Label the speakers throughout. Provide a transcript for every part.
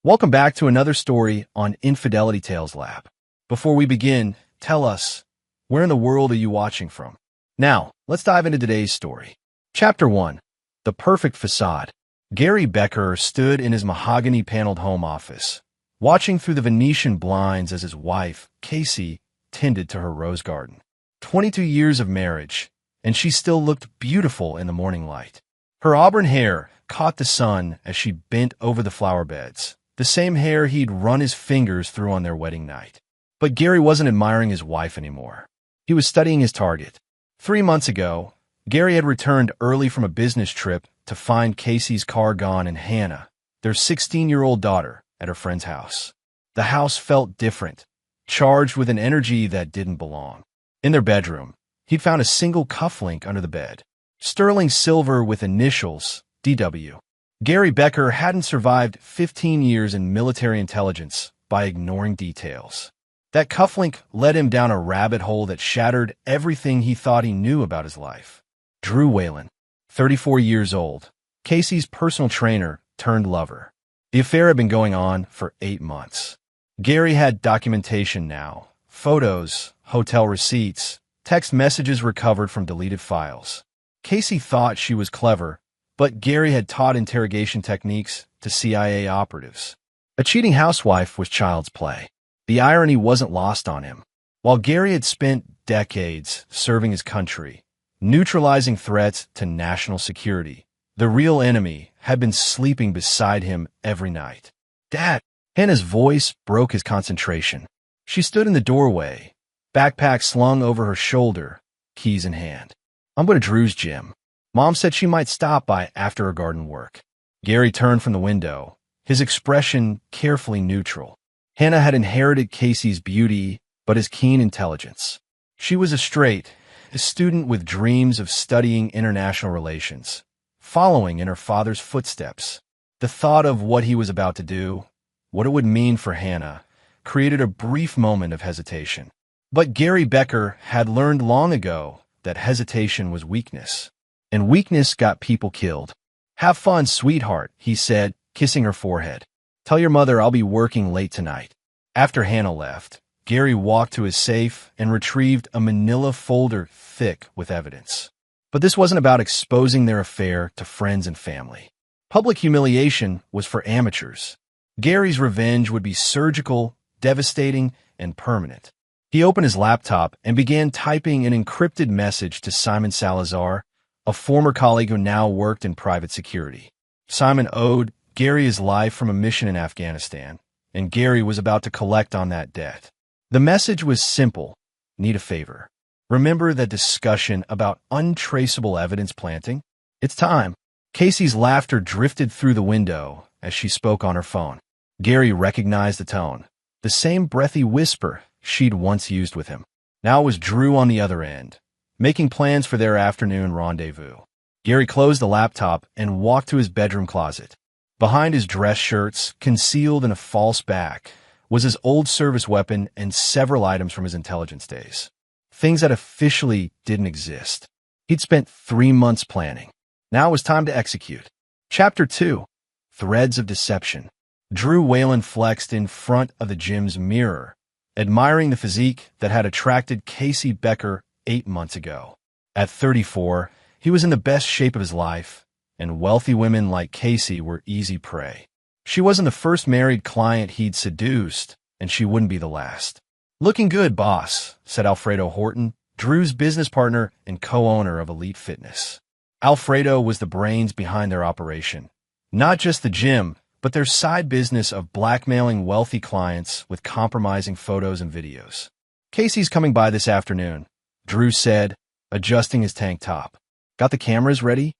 Speaker 1: Welcome back to another story on Infidelity Tales Lab. Before we begin, tell us, where in the world are you watching from? Now, let's dive into today's story. Chapter 1. The Perfect Facade. Gary Becker stood in his mahogany-paneled home office, watching through the Venetian blinds as his wife, Casey, tended to her rose garden. 22 years of marriage, and she still looked beautiful in the morning light. Her auburn hair caught the sun as she bent over the flower beds, the same hair he'd run his fingers through on their wedding night. But Gary wasn't admiring his wife anymore. He was studying his target. 3 months ago, Gary had returned early from a business trip to find Casey's car gone and Hannah, their 16-year-old daughter, at her friend's house. The house felt different, charged with an energy that didn't belong. In their bedroom, he'd found a single cufflink under the bed, sterling silver with initials DW. Gary Becker hadn't survived 15 years in military intelligence by ignoring details. That cufflink led him down a rabbit hole that shattered everything he thought he knew about his life. Drew Whalen, 34 years old, Casey's personal trainer turned lover. The affair had been going on for 8 months. Gary had documentation now, photos, hotel receipts, text messages recovered from deleted files. Casey thought she was clever, but Gary had taught interrogation techniques to CIA operatives. A cheating housewife was child's play. The irony wasn't lost on him. While Gary had spent decades serving his country, neutralizing threats to national security, the real enemy had been sleeping beside him every night. "Dad!" Hannah's voice broke his concentration. She stood in the doorway, backpack slung over her shoulder, keys in hand. "I'm going to Drew's gym. Mom said she might stop by after her garden work." Gary turned from the window, his expression carefully neutral. Hannah had inherited Casey's beauty, but his keen intelligence. She was a student with dreams of studying international relations, following in her father's footsteps. The thought of what he was about to do, what it would mean for Hannah, created a brief moment of hesitation. But Gary Becker had learned long ago that hesitation was weakness, and weakness got people killed. "Have fun, sweetheart," he said, kissing her forehead. "Tell your mother I'll be working late tonight." After Hannah left, Gary walked to his safe and retrieved a manila folder thick with evidence. But this wasn't about exposing their affair to friends and family. Public humiliation was for amateurs. Gary's revenge would be surgical, devastating, and permanent. He opened his laptop and began typing an encrypted message to Simon Salazar, a former colleague who now worked in private security. Simon owed Gary his life from a mission in Afghanistan, and Gary was about to collect on that debt. The message was simple: need a favor. Remember that discussion about untraceable evidence planting? It's time. Casey's laughter drifted through the window as she spoke on her phone. Gary recognized the tone, the same breathy whisper she'd once used with him. Now it was Drew on the other end, making plans for their afternoon rendezvous. Gary closed the laptop and walked to his bedroom closet. Behind his dress shirts, concealed in a false back, was his old service weapon and several items from his intelligence days. Things that officially didn't exist. He'd spent 3 months planning. Now it was time to execute. Chapter 2. Threads of Deception. Drew Whalen flexed in front of the gym's mirror, admiring the physique that had attracted Casey Becker 8 months ago. At 34, he was in the best shape of his life, and wealthy women like Casey were easy prey. She wasn't the first married client he'd seduced, and she wouldn't be the last. "Looking good, boss," said Alfredo Horton, Drew's business partner and co-owner of Elite Fitness. Alfredo was the brains behind their operation. Not just the gym, but their side business of blackmailing wealthy clients with compromising photos and videos. "Casey's coming by this afternoon," Drew said, adjusting his tank top. "Got the cameras ready?"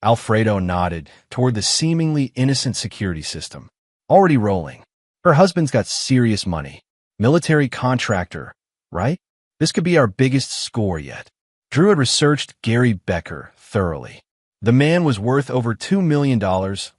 Speaker 1: Alfredo nodded toward the seemingly innocent security system. "Already rolling. Her husband's got serious money. Military contractor, right? This could be our biggest score yet." Drew had researched Gary Becker thoroughly. The man was worth over $2 million,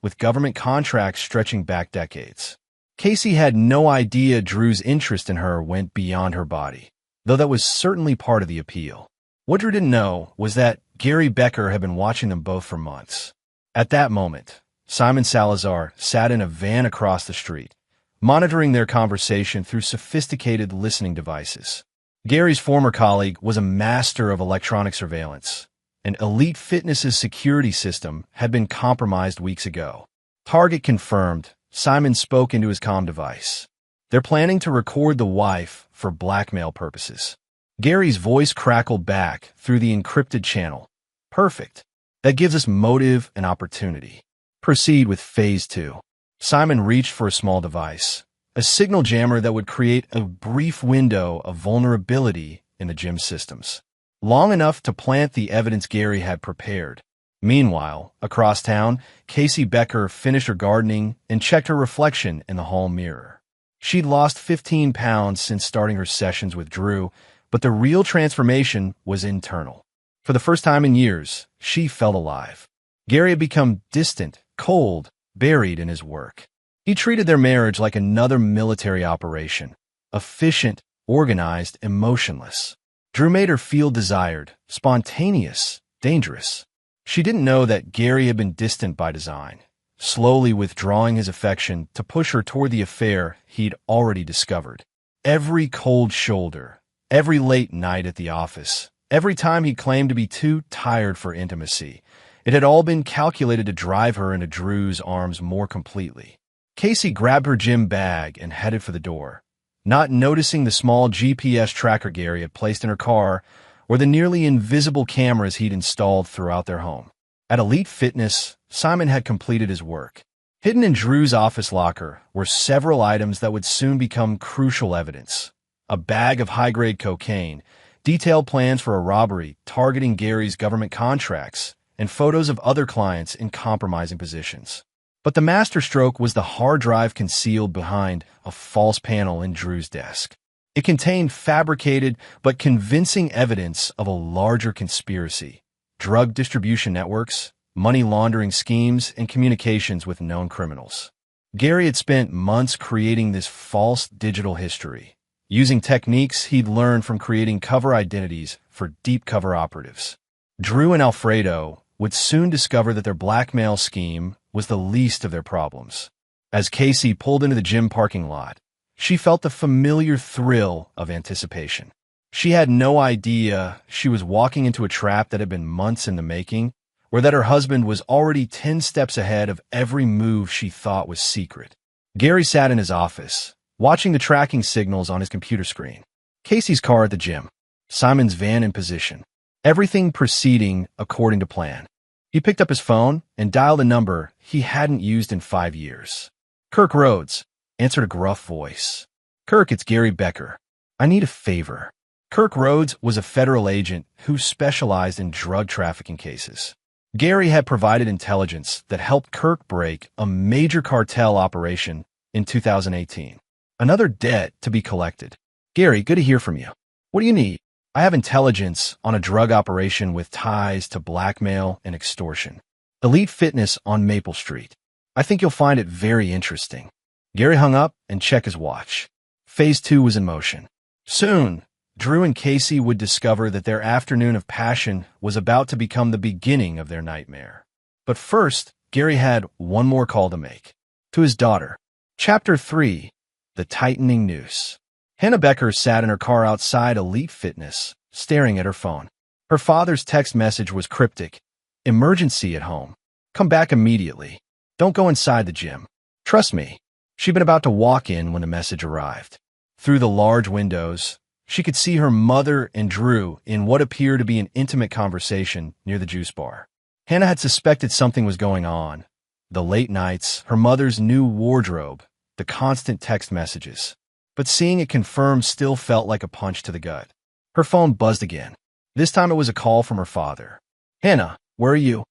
Speaker 1: with government contracts stretching back decades. Casey had no idea Drew's interest in her went beyond her body, though that was certainly part of the appeal. What Drew didn't know was that Gary Becker had been watching them both for months. At that moment, Simon Salazar sat in a van across the street, monitoring their conversation through sophisticated listening devices. Gary's former colleague was a master of electronic surveillance, and Elite Fitness's security system had been compromised weeks ago. Target confirmed, Simon spoke into his comm device. They're planning to record the wife for blackmail purposes. Gary's voice crackled back through the encrypted channel. Perfect. That gives us motive and opportunity. Proceed with Phase 2. Simon reached for a small device, a signal jammer that would create a brief window of vulnerability in the gym systems, long enough to plant the evidence Gary had prepared. Meanwhile, across town, Casey Becker finished her gardening and checked her reflection in the hall mirror. She'd lost 15 pounds since starting her sessions with Drew, but the real transformation was internal. For the first time in years, she felt alive. Gary had become distant, cold, buried in his work. He treated their marriage like another military operation, efficient, organized, emotionless. Drew made her feel desired, spontaneous, dangerous. She didn't know that Gary had been distant by design, slowly withdrawing his affection to push her toward the affair he'd already discovered. Every cold shoulder, every late night at the office, every time he claimed to be too tired for intimacy, it had all been calculated to drive her into Drew's arms more completely. Casey grabbed her gym bag and headed for the door, not noticing the small GPS tracker Gary had placed in her car or the nearly invisible cameras he'd installed throughout their home. At Elite Fitness, Simon had completed his work. Hidden in Drew's office locker were several items that would soon become crucial evidence. A bag of high-grade cocaine, detailed plans for a robbery targeting Gary's government contracts, and photos of other clients in compromising positions. But the masterstroke was the hard drive concealed behind a false panel in Drew's desk. It contained fabricated but convincing evidence of a larger conspiracy: drug distribution networks, money laundering schemes, and communications with known criminals. Gary had spent months creating this false digital history, using techniques he'd learned from creating cover identities for deep cover operatives. Drew and Alfredo would soon discover that their blackmail scheme was the least of their problems. As Casey pulled into the gym parking lot, she felt the familiar thrill of anticipation. She had no idea she was walking into a trap that had been months in the making, or that her husband was already 10 steps ahead of every move she thought was secret. Gary sat in his office, watching the tracking signals on his computer screen. Casey's car at the gym, Simon's van in position, everything proceeding according to plan. He picked up his phone and dialed a number he hadn't used in 5 years. Kirk Rhodes, answered a gruff voice. Kirk, it's Gary Becker. I need a favor. Kirk Rhodes was a federal agent who specialized in drug trafficking cases. Gary had provided intelligence that helped Kirk break a major cartel operation in 2018. Another debt to be collected. Gary, good to hear from you. What do you need? I have intelligence on a drug operation with ties to blackmail and extortion. Elite Fitness on Maple Street. I think you'll find it very interesting. Gary hung up and checked his watch. Phase 2 was in motion. Soon, Drew and Casey would discover that their afternoon of passion was about to become the beginning of their nightmare. But first, Gary had one more call to make. To his daughter. Chapter 3. The Tightening Noose. Hannah Becker sat in her car outside Elite Fitness, staring at her phone. Her father's text message was cryptic. Emergency at home. Come back immediately. Don't go inside the gym. Trust me. She'd been about to walk in when the message arrived. Through the large windows, she could see her mother and Drew in what appeared to be an intimate conversation near the juice bar. Hannah had suspected something was going on. The late nights, her mother's new wardrobe, the constant text messages. But seeing it confirmed still felt like a punch to the gut. Her phone buzzed again. This time it was a call from her father. Hannah, where are you?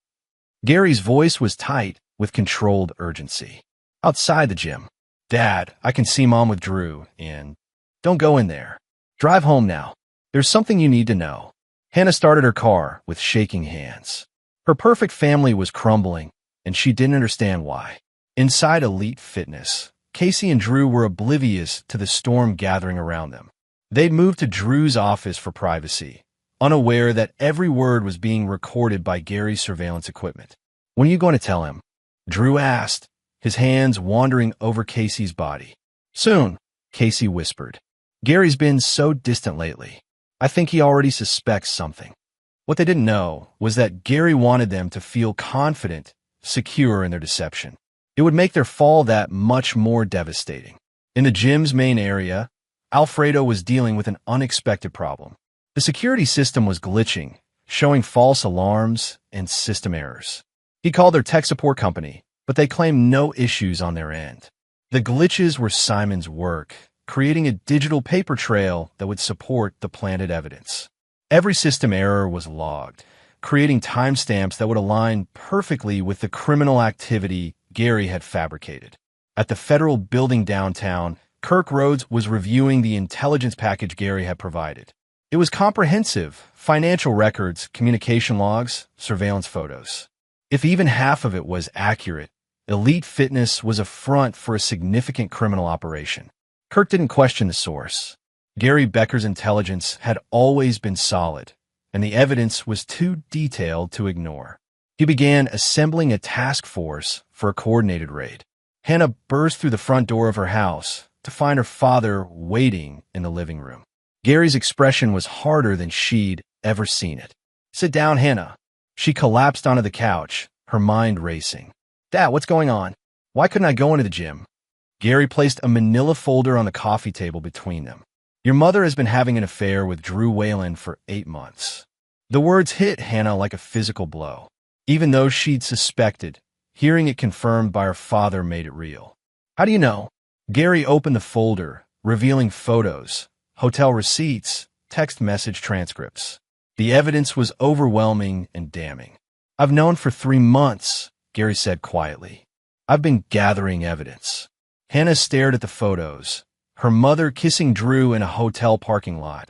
Speaker 1: Gary's voice was tight with controlled urgency. Outside the gym. Dad, I can see Mom with Drew, and don't go in there. Drive home now. There's something you need to know. Hannah started her car with shaking hands. Her perfect family was crumbling, and she didn't understand why. Inside Elite Fitness, Casey and Drew were oblivious to the storm gathering around them. They'd moved to Drew's office for privacy, unaware that every word was being recorded by Gary's surveillance equipment. When are you going to tell him? Drew asked, his hands wandering over Casey's body. Soon, Casey whispered. Gary's been so distant lately. I think he already suspects something. What they didn't know was that Gary wanted them to feel confident, secure in their deception. It would make their fall that much more devastating. In the gym's main area, Alfredo was dealing with an unexpected problem. The security system was glitching, showing false alarms and system errors. He called their tech support company, but they claimed no issues on their end. The glitches were Simon's work, creating a digital paper trail that would support the planted evidence. Every system error was logged, creating timestamps that would align perfectly with the criminal activity Gary had fabricated. At the federal building downtown, Kirk Rhodes was reviewing the intelligence package Gary had provided. It was comprehensive: financial records, communication logs, surveillance photos. If even half of it was accurate, Elite Fitness was a front for a significant criminal operation. Kirk didn't question the source. Gary Becker's intelligence had always been solid, and the evidence was too detailed to ignore. He began assembling a task force for a coordinated raid. Hannah burst through the front door of her house to find her father waiting in the living room. Gary's expression was harder than she'd ever seen it. "Sit down, Hannah." She collapsed onto the couch, her mind racing. "Dad, what's going on? Why couldn't I go into the gym?" Gary placed a manila folder on the coffee table between them. "Your mother has been having an affair with Drew Whalen for 8 months. The words hit Hannah like a physical blow. Even though she'd suspected, hearing it confirmed by her father made it real. "How do you know?" Gary opened the folder, revealing photos, hotel receipts, text message transcripts. The evidence was overwhelming and damning. "I've known for 3 months, Gary said quietly. "I've been gathering evidence." Hannah stared at the photos, her mother kissing Drew in a hotel parking lot,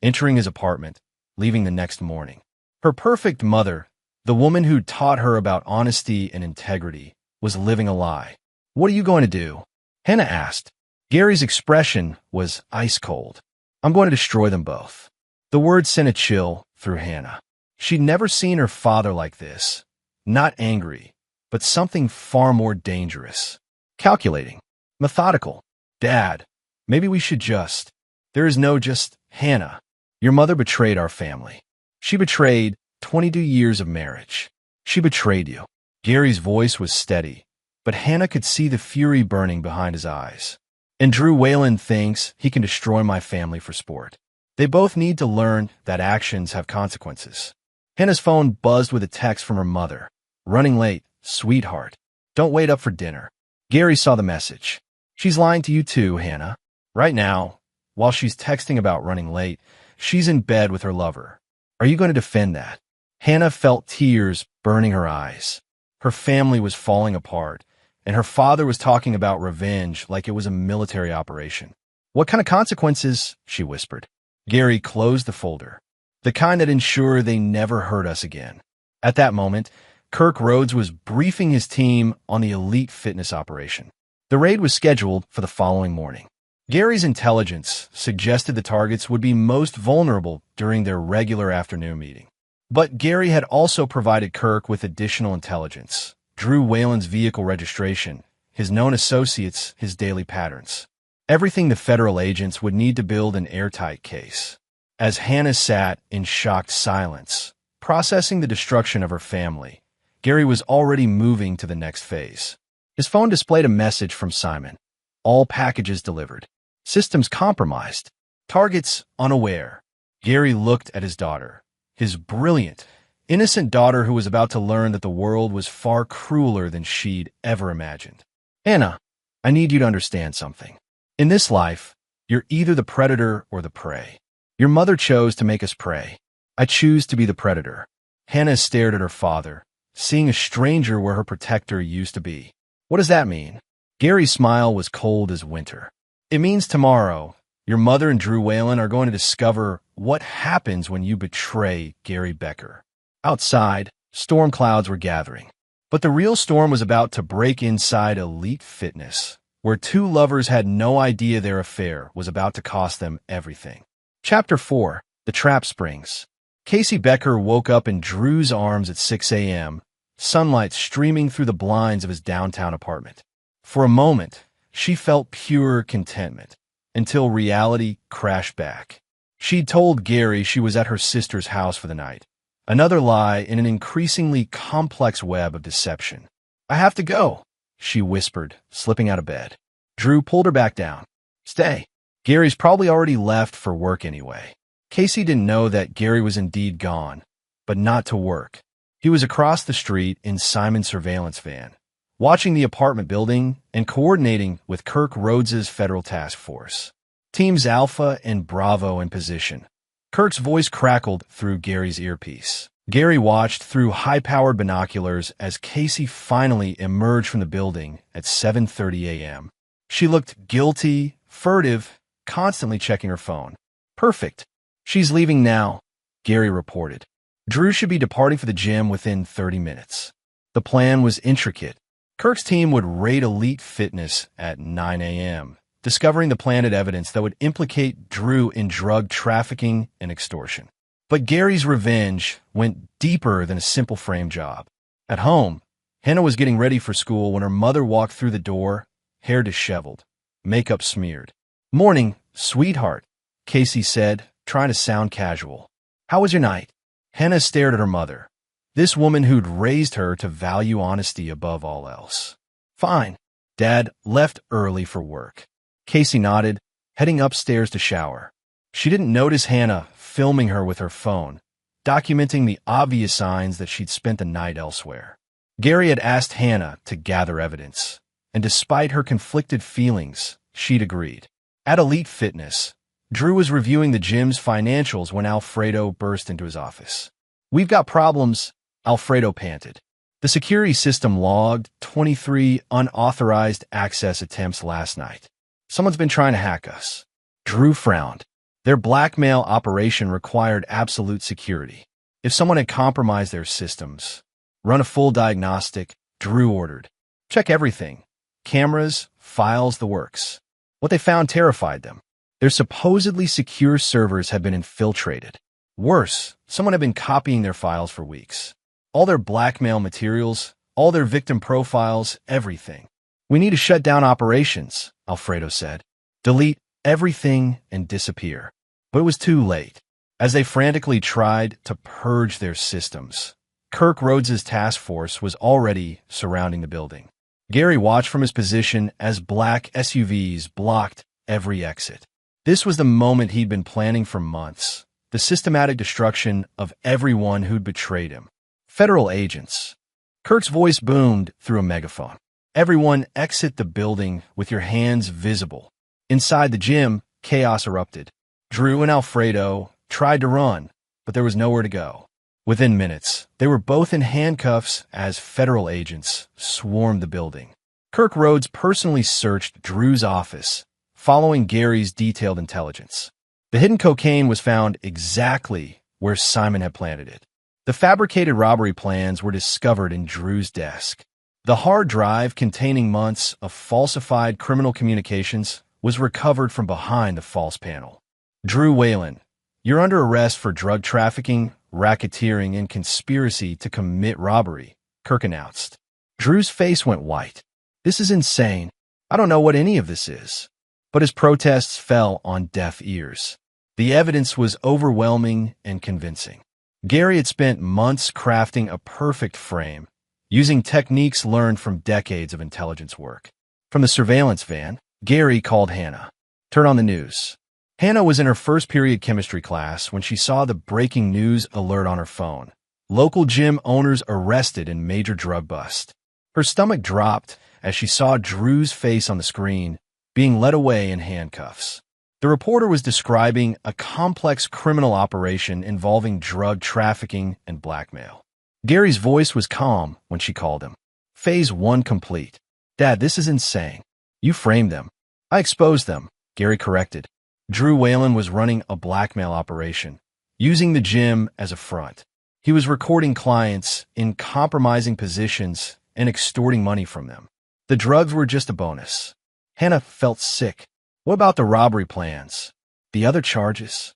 Speaker 1: entering his apartment, leaving the next morning. Her perfect mother, the woman who taught her about honesty and integrity, was living a lie. "What are you going to do?" Hannah asked. Gary's expression was ice cold. "I'm going to destroy them both." The word sent a chill through Hannah. She'd never seen her father like this. Not angry, but something far more dangerous. Calculating. Methodical. "Dad, maybe we should just..." "There is no just, Hannah. Your mother betrayed our family. She betrayed 22 years of marriage. She betrayed you." Gary's voice was steady, but Hannah could see the fury burning behind his eyes. "And Drew Whalen thinks he can destroy my family for sport. They both need to learn that actions have consequences." Hannah's phone buzzed with a text from her mother. "Running late, sweetheart. Don't wait up for dinner." Gary saw the message. "She's lying to you too, Hannah. Right now, while she's texting about running late, she's in bed with her lover. Are you going to defend that?" Hannah felt tears burning her eyes. Her family was falling apart, and her father was talking about revenge like it was a military operation. "What kind of consequences?" she whispered. Gary closed the folder. "The kind that ensure they never hurt us again." At that moment, Kirk Rhodes was briefing his team on the Elite Fitness operation. The raid was scheduled for the following morning. Gary's intelligence suggested the targets would be most vulnerable during their regular afternoon meeting. But Gary had also provided Kirk with additional intelligence: Drew Whalen's vehicle registration, his known associates, his daily patterns. Everything the federal agents would need to build an airtight case. As Hannah sat in shocked silence, processing the destruction of her family, Gary was already moving to the next phase. His phone displayed a message from Simon. "All packages delivered. Systems compromised. Targets unaware." Gary looked at his daughter, his brilliant, innocent daughter who was about to learn that the world was far crueler than she'd ever imagined. "Hannah, I need you to understand something. In this life, you're either the predator or the prey. Your mother chose to make us prey. I choose to be the predator." Hannah stared at her father, seeing a stranger where her protector used to be. "What does that mean?" Gary's smile was cold as winter. "It means tomorrow, your mother and Drew Whalen are going to discover what happens when you betray Gary Becker." Outside, storm clouds were gathering. But the real storm was about to break inside Elite Fitness, where 2 lovers had no idea their affair was about to cost them everything. Chapter 4. The Trap Springs. Casey Becker woke up in Drew's arms at 6 a.m., sunlight streaming through the blinds of his downtown apartment. For a moment, she felt pure contentment, until reality crashed back. She'd told Gary she was at her sister's house for the night. Another lie in an increasingly complex web of deception. "I have to go," she whispered, slipping out of bed. Drew pulled her back down. "Stay. Gary's probably already left for work anyway." Casey didn't know that Gary was indeed gone, but not to work. He was across the street in Simon's surveillance van, watching the apartment building and coordinating with Kirk Rhodes's federal task force. Teams Alpha and Bravo in position. Kirk's voice crackled through Gary's earpiece. Gary watched through high-powered binoculars as Casey finally emerged from the building at 7:30 a.m. She looked guilty, furtive, constantly checking her phone. "Perfect. She's leaving now," Gary reported. Drew should be departing for the gym within 30 minutes. The plan was intricate. Kirk's team would raid Elite Fitness at 9 a.m., discovering the planted evidence that would implicate Drew in drug trafficking and extortion. But Gary's revenge went deeper than a simple frame job. At home, Hannah was getting ready for school when her mother walked through the door, hair disheveled, makeup smeared. "Morning, sweetheart," Casey said, trying to sound casual. "How was your night?" Hannah stared at her mother, this woman who'd raised her to value honesty above all else. "Fine. Dad left early for work." Casey nodded, heading upstairs to shower. She didn't notice Hannah filming her with her phone, documenting the obvious signs that she'd spent the night elsewhere. Gary had asked Hannah to gather evidence, and despite her conflicted feelings, she'd agreed. At Elite Fitness, Drew was reviewing the gym's financials when Alfredo burst into his office. "We've got problems," Alfredo panted. "The security system logged 23 unauthorized access attempts last night. Someone's been trying to hack us." Drew frowned. Their blackmail operation required absolute security. If someone had compromised their systems, run a full diagnostic, Drew ordered. "Check everything. Cameras, files, the works." What they found terrified them. Their supposedly secure servers had been infiltrated. Worse, someone had been copying their files for weeks. All their blackmail materials, all their victim profiles, everything. "We need to shut down operations," Alfredo said. "Delete everything and disappear." But it was too late. As they frantically tried to purge their systems, Kirk Rhodes's task force was already surrounding the building. Gary watched from his position as black SUVs blocked every exit. This was the moment he'd been planning for months, the systematic destruction of everyone who'd betrayed him. Federal agents. Kirk's voice boomed through a megaphone. "Everyone exit the building with your hands visible." Inside the gym, chaos erupted. Drew and Alfredo tried to run, but there was nowhere to go. Within minutes, they were both in handcuffs as federal agents swarmed the building. Kirk Rhodes personally searched Drew's office, following Gary's detailed intelligence. The hidden cocaine was found exactly where Simon had planted it. The fabricated robbery plans were discovered in Drew's desk. The hard drive containing months of falsified criminal communications was recovered from behind the false panel. "Drew Whalen, you're under arrest for drug trafficking, racketeering, and conspiracy to commit robbery," Kirk announced. Drew's face went white. "This is insane. I don't know what any of this is." But his protests fell on deaf ears. The evidence was overwhelming and convincing. Gary had spent months crafting a perfect frame, using techniques learned from decades of intelligence work. From the surveillance van, Gary called Hannah. "Turn on the news." Hannah was in her first period chemistry class when she saw the breaking news alert on her phone. Local gym owners arrested in major drug bust. Her stomach dropped as she saw Drew's face on the screen, being led away in handcuffs. The reporter was describing a complex criminal operation involving drug trafficking and blackmail. Gary's voice was calm when she called him. "Phase 1 complete. Dad, this is insane. You framed them." "I exposed them," Gary corrected. Drew Whalen was running a blackmail operation, using the gym as a front. He was recording clients in compromising positions and extorting money from them. The drugs were just a bonus. Hannah felt sick. What about the robbery plans? The other charges?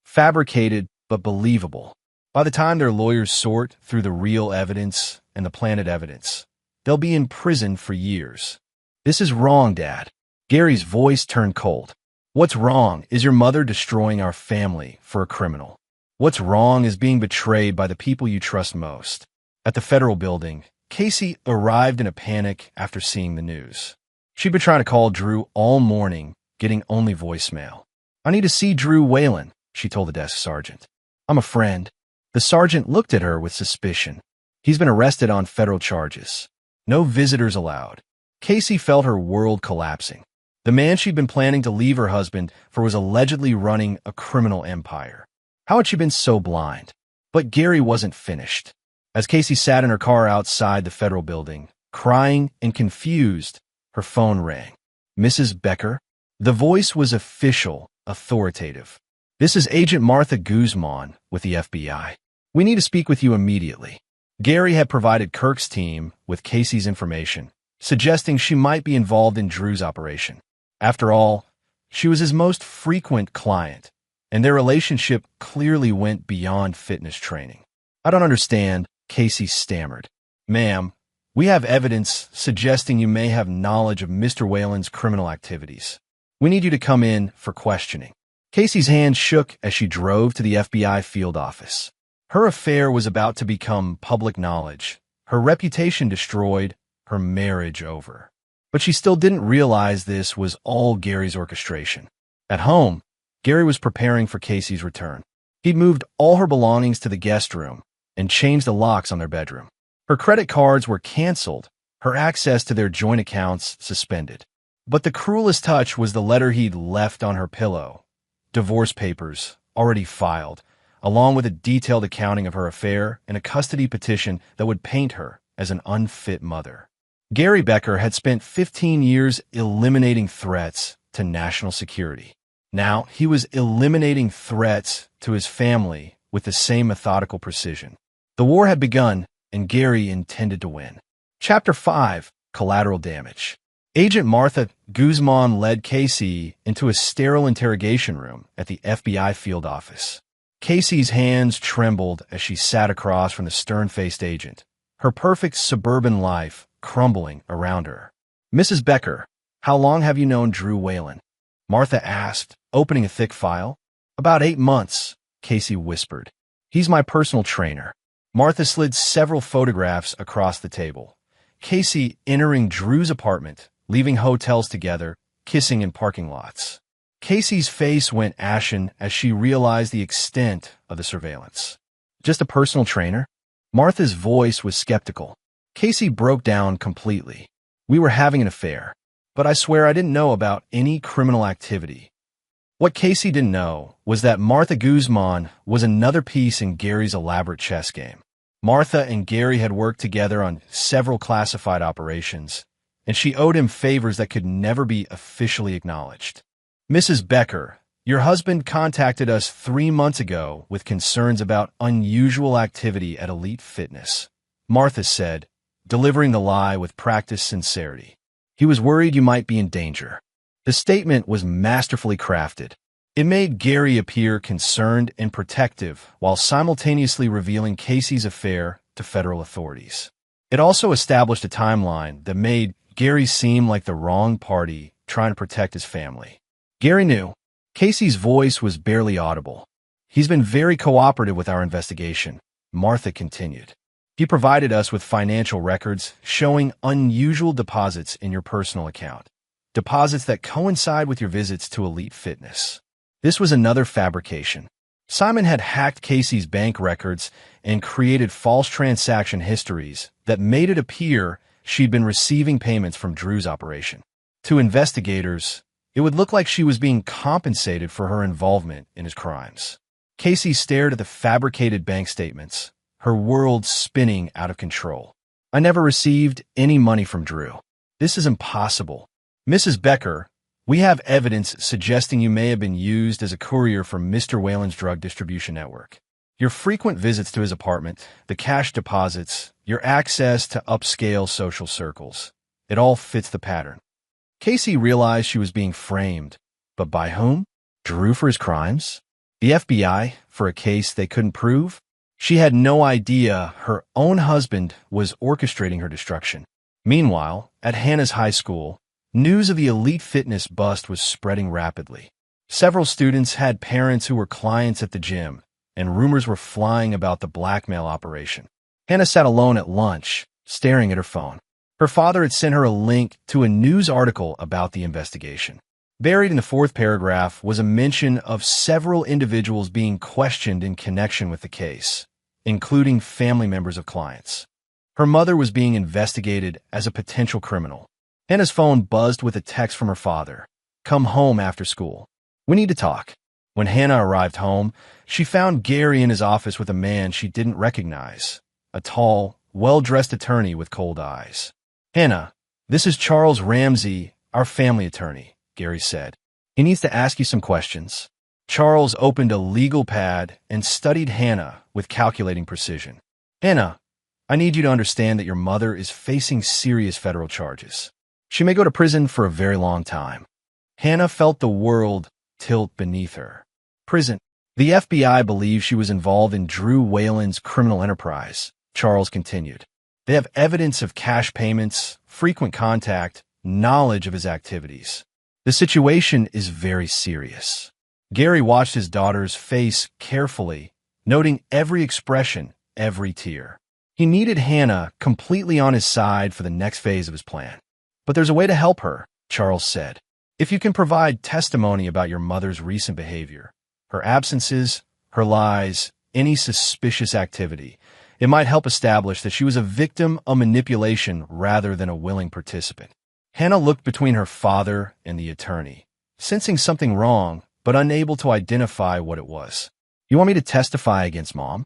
Speaker 1: Fabricated but believable. By the time their lawyers sort through the real evidence, and the planted evidence. They'll be in prison for years. This is wrong, Dad. Gary's voice turned cold. What's wrong is your mother destroying our family for a criminal. What's wrong is being betrayed by the people you trust most. At the federal building, Casey arrived in a panic after seeing the news. She'd been trying to call Drew all morning, getting only voicemail. I need to see Drew Whalen, she told the desk sergeant. I'm a friend. The sergeant looked at her with suspicion. He's been arrested on federal charges. No visitors allowed. Casey felt her world collapsing. The man she'd been planning to leave her husband for was allegedly running a criminal empire. How had she been so blind? But Gary wasn't finished. As Casey sat in her car outside the federal building, crying and confused, her phone rang. Mrs. Becker? The voice was official, authoritative. This is Agent Martha Guzman with the FBI. We need to speak with you immediately. Gary had provided Kirk's team with Casey's information, suggesting she might be involved in Drew's operation. After all, she was his most frequent client, and their relationship clearly went beyond fitness training. I don't understand, Casey stammered. Ma'am, we have evidence suggesting you may have knowledge of Mr. Whalen's criminal activities. We need you to come in for questioning. Casey's hand shook as she drove to the FBI field office. Her affair was about to become public knowledge, her reputation destroyed, her marriage over. But she still didn't realize this was all Gary's orchestration. At home, Gary was preparing for Casey's return. He'd moved all her belongings to the guest room and changed the locks on their bedroom. Her credit cards were canceled, her access to their joint accounts suspended. But the cruelest touch was the letter he'd left on her pillow. Divorce papers, already filed, along with a detailed accounting of her affair and a custody petition that would paint her as an unfit mother. Gary Becker had spent 15 years eliminating threats to national security. Now he was eliminating threats to his family with the same methodical precision. The war had begun, and Gary intended to win. Chapter 5, Collateral Damage. Agent Martha Guzman led Casey into a sterile interrogation room at the FBI field office. Casey's hands trembled as she sat across from the stern-faced agent, her perfect suburban life crumbling around her. Mrs. Becker, how long have you known Drew Whalen? Martha asked, opening a thick file. About 8 months, Casey whispered. He's my personal trainer. Martha slid several photographs across the table. Casey entering Drew's apartment, leaving hotels together, kissing in parking lots. Casey's face went ashen as she realized the extent of the surveillance. Just a personal trainer? Martha's voice was skeptical. Casey broke down completely. We were having an affair, but I swear I didn't know about any criminal activity. What Casey didn't know was that Martha Guzman was another piece in Gary's elaborate chess game. Martha and Gary had worked together on several classified operations, and she owed him favors that could never be officially acknowledged. Mrs. Becker, your husband contacted us 3 months ago with concerns about unusual activity at Elite Fitness. Martha said, delivering the lie with practiced sincerity. He was worried you might be in danger. The statement was masterfully crafted. It made Gary appear concerned and protective while simultaneously revealing Casey's affair to federal authorities. It also established a timeline that made Gary seem like the wrong party trying to protect his family. Gary knew. Casey's voice was barely audible. He's been very cooperative with our investigation, Martha continued. He provided us with financial records showing unusual deposits in your personal account. Deposits that coincide with your visits to Elite Fitness. This was another fabrication. Simon had hacked Casey's bank records and created false transaction histories that made it appear she'd been receiving payments from Drew's operation. To investigators, it would look like she was being compensated for her involvement in his crimes. Casey stared at the fabricated bank statements, her world spinning out of control. I never received any money from Drew. This is impossible. Mrs. Becker, we have evidence suggesting you may have been used as a courier for Mr. Whalen's drug distribution network. Your frequent visits to his apartment, the cash deposits, your access to upscale social circles. It all fits the pattern. Casey realized she was being framed. But by whom? Drew for his crimes? The FBI for a case they couldn't prove? She had no idea her own husband was orchestrating her destruction. Meanwhile, at Hannah's high school, news of the elite fitness bust was spreading rapidly. Several students had parents who were clients at the gym, and rumors were flying about the blackmail operation. Hannah sat alone at lunch, staring at her phone. Her father had sent her a link to a news article about the investigation. Buried in the fourth paragraph was a mention of several individuals being questioned in connection with the case, including family members of clients. Her mother was being investigated as a potential criminal. Hannah's phone buzzed with a text from her father. "Come home after school. We need to talk." When Hannah arrived home, she found Gary in his office with a man she didn't recognize, a tall, well-dressed attorney with cold eyes. "Hannah, this is Charles Ramsey, our family attorney," Gary said. "He needs to ask you some questions." Charles opened a legal pad and studied Hannah with calculating precision. "Hannah, I need you to understand that your mother is facing serious federal charges. She may go to prison for a very long time." Hannah felt the world tilt beneath her. Prison. The FBI believes she was involved in Drew Whalen's criminal enterprise, Charles continued. They have evidence of cash payments, frequent contact, knowledge of his activities. The situation is very serious. Gary watched his daughter's face carefully, noting every expression, every tear. He needed Hannah completely on his side for the next phase of his plan. "But there's a way to help her," Charles said. "If you can provide testimony about your mother's recent behavior, her absences, her lies, any suspicious activity, it might help establish that she was a victim of manipulation rather than a willing participant." Hannah looked between her father and the attorney, sensing something wrong, but unable to identify what it was. "You want me to testify against Mom?"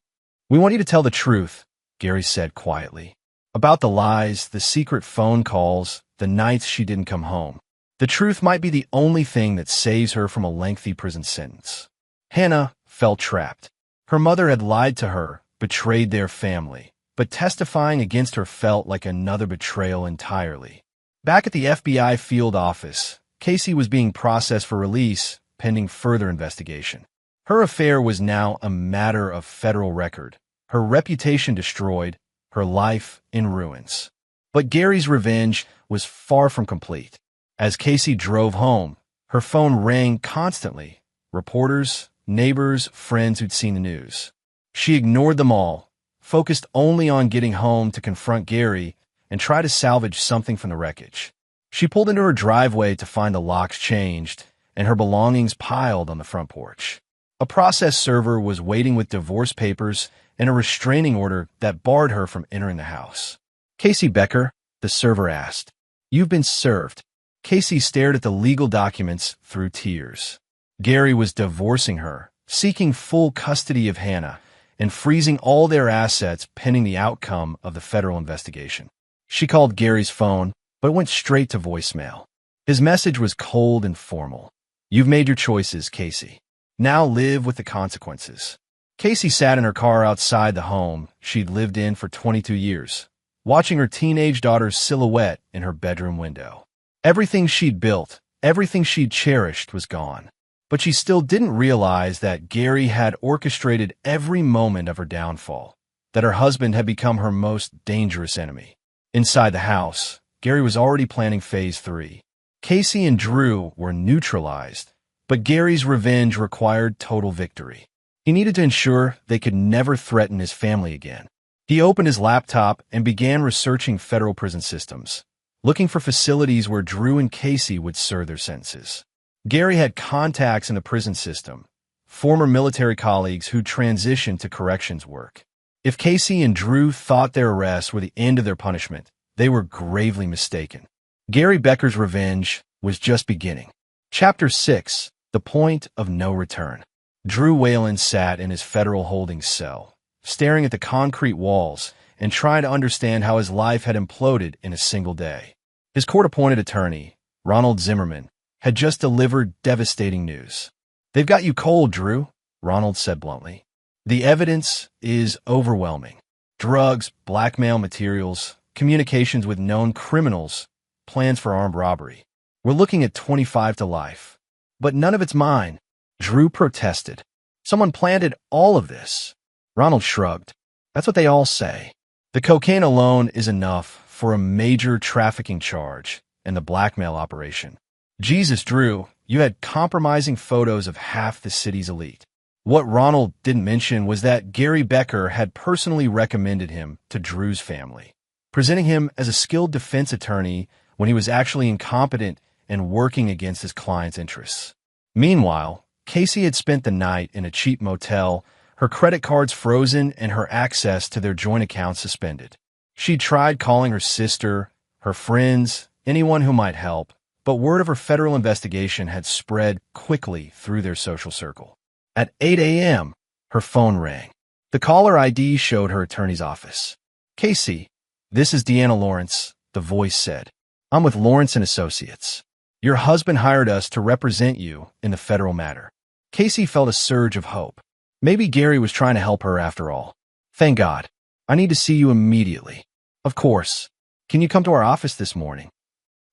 Speaker 1: "We want you to tell the truth," Gary said quietly. "About the lies, the secret phone calls, the nights she didn't come home. The truth might be the only thing that saves her from a lengthy prison sentence." Hannah felt trapped. Her mother had lied to her, betrayed their family, but testifying against her felt like another betrayal entirely. Back at the FBI field office, Casey was being processed for release, pending further investigation. Her affair was now a matter of federal record, her reputation destroyed, her life in ruins. But Gary's revenge was far from complete. As Casey drove home, her phone rang constantly. Reporters, neighbors, friends who'd seen the news. She ignored them all, focused only on getting home to confront Gary and try to salvage something from the wreckage. She pulled into her driveway to find the locks changed and her belongings piled on the front porch. A process server was waiting with divorce papers and a restraining order that barred her from entering the house. "Casey Becker," the server asked. "You've been served." Casey stared at the legal documents through tears. Gary was divorcing her, seeking full custody of Hannah, and freezing all their assets pending the outcome of the federal investigation. She called Gary's phone, but went straight to voicemail. His message was cold and formal. "You've made your choices, Casey. Now live with the consequences." Casey sat in her car outside the home she'd lived in for 22 years, watching her teenage daughter's silhouette in her bedroom window. Everything she'd built, everything she'd cherished was gone. But she still didn't realize that Gary had orchestrated every moment of her downfall, that her husband had become her most dangerous enemy. Inside the house, Gary was already planning phase 3. Casey and Drew were neutralized, but Gary's revenge required total victory. He needed to ensure they could never threaten his family again. He opened his laptop and began researching federal prison systems, looking for facilities where Drew and Casey would serve their sentences. Gary had contacts in the prison system, former military colleagues who transitioned to corrections work. If Casey and Drew thought their arrests were the end of their punishment, they were gravely mistaken. Gary Becker's revenge was just beginning. Chapter 6: The Point of No Return. Drew Whalen sat in his federal holding cell, staring at the concrete walls and trying to understand how his life had imploded in a single day. His court-appointed attorney, Ronald Zimmerman, had just delivered devastating news. "They've got you cold, Drew," Ronald said bluntly. "The evidence is overwhelming. Drugs, blackmail materials, communications with known criminals, plans for armed robbery. We're looking at 25 to life. But none of it's mine." Drew protested. "Someone planted all of this." Ronald shrugged. That's what they all say. The cocaine alone is enough for a major trafficking charge and the blackmail operation. Jesus, Drew, you had compromising photos of half the city's elite. What Ronald didn't mention was that Gary Becker had personally recommended him to Drew's family, presenting him as a skilled defense attorney when he was actually incompetent and working against his client's interests. Meanwhile, Casey had spent the night in a cheap motel, her credit cards frozen and her access to their joint account suspended. She tried calling her sister, her friends, anyone who might help, but word of her federal investigation had spread quickly through their social circle. At 8 a.m., her phone rang. The caller ID showed her attorney's office. "Casey, this is Deanna Lawrence," the voice said. "I'm with Lawrence & Associates. Your husband hired us to represent you in the federal matter." Casey felt a surge of hope. Maybe Gary was trying to help her after all. "Thank God. I need to see you immediately." "Of course. Can you come to our office this morning?"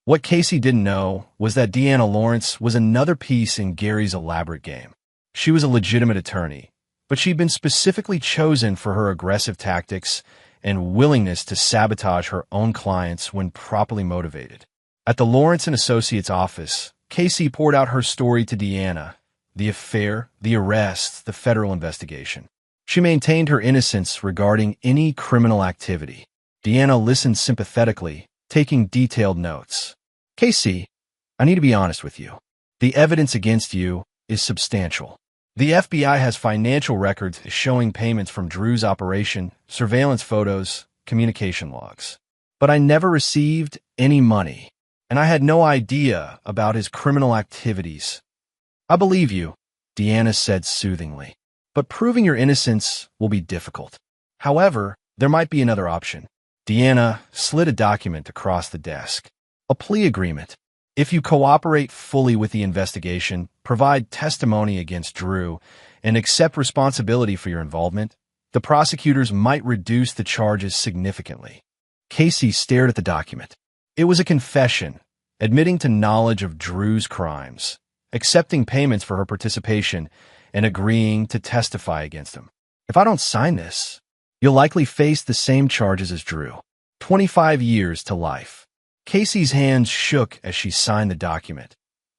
Speaker 1: What Casey didn't know was that Deanna Lawrence was another piece in Gary's elaborate game. She was a legitimate attorney, but she'd been specifically chosen for her aggressive tactics and willingness to sabotage her own clients when properly motivated. At the Lawrence & Associates office, Casey poured out her story to Deanna: the affair, the arrests, the federal investigation. She maintained her innocence regarding any criminal activity. Deanna listened sympathetically, taking detailed notes. "Casey, I need to be honest with you. The evidence against you is substantial. The FBI has financial records showing payments from Drew's operation, surveillance photos, communication logs. But I never received any money, and I had no idea about his criminal activities." "I believe you," Deanna said soothingly, "but proving your innocence will be difficult. However, there might be another option." Deanna slid a document across the desk. "A plea agreement. If you cooperate fully with the investigation, provide testimony against Drew, and accept responsibility for your involvement, the prosecutors might reduce the charges significantly." Casey stared at the document. It was a confession, admitting to knowledge of Drew's crimes, accepting payments for her participation, and agreeing to testify against him. "If I don't sign this, you'll likely face the same charges as Drew. 25 years to life." Casey's hands shook as she signed the document,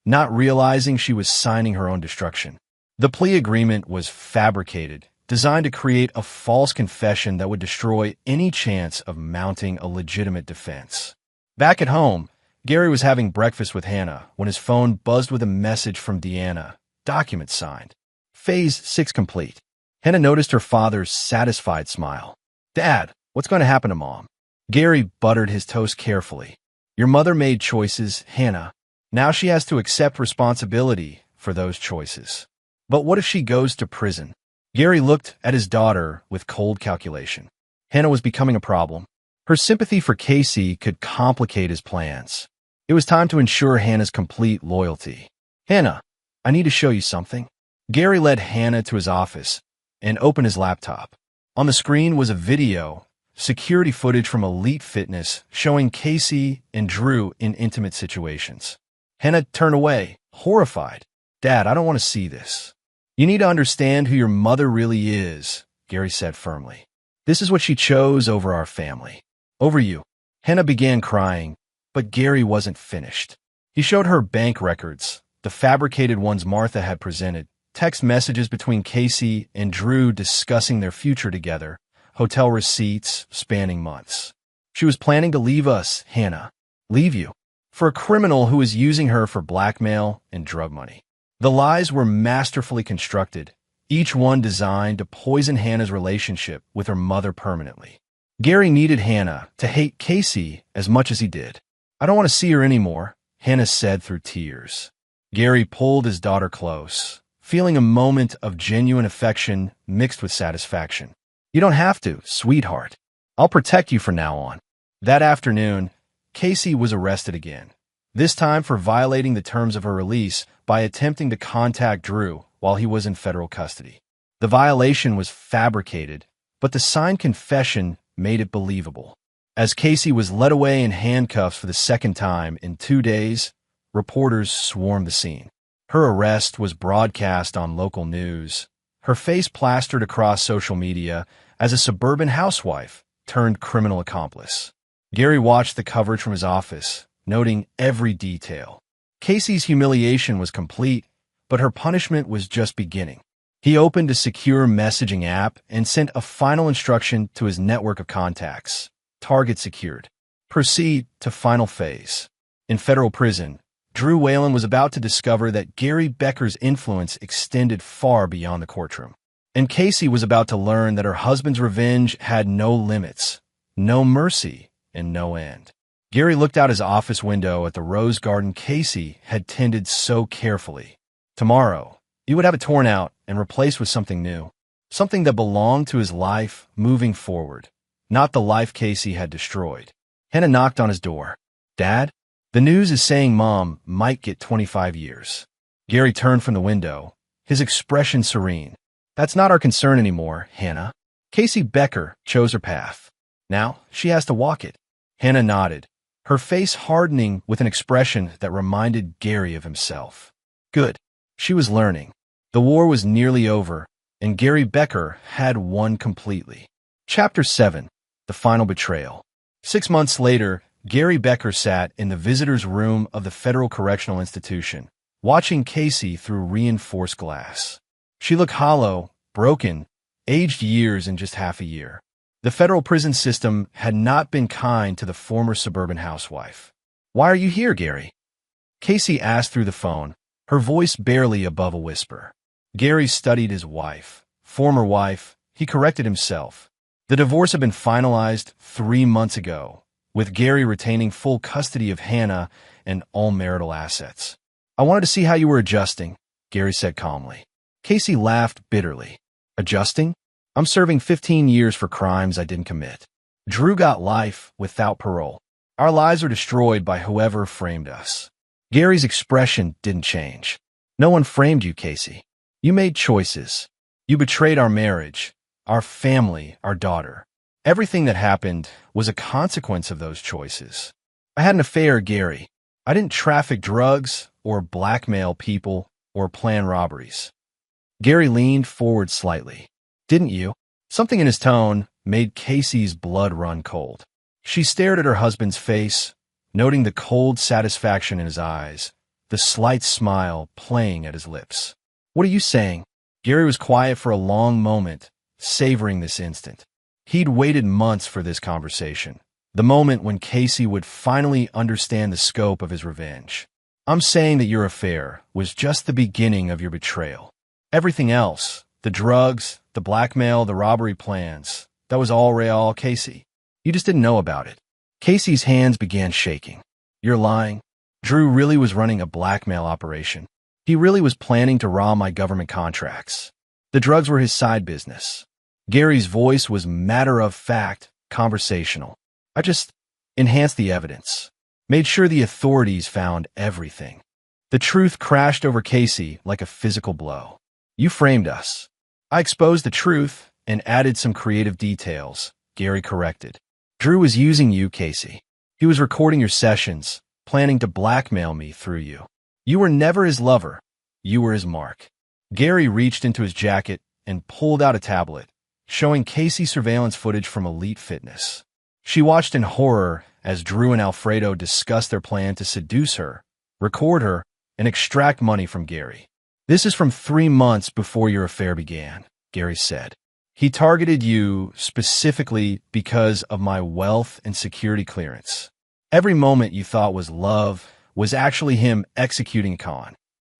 Speaker 1: not realizing she was signing her own destruction. The plea agreement was fabricated, designed to create a false confession that would destroy any chance of mounting a legitimate defense. Back at home, Gary was having breakfast with Hannah when his phone buzzed with a message from Deanna. "Document signed. Phase 6 complete." Hannah noticed her father's satisfied smile. "Dad, what's going to happen to Mom?" Gary buttered his toast carefully. "Your mother made choices, Hannah. Now she has to accept responsibility for those choices." "But what if she goes to prison?" Gary looked at his daughter with cold calculation. Hannah was becoming a problem. Her sympathy for Casey could complicate his plans. It was time to ensure Hannah's complete loyalty. "Hannah, I need to show you something." Gary led Hannah to his office and opened his laptop. On the screen was a video, security footage from Elite Fitness showing Casey and Drew in intimate situations. Hannah turned away, horrified. "Dad, I don't want to see this." "You need to understand who your mother really is," Gary said firmly. "This is what she chose over our family. Over you." Hannah began crying, but Gary wasn't finished. He showed her bank records, the fabricated ones Martha had presented, text messages between Casey and Drew discussing their future together, hotel receipts spanning months. "She was planning to leave us, Hannah. Leave you. For a criminal who was using her for blackmail and drug money." The lies were masterfully constructed, each one designed to poison Hannah's relationship with her mother permanently. Gary needed Hannah to hate Casey as much as he did. "I don't want to see her anymore," Hannah said through tears. Gary pulled his daughter close, feeling a moment of genuine affection mixed with satisfaction. "You don't have to, sweetheart. I'll protect you from now on." That afternoon, Casey was arrested again, this time for violating the terms of her release by attempting to contact Drew while he was in federal custody. The violation was fabricated, but the signed confession made it believable. As Casey was led away in handcuffs for the second time in 2 days, reporters swarmed the scene. Her arrest was broadcast on local news, her face plastered across social media as a suburban housewife turned criminal accomplice. Gary watched the coverage from his office, noting every detail. Casey's humiliation was complete, but her punishment was just beginning. He opened a secure messaging app and sent a final instruction to his network of contacts. Target secured. Proceed to final phase. In federal prison, Drew Whalen was about to discover that Gary Becker's influence extended far beyond the courtroom. And Casey was about to learn that her husband's revenge had no limits, no mercy, and no end. Gary looked out his office window at the rose garden Casey had tended so carefully. Tomorrow, he would have it torn out and replaced with something new, something that belonged to his life moving forward, not the life Casey had destroyed. Hannah knocked on his door. "Dad? The news is saying Mom might get 25 years. Gary turned from the window, his expression serene. "That's not our concern anymore, Hannah. Casey Becker chose her path. Now she has to walk it." Hannah nodded, her face hardening with an expression that reminded Gary of himself. Good. She was learning. The war was nearly over, and Gary Becker had won completely. Chapter 7. The Final Betrayal. 6 months later, Gary Becker sat in the visitor's room of the Federal Correctional Institution, watching Casey through reinforced glass. She looked hollow, broken, aged years in just half a year. The federal prison system had not been kind to the former suburban housewife. "Why are you here, Gary?" Casey asked through the phone, her voice barely above a whisper. Gary studied his former wife. He corrected himself. The divorce had been finalized 3 months ago, with Gary retaining full custody of Hannah and all marital assets. "I wanted to see how you were adjusting," Gary said calmly. Casey laughed bitterly. "Adjusting? I'm serving 15 years for crimes I didn't commit. Drew got life without parole. Our lives were destroyed by whoever framed us." Gary's expression didn't change. "No one framed you, Casey. You made choices. You betrayed our marriage, our family, our daughter. Everything that happened was a consequence of those choices. I had an affair, Gary. I didn't traffic drugs or blackmail people or plan robberies." Gary leaned forward slightly. "Didn't you?" Something in his tone made Casey's blood run cold. She stared at her husband's face, noting the cold satisfaction in his eyes, the slight smile playing at his lips. "What are you saying?" Gary was quiet for a long moment, savoring this instant. He'd waited months for this conversation, the moment when Casey would finally understand the scope of his revenge. "I'm saying that your affair was just the beginning of your betrayal. Everything else, the drugs, the blackmail, the robbery plans, that was all real, Casey. You just didn't know about it." Casey's hands began shaking. "You're lying. Drew really was running a blackmail operation. He really was planning to rob my government contracts. The drugs were his side business." Gary's voice was matter-of-fact, conversational. "I just enhanced the evidence, made sure the authorities found everything." The truth crashed over Casey like a physical blow. "You framed us." "I exposed the truth and added some creative details," Gary corrected. "Drew was using you, Casey. He was recording your sessions, planning to blackmail me through you. You were never his lover. You were his mark." Gary reached into his jacket and pulled out a tablet, showing Casey surveillance footage from Elite Fitness. She watched in horror as Drew and Alfredo discussed their plan to seduce her, record her, and extract money from Gary. "This is from 3 months before your affair began," Gary said. "He targeted you specifically because of my wealth and security clearance. Every moment you thought was love was actually him executing a con."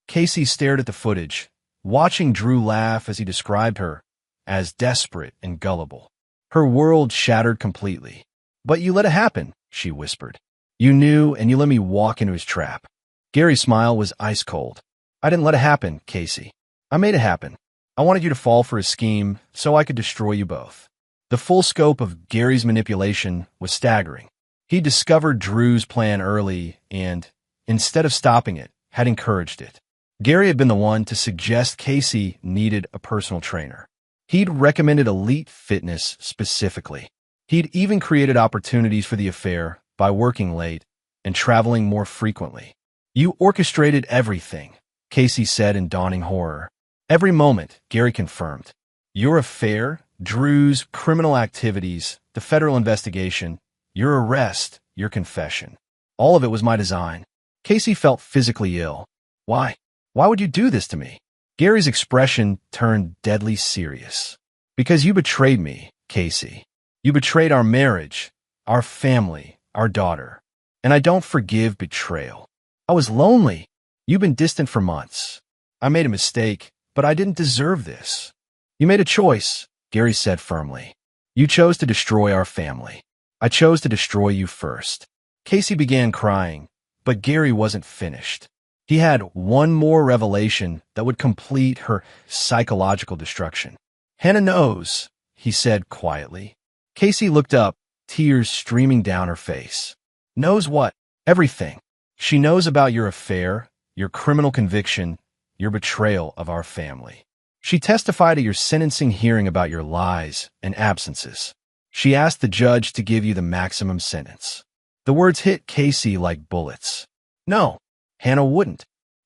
Speaker 1: Casey stared at the footage, watching Drew laugh as he described her as desperate and gullible. Her world shattered completely. "But you let it happen," she whispered. "You knew, and you let me walk into his trap." Gary's smile was ice cold. "I didn't let it happen, Casey. I made it happen. I wanted you to fall for his scheme so I could destroy you both." The full scope of Gary's manipulation was staggering. He discovered Drew's plan early and, instead of stopping it, had encouraged it. Gary had been the one to suggest Casey needed a personal trainer. He'd recommended Elite Fitness specifically. He'd even created opportunities for the affair by working late and traveling more frequently. "You orchestrated everything," Casey said in dawning horror. Every moment, Gary confirmed. Your affair, Drew's criminal activities, the federal investigation, your arrest, your confession. All of it was my design. Casey felt physically ill. Why? Why would you do this to me? Gary's expression turned deadly serious. Because you betrayed me, Casey. You betrayed our marriage, our family, our daughter. And I don't forgive betrayal. I was lonely. You've been distant for months. I made a mistake, but I didn't deserve this. You made a choice, Gary said firmly. You chose to destroy our family. I chose to destroy you first. Casey began crying, but Gary wasn't finished. He had one more revelation that would complete her psychological destruction. Hannah knows, he said quietly. Casey looked up, tears streaming down her face. Knows what? Everything. She knows about your affair, your criminal conviction, your betrayal of our family. She testified at your sentencing hearing about your lies and absences. She asked the judge to give you the maximum sentence. The words hit Casey like bullets. No, Hannah wouldn't.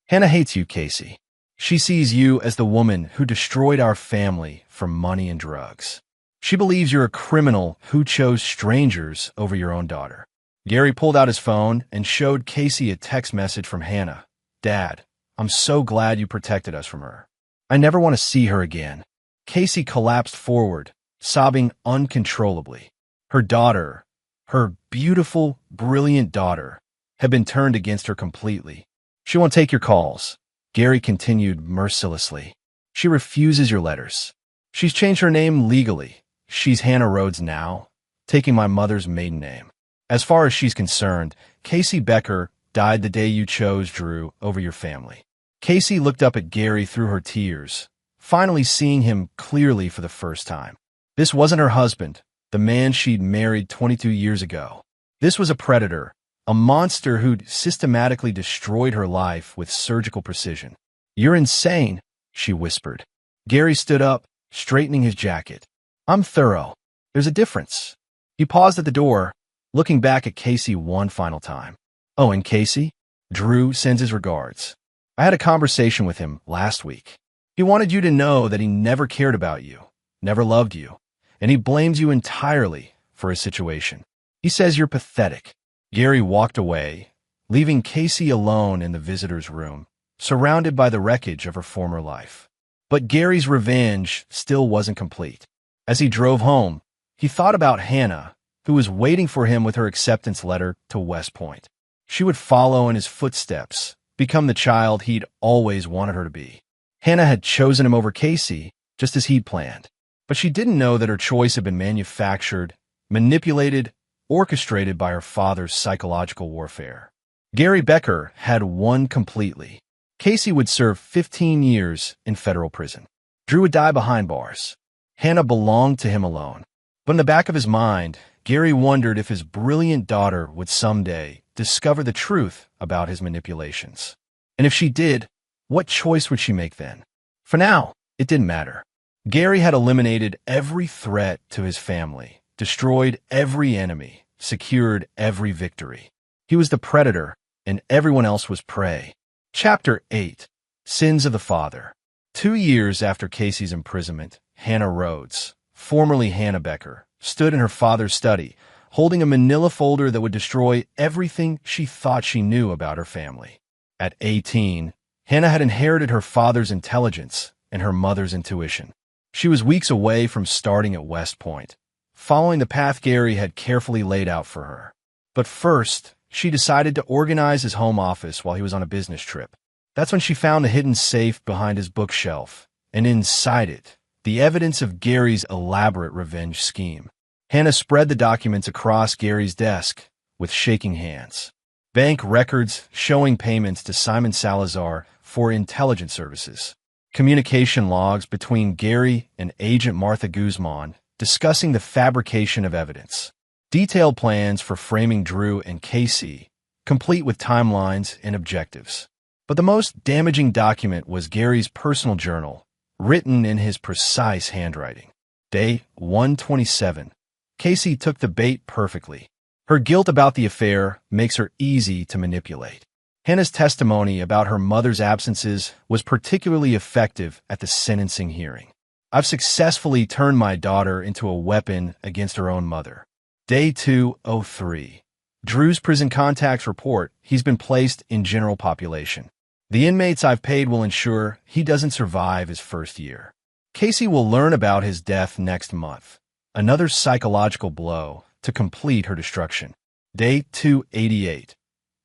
Speaker 1: Hannah hates you, Casey. She sees you as the woman who destroyed our family for money and drugs. She believes you're a criminal who chose strangers over your own daughter. Gary pulled out his phone and showed Casey a text message from Hannah. Dad, I'm so glad you protected us from her. I never want to see her again. Casey collapsed forward, sobbing uncontrollably. Her daughter, her beautiful, brilliant daughter, had been turned against her completely. She won't take your calls, Gary continued mercilessly. She refuses your letters. She's changed her name legally. She's Hannah Rhodes now, taking my mother's maiden name. As far as she's concerned, Casey Becker died the day you chose Drew over your family. Casey looked up at Gary through her tears, finally seeing him clearly for the first time. This wasn't her husband, the man she'd married 22 years ago. This was a predator, a monster who'd systematically destroyed her life with surgical precision. You're insane, she whispered. Gary stood up, straightening his jacket. I'm thorough. There's a difference. He paused at the door, looking back at Casey one final time. Oh, and Casey? Drew sends his regards. I had a conversation with him last week. He wanted you to know that he never cared about you, never loved you, and he blames you entirely for his situation. He says you're pathetic. Gary walked away, leaving Casey alone in the visitor's room, surrounded by the wreckage of her former life. But Gary's revenge still wasn't complete. As he drove home, he thought about Hannah, who was waiting for him with her acceptance letter to West Point. She would follow in his footsteps, become the child he'd always wanted her to be. Hannah had chosen him over Casey, just as he'd planned. But she didn't know that her choice had been manufactured, manipulated, orchestrated by her father's psychological warfare. Gary Becker had won completely. Casey would serve 15 years in federal prison. Drew would die behind bars. Hannah belonged to him alone. But in the back of his mind, Gary wondered if his brilliant daughter would someday discover the truth about his manipulations. And if she did, what choice would she make then? For now, it didn't matter. Gary had eliminated every threat to his family, destroyed every enemy, secured every victory. He was the predator, and everyone else was prey. Chapter 8. Sins of the Father. 2 years after Casey's imprisonment, Hannah Rhodes, formerly Hannah Becker, stood in her father's study, holding a manila folder that would destroy everything she thought she knew about her family. At 18, Hannah had inherited her father's intelligence and her mother's intuition. She was weeks away from starting at West Point, following the path Gary had carefully laid out for her. But first, she decided to organize his home office while he was on a business trip. That's when she found the hidden safe behind his bookshelf, and inside it, the evidence of Gary's elaborate revenge scheme. Hannah spread the documents across Gary's desk with shaking hands. Bank records showing payments to Simon Salazar for intelligence services. Communication logs between Gary and Agent Martha Guzman discussing the fabrication of evidence. Detailed plans for framing Drew and Casey, complete with timelines and objectives. But the most damaging document was Gary's personal journal, written in his precise handwriting. Day 127. Casey took the bait perfectly. Her guilt about the affair makes her easy to manipulate. Hannah's testimony about her mother's absences was particularly effective at the sentencing hearing. I've successfully turned my daughter into a weapon against her own mother. Day 203. Drew's prison contacts report he's been placed in general population. The inmates I've paid will ensure he doesn't survive his first year. Casey will learn about his death next month. Another psychological blow to complete her destruction. Day 288.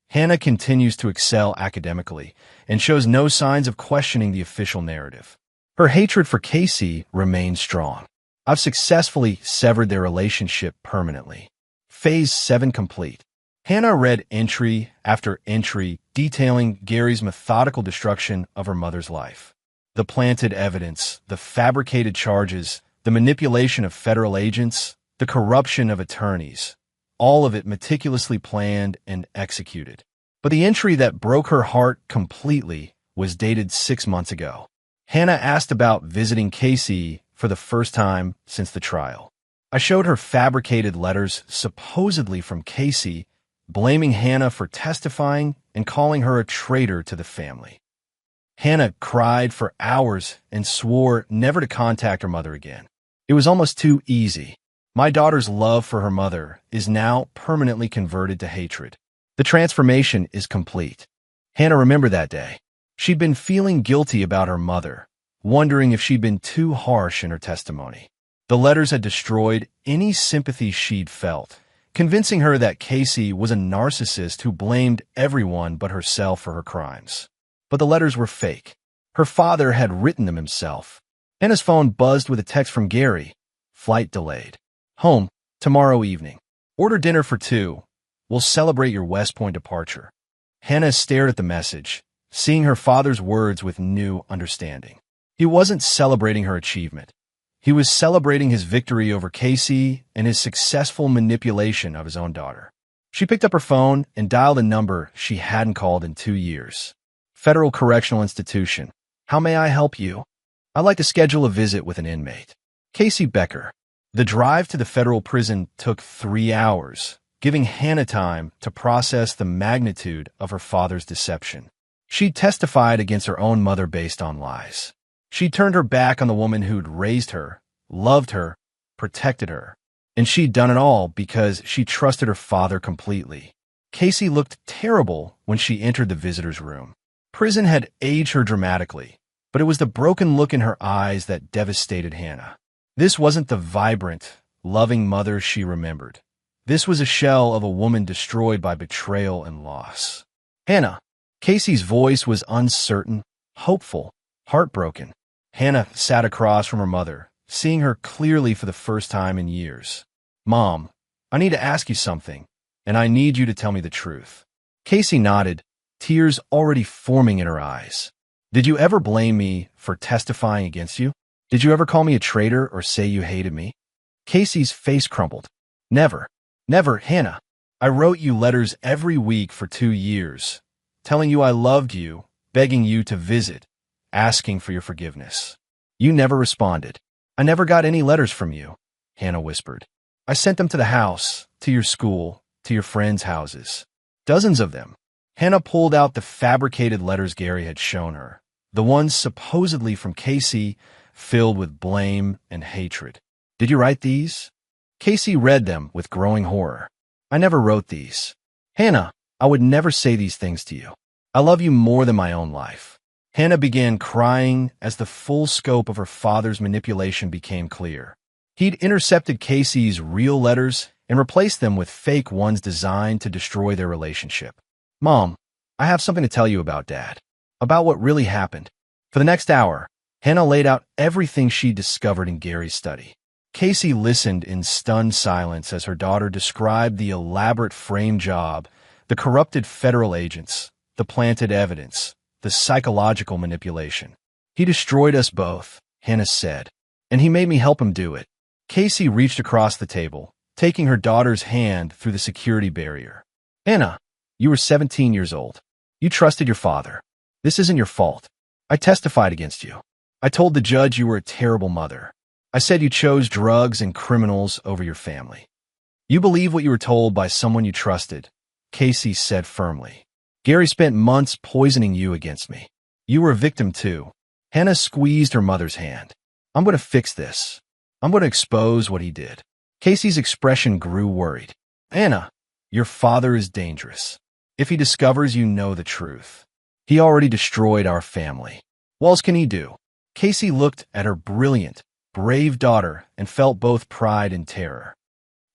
Speaker 1: Hannah continues to excel academically and shows no signs of questioning the official narrative. Her hatred for Casey remains strong. I've successfully severed their relationship permanently. Phase 7 complete. Hannah read entry after entry detailing Gary's methodical destruction of her mother's life. The planted evidence, the fabricated charges, the manipulation of federal agents, the corruption of attorneys, all of it meticulously planned and executed. But the entry that broke her heart completely was dated 6 months ago. Hannah asked about visiting Casey for the first time since the trial. I showed her fabricated letters supposedly from Casey, blaming Hannah for testifying and calling her a traitor to the family. Hannah cried for hours and swore never to contact her mother again. It was almost too easy. My daughter's love for her mother is now permanently converted to hatred. The transformation is complete. Hannah remembered that day. She'd been feeling guilty about her mother, wondering if she'd been too harsh in her testimony. The letters had destroyed any sympathy she'd felt, convincing her that Casey was a narcissist who blamed everyone but herself for her crimes. But the letters were fake. Her father had written them himself. Hannah's phone buzzed with a text from Gary. Flight delayed. Home, tomorrow evening. Order dinner for 2. We'll celebrate your West Point departure. Hannah stared at the message, seeing her father's words with new understanding. He wasn't celebrating her achievement. He was celebrating his victory over Casey and his successful manipulation of his own daughter. She picked up her phone and dialed a number she hadn't called in 2 years. Federal Correctional Institution. How may I help you? I'd like to schedule a visit with an inmate. Casey Becker. The drive to the federal prison took 3 hours, giving Hannah time to process the magnitude of her father's deception. She testified against her own mother based on lies. She turned her back on the woman who'd raised her, loved her, protected her. And she'd done it all because she trusted her father completely. Casey looked terrible when she entered the visitor's room. Prison had aged her dramatically, but it was the broken look in her eyes that devastated Hannah. This wasn't the vibrant, loving mother she remembered. This was a shell of a woman destroyed by betrayal and loss. Hannah. Casey's voice was uncertain, hopeful, heartbroken. Hannah sat across from her mother, seeing her clearly for the first time in years. Mom, I need to ask you something, and I need you to tell me the truth. Casey nodded, tears already forming in her eyes. Did you ever blame me for testifying against you? Did you ever call me a traitor or say you hated me? Casey's face crumpled. Never. Never, Hannah. I wrote you letters every week for 2 years, telling you I loved you, begging you to visit, asking for your forgiveness. You never responded. I never got any letters from you, Hannah whispered. I sent them to the house, to your school, to your friends' houses. Dozens of them. Hannah pulled out the fabricated letters Gary had shown her, the ones supposedly from Casey, filled with blame and hatred. Did you write these? Casey read them with growing horror. I never wrote these. Hannah, I would never say these things to you. I love you more than my own life. Hannah began crying as the full scope of her father's manipulation became clear. He'd intercepted Casey's real letters and replaced them with fake ones designed to destroy their relationship. Mom, I have something to tell you about Dad, about what really happened. For the next hour, Hannah laid out everything she'd discovered in Gary's study. Casey listened in stunned silence as her daughter described the elaborate frame job, the corrupted federal agents, the planted evidence, the psychological manipulation. He destroyed us both, Hannah said, and he made me help him do it. Casey reached across the table, taking her daughter's hand through the security barrier. Hannah, you were 17 years old. You trusted your father. This isn't your fault. I testified against you. I told the judge you were a terrible mother. I said you chose drugs and criminals over your family. You believe what you were told by someone you trusted, Casey said firmly. Gary spent months poisoning you against me. You were a victim too. Hannah squeezed her mother's hand. I'm going to fix this. I'm going to expose what he did. Casey's expression grew worried. Hannah, your father is dangerous. If he discovers you know the truth, he already destroyed our family. What else can he do? Casey looked at her brilliant, brave daughter and felt both pride and terror.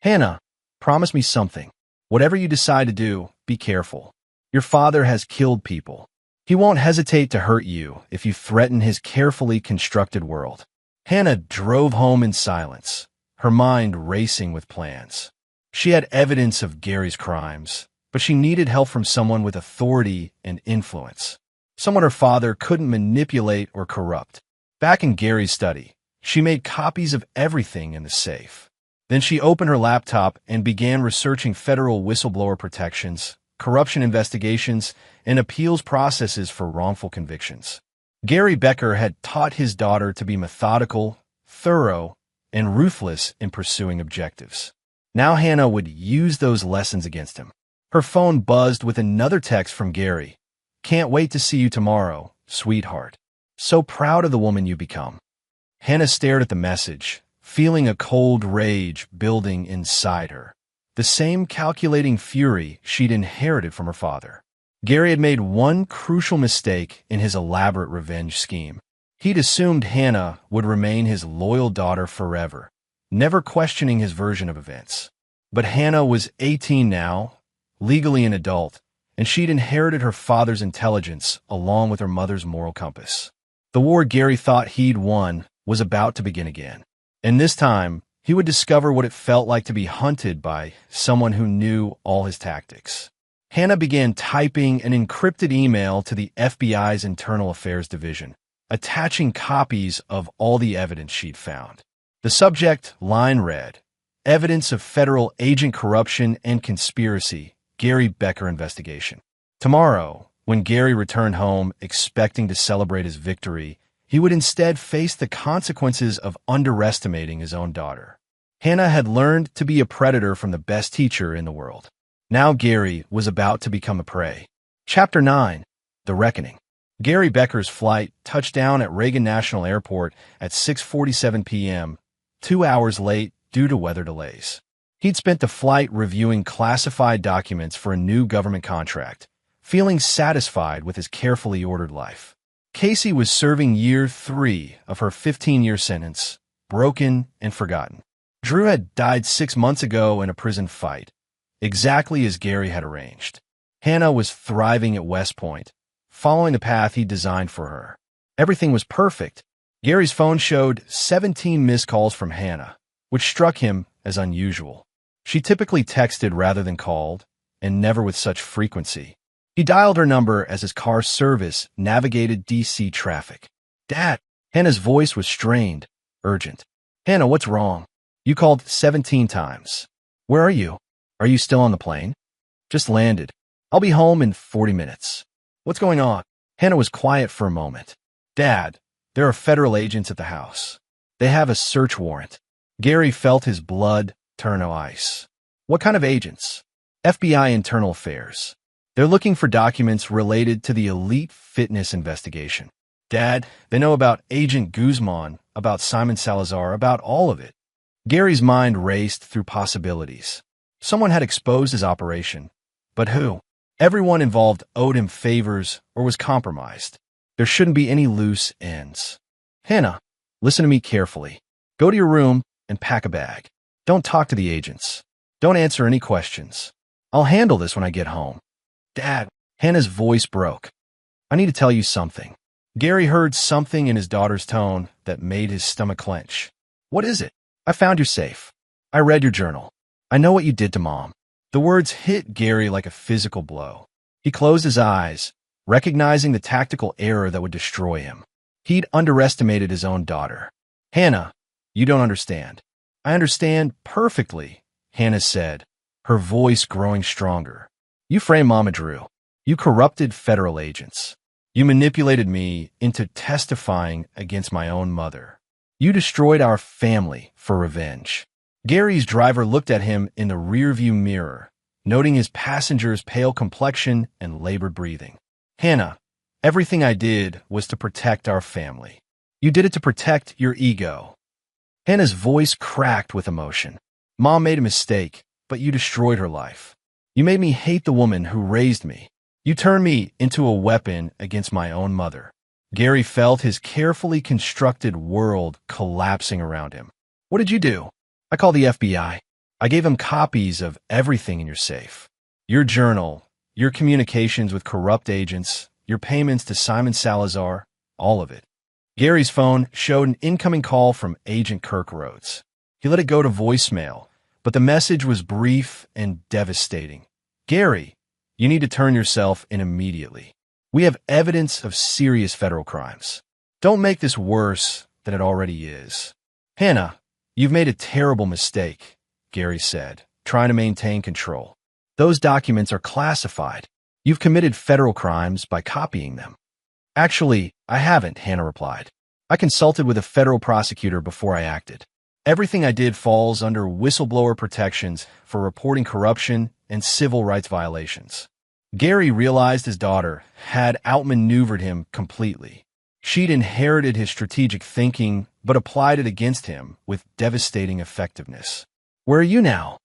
Speaker 1: Hannah, promise me something. Whatever you decide to do, be careful. Your father has killed people. He won't hesitate to hurt you if you threaten his carefully constructed world. Hannah drove home in silence, her mind racing with plans. She had evidence of Gary's crimes, but she needed help from someone with authority and influence. Someone her father couldn't manipulate or corrupt. Back in Gary's study, she made copies of everything in the safe. Then she opened her laptop and began researching federal whistleblower protections, corruption investigations, and appeals processes for wrongful convictions. Gary Becker had taught his daughter to be methodical, thorough, and ruthless in pursuing objectives. Now Hannah would use those lessons against him. Her phone buzzed with another text from Gary. Can't wait to see you tomorrow, sweetheart. So proud of the woman you become. Hannah stared at the message, feeling a cold rage building inside her. The same calculating fury she'd inherited from her father. Gary had made one crucial mistake in his elaborate revenge scheme. He'd assumed Hannah would remain his loyal daughter forever, never questioning his version of events. But Hannah was 18 now, legally an adult, and she'd inherited her father's intelligence along with her mother's moral compass. The war Gary thought he'd won was about to begin again. And this time, he would discover what it felt like to be hunted by someone who knew all his tactics. Hannah began typing an encrypted email to the FBI's Internal Affairs Division, attaching copies of all the evidence she'd found. The subject line read, Evidence of federal agent corruption and conspiracy, Gary Becker investigation. Tomorrow, when Gary returned home expecting to celebrate his victory, he would instead face the consequences of underestimating his own daughter. Hannah had learned to be a predator from the best teacher in the world. Now Gary was about to become a prey. Chapter 9. The Reckoning. Gary Becker's flight touched down at Reagan National Airport at 6:47 p.m., 2 hours late due to weather delays. He'd spent the flight reviewing classified documents for a new government contract, feeling satisfied with his carefully ordered life. Casey was serving year 3 of her 15-year sentence, broken and forgotten. Drew had died 6 months ago in a prison fight, exactly as Gary had arranged. Hannah was thriving at West Point, following the path he'd designed for her. Everything was perfect. Gary's phone showed 17 missed calls from Hannah, which struck him as unusual. She typically texted rather than called, and never with such frequency. He dialed her number as his car's service navigated D.C. traffic. Dad! Hannah's voice was strained, urgent. Hannah, what's wrong? You called 17 times. Where are you? Are you still on the plane? Just landed. I'll be home in 40 minutes. What's going on? Hannah was quiet for a moment. Dad, there are federal agents at the house. They have a search warrant. Gary felt his blood turn to ice. What kind of agents? FBI Internal Affairs. They're looking for documents related to the elite fitness investigation. Dad, they know about Agent Guzman, about Simon Salazar, about all of it. Gary's mind raced through possibilities. Someone had exposed his operation. But who? Everyone involved owed him favors or was compromised. There shouldn't be any loose ends. Hannah, listen to me carefully. Go to your room and pack a bag. Don't talk to the agents. Don't answer any questions. I'll handle this when I get home. Dad, Hannah's voice broke. I need to tell you something. Gary heard something in his daughter's tone that made his stomach clench. What is it? I found your safe. I read your journal. I know what you did to Mom. The words hit Gary like a physical blow. He closed his eyes, recognizing the tactical error that would destroy him. He'd underestimated his own daughter. Hannah, you don't understand. I understand perfectly, Hannah said, her voice growing stronger. You framed Mama Drew. You corrupted federal agents. You manipulated me into testifying against my own mother. You destroyed our family for revenge. Gary's driver looked at him in the rearview mirror, noting his passenger's pale complexion and labored breathing. "Hannah, everything I did was to protect our family. You did it to protect your ego." Hannah's voice cracked with emotion. "Mom made a mistake, but you destroyed her life. You made me hate the woman who raised me. You turned me into a weapon against my own mother." Gary felt his carefully constructed world collapsing around him. "What did you do?" "I called the FBI. I gave them copies of everything in your safe. Your journal, your communications with corrupt agents, your payments to Simon Salazar, all of it." Gary's phone showed an incoming call from Agent Kirk Rhodes. He let it go to voicemail, but the message was brief and devastating. "Gary, you need to turn yourself in immediately. We have evidence of serious federal crimes. Don't make this worse than it already is." "Hannah, you've made a terrible mistake," Gary said, trying to maintain control. "Those documents are classified. You've committed federal crimes by copying them." "Actually, I haven't," Hannah replied. "I consulted with a federal prosecutor before I acted. Everything I did falls under whistleblower protections for reporting corruption and civil rights violations." Gary realized his daughter had outmaneuvered him completely. She'd inherited his strategic thinking, but applied it against him with devastating effectiveness. "Where are you now?"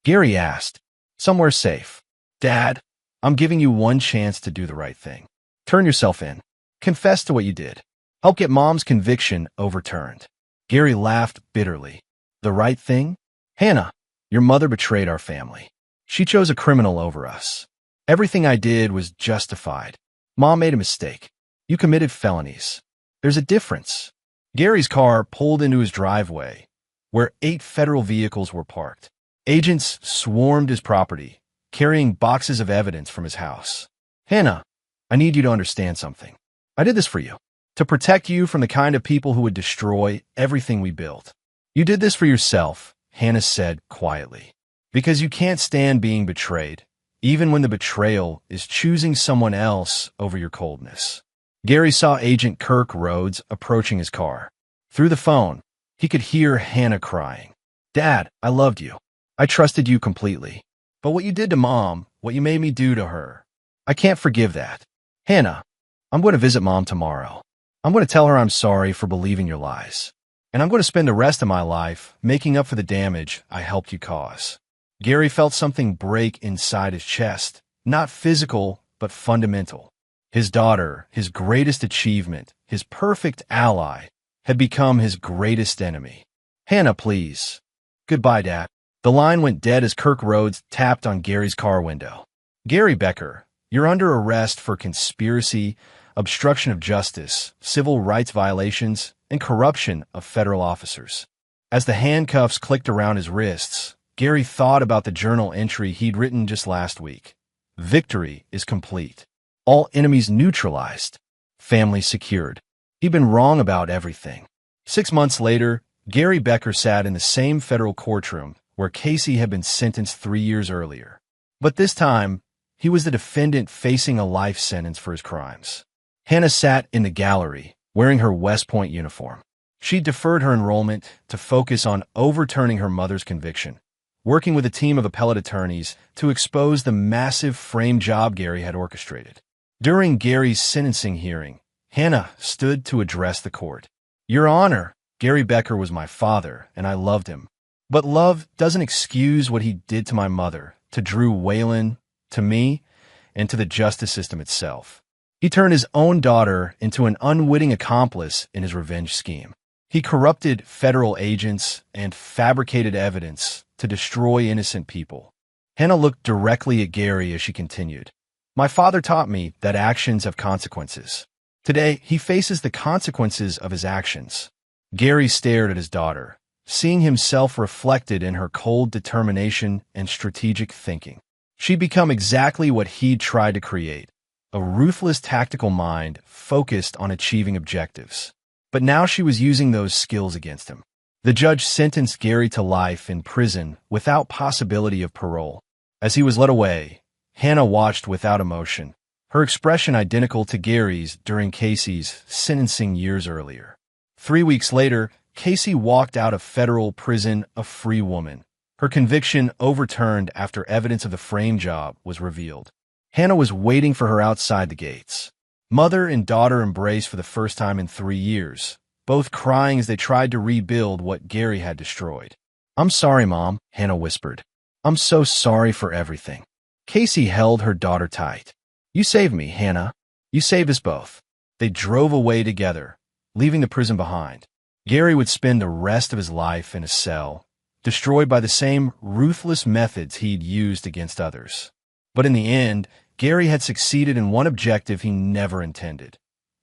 Speaker 1: Gary asked. "Somewhere safe." "Dad, I'm giving you one chance to do the right thing. Turn yourself in. Confess to what you did. Help get Mom's conviction overturned." Gary laughed bitterly. "The right thing? Hannah, your mother betrayed our family. She chose a criminal over us. Everything I did was justified. Mom made a mistake. You committed felonies. There's a difference." Gary's car pulled into his driveway, where 8 federal vehicles were parked. Agents swarmed his property, carrying boxes of evidence from his house. "Hannah, I need you to understand something. I did this for you, to protect you from the kind of people who would destroy everything we built. You did this for yourself," Hannah said quietly, "because you can't stand being betrayed, even when the betrayal is choosing someone else over your coldness." Gary saw Agent Kirk Rhodes approaching his car. Through the phone, he could hear Hannah crying. "Dad, I loved you. I trusted you completely. But what you did to Mom, what you made me do to her, I can't forgive that. Hannah, I'm going to visit Mom tomorrow. I'm going to tell her I'm sorry for believing your lies. And I'm going to spend the rest of my life making up for the damage I helped you cause." Gary felt something break inside his chest, not physical, but fundamental. His daughter, his greatest achievement, his perfect ally, had become his greatest enemy. "Hannah, please." "Goodbye, Dad." The line went dead as Kirk Rhodes tapped on Gary's car window. "Gary Becker, you're under arrest for conspiracy, obstruction of justice, civil rights violations, and corruption of federal officers." As the handcuffs clicked around his wrists, Gary thought about the journal entry he'd written just last week. "Victory is complete. All enemies neutralized. Family secured." He'd been wrong about everything. 6 months later, Gary Becker sat in the same federal courtroom where Casey had been sentenced 3 years earlier. But this time, he was the defendant facing a life sentence for his crimes. Hannah sat in the gallery, wearing her West Point uniform. She deferred her enrollment to focus on overturning her mother's conviction, working with a team of appellate attorneys to expose the massive frame job Gary had orchestrated. During Gary's sentencing hearing, Hannah stood to address the court. "Your Honor, Gary Becker was my father, and I loved him. But love doesn't excuse what he did to my mother, to Drew Whalen, to me, and to the justice system itself. He turned his own daughter into an unwitting accomplice in his revenge scheme. He corrupted federal agents and fabricated evidence to destroy innocent people." Hannah looked directly at Gary as she continued. "My father taught me that actions have consequences. Today, he faces the consequences of his actions." Gary stared at his daughter, seeing himself reflected in her cold determination and strategic thinking. She'd become exactly what he'd tried to create, a ruthless tactical mind focused on achieving objectives. But now she was using those skills against him. The judge sentenced Gary to life in prison without possibility of parole. As he was led away, Hannah watched without emotion, her expression identical to Gary's during Casey's sentencing years earlier. 3 weeks later, Casey walked out of federal prison a free woman, her Her conviction overturned after evidence of the frame job was revealed. Hannah was waiting for her outside the gates. Mother and daughter embraced for the first time in 3 years, both crying as they tried to rebuild what Gary had destroyed. "I'm sorry, Mom," Hannah whispered. "I'm so sorry for everything." Casey held her daughter tight. "You saved me, Hannah. You saved us both." They drove away together, leaving the prison behind. Gary would spend the rest of his life in a cell, destroyed by the same ruthless methods he'd used against others. But in the end, Gary had succeeded in one objective he never intended.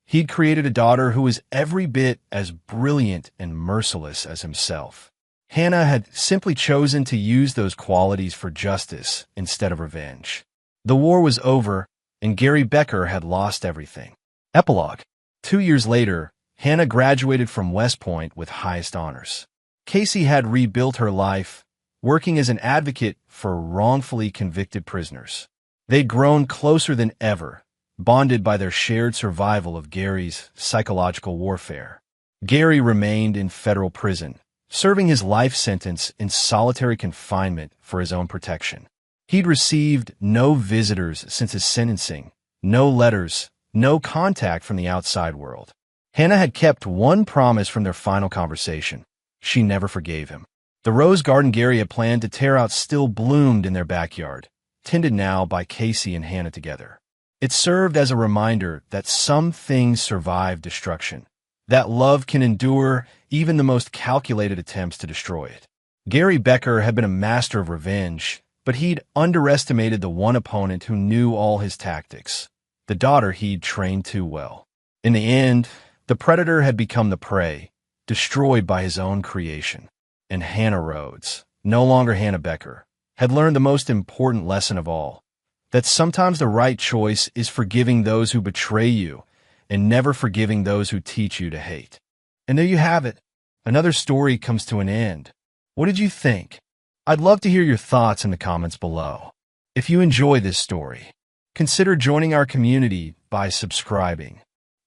Speaker 1: He'd created a daughter who was every bit as brilliant and merciless as himself. Hannah had simply chosen to use those qualities for justice instead of revenge. The war was over, and Gary Becker had lost everything. Epilogue. 2 years later, Hannah graduated from West Point with highest honors. Casey had rebuilt her life, working as an advocate for wrongfully convicted prisoners. They'd grown closer than ever, bonded by their shared survival of Gary's psychological warfare. Gary remained in federal prison, serving his life sentence in solitary confinement for his own protection. He'd received no visitors since his sentencing, no letters, no contact from the outside world. Hannah had kept one promise from their final conversation. She never forgave him. The rose garden Gary had planned to tear out still bloomed in their backyard, tended now by Casey and Hannah together. It served as a reminder that some things survive destruction, that love can endure even the most calculated attempts to destroy it. Gary Becker had been a master of revenge, but he'd underestimated the one opponent who knew all his tactics, the daughter he'd trained too well. In the end, the predator had become the prey, destroyed by his own creation. And Hannah Rhodes, no longer Hannah Becker, had learned the most important lesson of all, that sometimes the right choice is forgiving those who betray you and never forgiving those who teach you to hate. And there you have it. Another story comes to an end. What did you think? I'd love to hear your thoughts in the comments below. If you enjoy this story, consider joining our community by subscribing.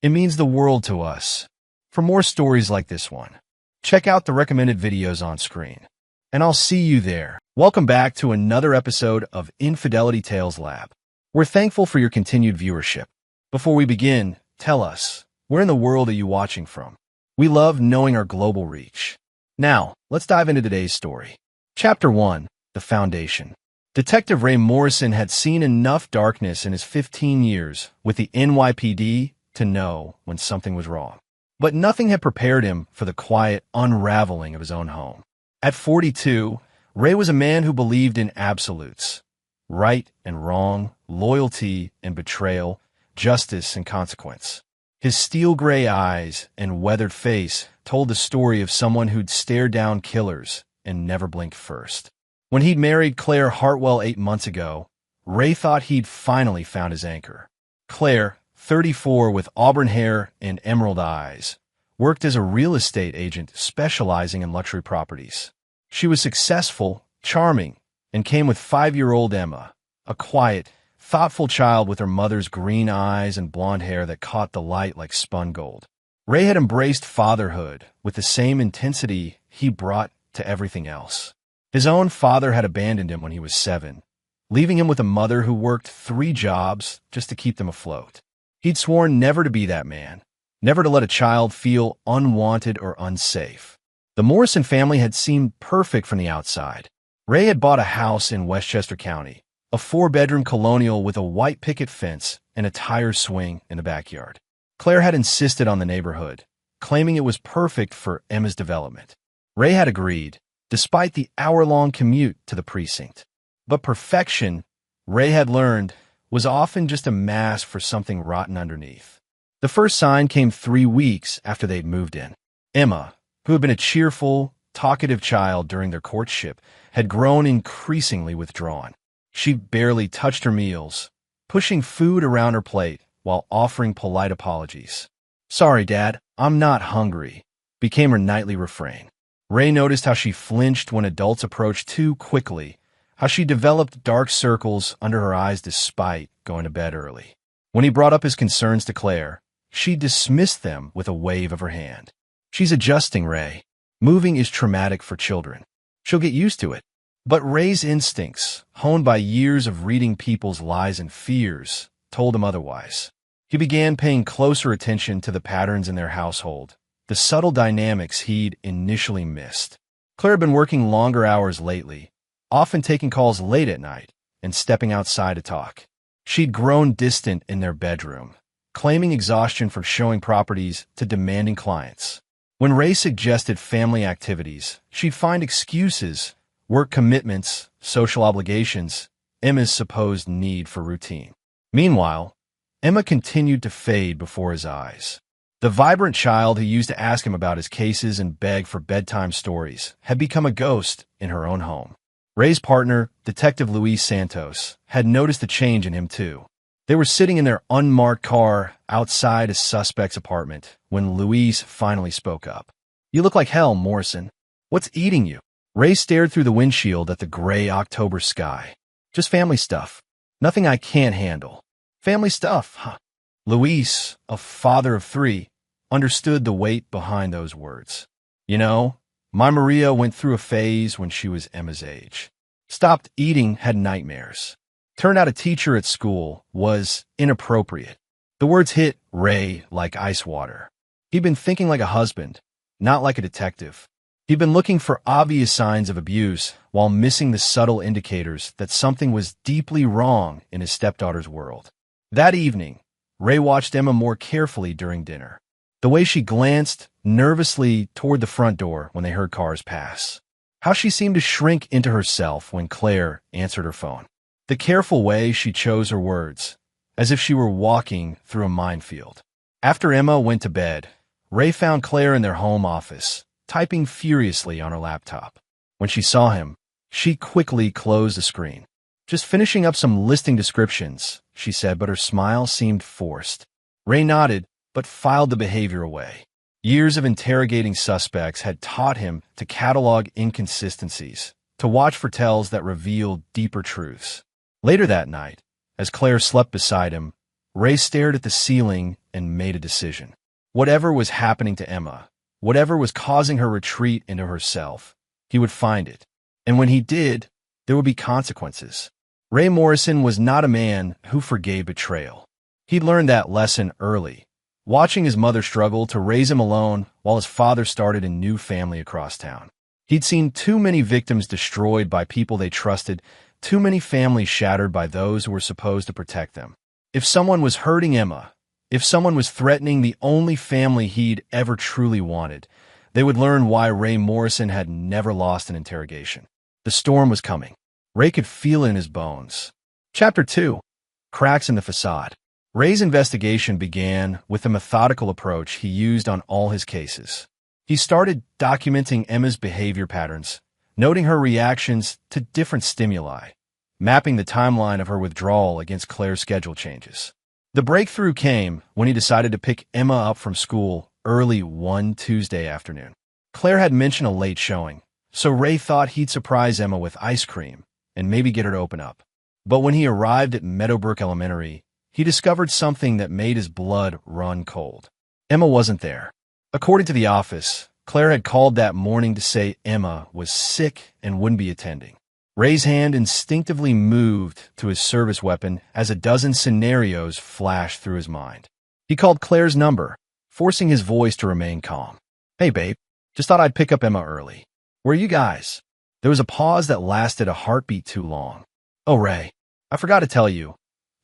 Speaker 1: It means the world to us. For more stories like this one, check out the recommended videos on screen. And I'll see you there. Welcome back to another episode of Infidelity Tales Lab. We're thankful for your continued viewership. Before we begin, tell us, where in the world are you watching from? We love knowing our global reach. Now, let's dive into today's story. Chapter 1, The Foundation. Detective Ray Morrison had seen enough darkness in his 15 years with the NYPD to know when something was wrong. But nothing had prepared him for the quiet unraveling of his own home. At 42, Ray was a man who believed in absolutes: right and wrong, loyalty and betrayal, justice and consequence. His steel gray eyes and weathered face told the story of someone who'd stared down killers and never blinked first. When he'd married Claire Hartwell 8 months ago, Ray thought he'd finally found his anchor. Claire, 34 with auburn hair and emerald eyes, worked as a real estate agent specializing in luxury properties. She was successful, charming, and came with 5-year-old Emma, a quiet, thoughtful child with her mother's green eyes and blonde hair that caught the light like spun gold. Ray had embraced fatherhood with the same intensity he brought to everything else. His own father had abandoned him when he was 7, leaving him with a mother who worked 3 jobs just to keep them afloat. He'd sworn never to be that man, never to let a child feel unwanted or unsafe. The Morrison family had seemed perfect from the outside. Ray had bought a house in Westchester County, a 4-bedroom colonial with a white picket fence and a tire swing in the backyard. Claire had insisted on the neighborhood, claiming it was perfect for Emma's development. Ray had agreed, despite the hour-long commute to the precinct. But perfection, Ray had learned, was often just a mask for something rotten underneath. The first sign came 3 weeks after they'd moved in. Emma, who had been a cheerful, talkative child during their courtship, had grown increasingly withdrawn. She barely touched her meals, pushing food around her plate while offering polite apologies. "Sorry, Dad, I'm not hungry," became her nightly refrain. Ray noticed how she flinched when adults approached too quickly, how she developed dark circles under her eyes despite going to bed early. When he brought up his concerns to Claire, she dismissed them with a wave of her hand. "She's adjusting, Ray. Moving is traumatic for children. She'll get used to it." But Ray's instincts, honed by years of reading people's lies and fears, told him otherwise. He began paying closer attention to the patterns in their household, the subtle dynamics he'd initially missed. Claire had been working longer hours lately, often taking calls late at night and stepping outside to talk. She'd grown distant in their bedroom, claiming exhaustion from showing properties to demanding clients. When Ray suggested family activities, she'd find excuses, work commitments, social obligations, Emma's supposed need for routine. Meanwhile, Emma continued to fade before his eyes. The vibrant child who used to ask him about his cases and beg for bedtime stories had become a ghost in her own home. Ray's partner, Detective Luis Santos, had noticed a change in him too. They were sitting in their unmarked car outside a suspect's apartment when Luis finally spoke up. "You look like hell, Morrison. What's eating you?" Ray stared through the windshield at the gray October sky. "Just family stuff. Nothing I can't handle." "Family stuff, huh?" Luis, a father of three, understood the weight behind those words. "You know, my Maria went through a phase when she was Emma's age. Stopped eating, had nightmares. Turned out a teacher at school was inappropriate." The words hit Ray like ice water. He'd been thinking like a husband, not like a detective. He'd been looking for obvious signs of abuse while missing the subtle indicators that something was deeply wrong in his stepdaughter's world. That evening, Ray watched Emma more carefully during dinner. The way she glanced nervously toward the front door when they heard cars pass. How she seemed to shrink into herself when Claire answered her phone. The careful way she chose her words, as if she were walking through a minefield. After Emma went to bed, Ray found Claire in their home office, typing furiously on her laptop. When she saw him, she quickly closed the screen. "Just finishing up some listing descriptions," she said, but her smile seemed forced. Ray nodded, but filed the behavior away. Years of interrogating suspects had taught him to catalog inconsistencies, to watch for tells that revealed deeper truths. Later that night, as Claire slept beside him, Ray stared at the ceiling and made a decision. Whatever was happening to Emma, whatever was causing her retreat into herself, he would find it. And when he did, there would be consequences. Ray Morrison was not a man who forgave betrayal. He'd learned that lesson early, watching his mother struggle to raise him alone while his father started a new family across town. He'd seen too many victims destroyed by people they trusted, too many families shattered by those who were supposed to protect them. If someone was hurting Emma, if someone was threatening the only family he'd ever truly wanted, they would learn why Ray Morrison had never lost an interrogation. The storm was coming. Ray could feel it in his bones. Chapter 2. Cracks in the Facade. Ray's investigation began with the methodical approach he used on all his cases. He started documenting Emma's behavior patterns, noting her reactions to different stimuli, mapping the timeline of her withdrawal against Claire's schedule changes. The breakthrough came when he decided to pick Emma up from school early one Tuesday afternoon. Claire had mentioned a late showing, so Ray thought he'd surprise Emma with ice cream and maybe get her to open up. But when he arrived at Meadowbrook Elementary, he discovered something that made his blood run cold. Emma wasn't there. According to the office, Claire had called that morning to say Emma was sick and wouldn't be attending. Ray's hand instinctively moved to his service weapon as a dozen scenarios flashed through his mind. He called Claire's number, forcing his voice to remain calm. "Hey, babe, just thought I'd pick up Emma early. Where are you guys?" There was a pause that lasted a heartbeat too long. "Oh, Ray, I forgot to tell you.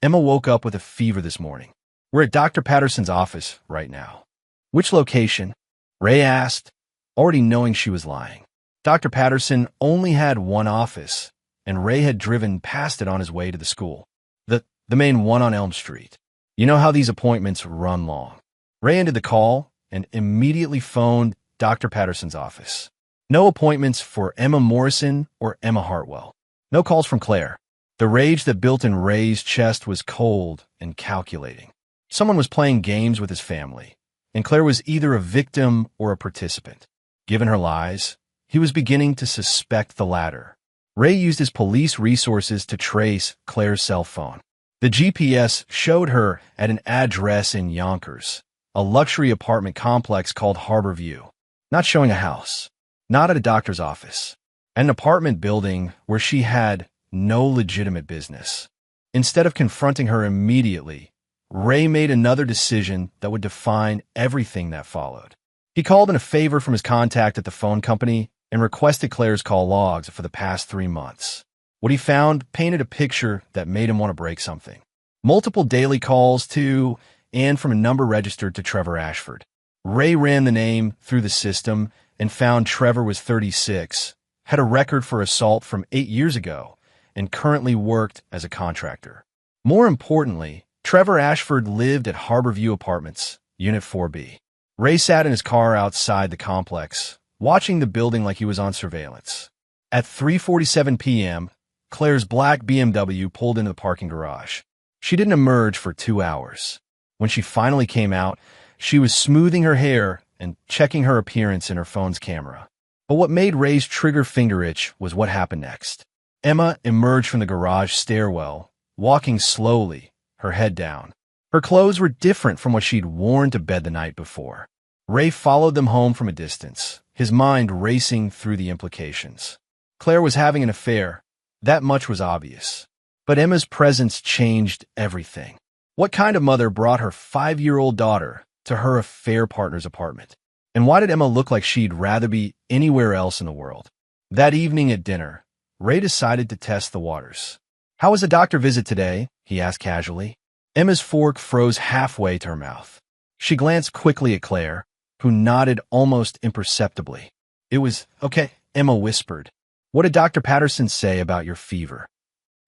Speaker 1: Emma woke up with a fever this morning. We're at Dr. Patterson's office right now." "Which location?" Ray asked, already knowing she was lying. Dr. Patterson only had one office, and Ray had driven past it on his way to the school. The main one on Elm Street. You know how these appointments run long. Ray ended the call and immediately phoned Dr. Patterson's office. No appointments for Emma Morrison or Emma Hartwell. No calls from Claire. The rage that built in Ray's chest was cold and calculating. Someone was playing games with his family, and Claire was either a victim or a participant. Given her lies, he was beginning to suspect the latter. Ray used his police resources to trace Claire's cell phone. The GPS showed her at an address in Yonkers, a luxury apartment complex called Harbor View. Not showing a house. Not at a doctor's office. at an apartment building where she had no legitimate business. Instead of confronting her immediately, Ray made another decision that would define everything that followed. He called in a favor from his contact at the phone company and requested Claire's call logs for the past 3 months. What he found painted a picture that made him want to break something. Multiple daily calls to and from a number registered to Trevor Ashford. Ray ran the name through the system and found Trevor was 36, had a record for assault from 8 years ago, and currently worked as a contractor. More importantly, Trevor Ashford lived at Harborview Apartments, Unit 4B. Ray sat in his car outside the complex, watching the building like he was on surveillance. At 3:47 p.m., Claire's black BMW pulled into the parking garage. She didn't emerge for 2 hours. When she finally came out, she was smoothing her hair and checking her appearance in her phone's camera. But what made Ray's trigger finger itch was what happened next. Emma emerged from the garage stairwell, walking slowly, her head down. Her clothes were different from what she'd worn to bed the night before. Ray followed them home from a distance, his mind racing through the implications. Claire was having an affair. That much was obvious. But Emma's presence changed everything. What kind of mother brought her 5-year-old daughter to her affair partner's apartment? And why did Emma look like she'd rather be anywhere else in the world? That evening at dinner, Ray decided to test the waters. "How was the doctor visit today?" he asked casually. Emma's fork froze halfway to her mouth. She glanced quickly at Claire, who nodded almost imperceptibly. "It was okay," Emma whispered. "What did Dr. Patterson say about your fever?"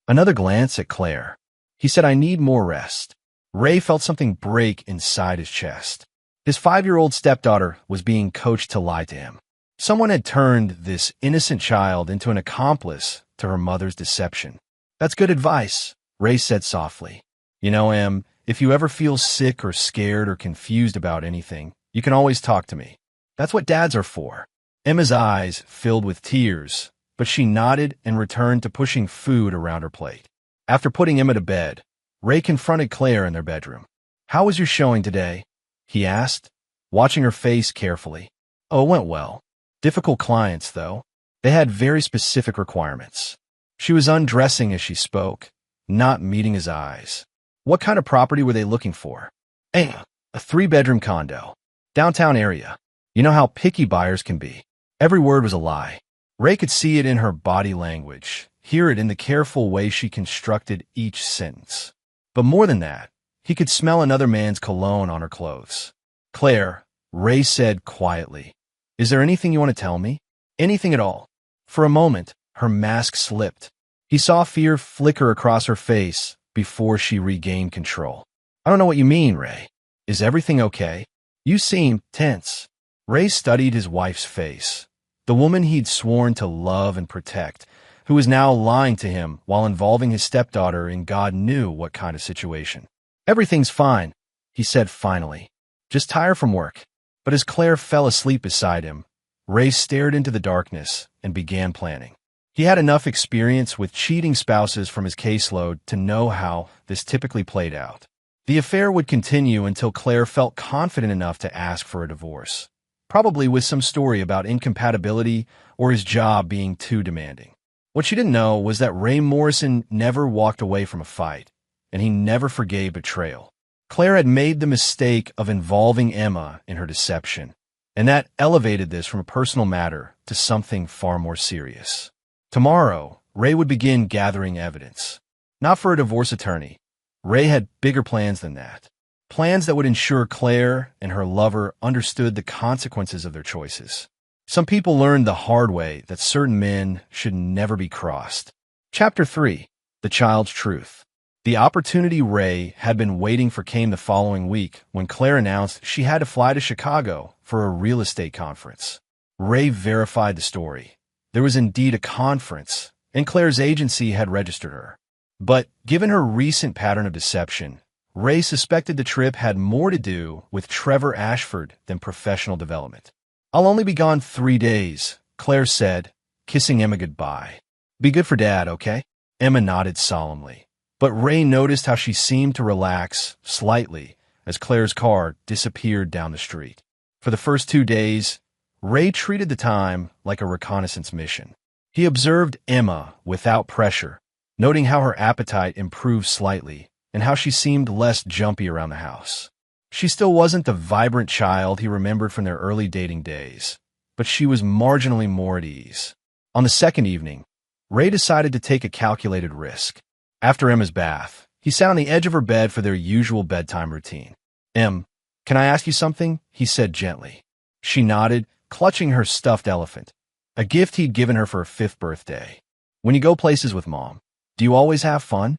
Speaker 1: Another glance at Claire. He said, "I need more rest." Ray felt something break inside his chest. His 5-year-old stepdaughter was being coached to lie to him. Someone had turned this innocent child into an accomplice to her mother's deception. "That's good advice," Ray said softly. "You know, Em, if you ever feel sick or scared or confused about anything, you can always talk to me. That's what dads are for." Emma's eyes filled with tears, but she nodded and returned to pushing food around her plate. After putting Emma to bed, Ray confronted Claire in their bedroom. "How was your showing today?" he asked, watching her face carefully. "Oh, it went well. Difficult clients, though. They had very specific requirements." She was undressing as she spoke, not meeting his eyes. "What kind of property were they looking for?" "A 3-bedroom condo. Downtown area. You know how picky buyers can be." Every word was a lie. Ray could see it in her body language, hear it in the careful way she constructed each sentence. But more than that, he could smell another man's cologne on her clothes. "Claire," Ray said quietly, "is there anything you want to tell me? Anything at all?" For a moment, her mask slipped. He saw fear flicker across her face before she regained control. "I don't know what you mean, Ray. Is everything okay? You seem tense." Ray studied his wife's face, the woman he'd sworn to love and protect, who was now lying to him while involving his stepdaughter in God knew what kind of situation. "Everything's fine," he said finally. "Just tired from work." But as Claire fell asleep beside him, Ray stared into the darkness and began planning. He had enough experience with cheating spouses from his caseload to know how this typically played out. The affair would continue until Claire felt confident enough to ask for a divorce, probably with some story about incompatibility or his job being too demanding. What she didn't know was that Ray Morrison never walked away from a fight, and he never forgave betrayal. Claire had made the mistake of involving Emma in her deception, and that elevated this from a personal matter to something far more serious. Tomorrow, Ray would begin gathering evidence. Not for a divorce attorney. Ray had bigger plans than that. Plans that would ensure Claire and her lover understood the consequences of their choices. Some people learned the hard way that certain men should never be crossed. Chapter 3. The Child's Truth. The opportunity Ray had been waiting for came the following week when Claire announced she had to fly to Chicago for a real estate conference. Ray verified the story. There was indeed a conference, and Claire's agency had registered her. But given her recent pattern of deception, Ray suspected the trip had more to do with Trevor Ashford than professional development. "I'll only be gone 3 days," Claire said, kissing Emma goodbye. "Be good for Dad, okay?" Emma nodded solemnly. But Ray noticed how she seemed to relax slightly as Claire's car disappeared down the street. For the first 2 days, Ray treated the time like a reconnaissance mission. He observed Emma without pressure, noting how her appetite improved slightly and how she seemed less jumpy around the house. She still wasn't the vibrant child he remembered from their early dating days, but she was marginally more at ease. On the second evening, Ray decided to take a calculated risk. After Emma's bath, he sat on the edge of her bed for their usual bedtime routine. "Em, can I ask you something?" he said gently. She nodded, clutching her stuffed elephant, a gift he'd given her for her 5th birthday. "When you go places with Mom, do you always have fun?"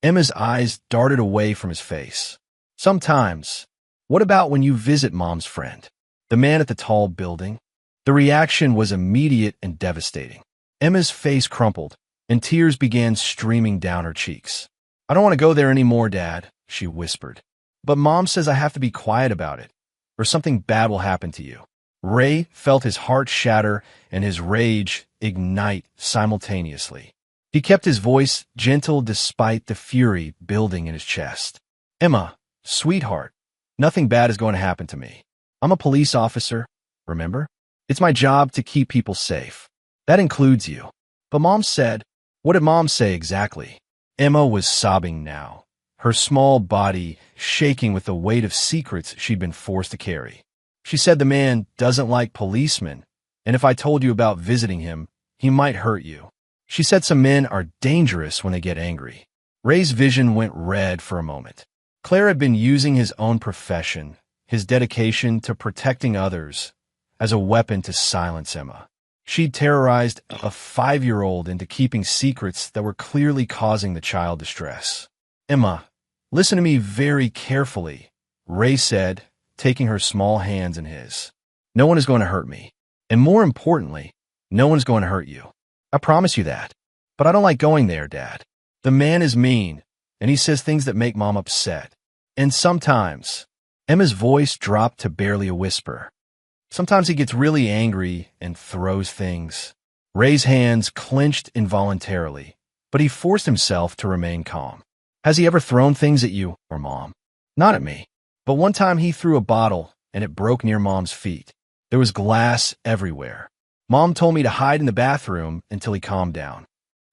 Speaker 1: Emma's eyes darted away from his face. "Sometimes. What about when you visit Mom's friend, the man at the tall building?" The reaction was immediate and devastating. Emma's face crumpled, and tears began streaming down her cheeks. "I don't want to go there anymore, Dad," she whispered. "But Mom says I have to be quiet about it, or something bad will happen to you." Ray felt his heart shatter and his rage ignite simultaneously. He kept his voice gentle despite the fury building in his chest. "Emma, sweetheart, nothing bad is going to happen to me. I'm a police officer, remember? It's my job to keep people safe. That includes you." "But Mom said—" "What did Mom say exactly?" Emma was sobbing now, her small body shaking with the weight of secrets she'd been forced to carry. "She said the man doesn't like policemen, and if I told you about visiting him, he might hurt you. She said some men are dangerous when they get angry." Ray's vision went red for a moment. Claire had been using his own profession, his dedication to protecting others, as a weapon to silence Emma. She'd terrorized a 5-year-old into keeping secrets that were clearly causing the child distress. "Emma, listen to me very carefully," Ray said, taking her small hands in his. "No one is going to hurt me. And more importantly, no one's going to hurt you. I promise you that. But I don't like going there, Dad. The man is mean, and he says things that make Mom upset. And sometimes—" Emma's voice dropped to barely a whisper. "Sometimes he gets really angry and throws things." Ray's hands clenched involuntarily, but he forced himself to remain calm. "Has he ever thrown things at you or Mom?" "Not at me. But one time he threw a bottle, and it broke near Mom's feet. There was glass everywhere. Mom told me to hide in the bathroom until he calmed down."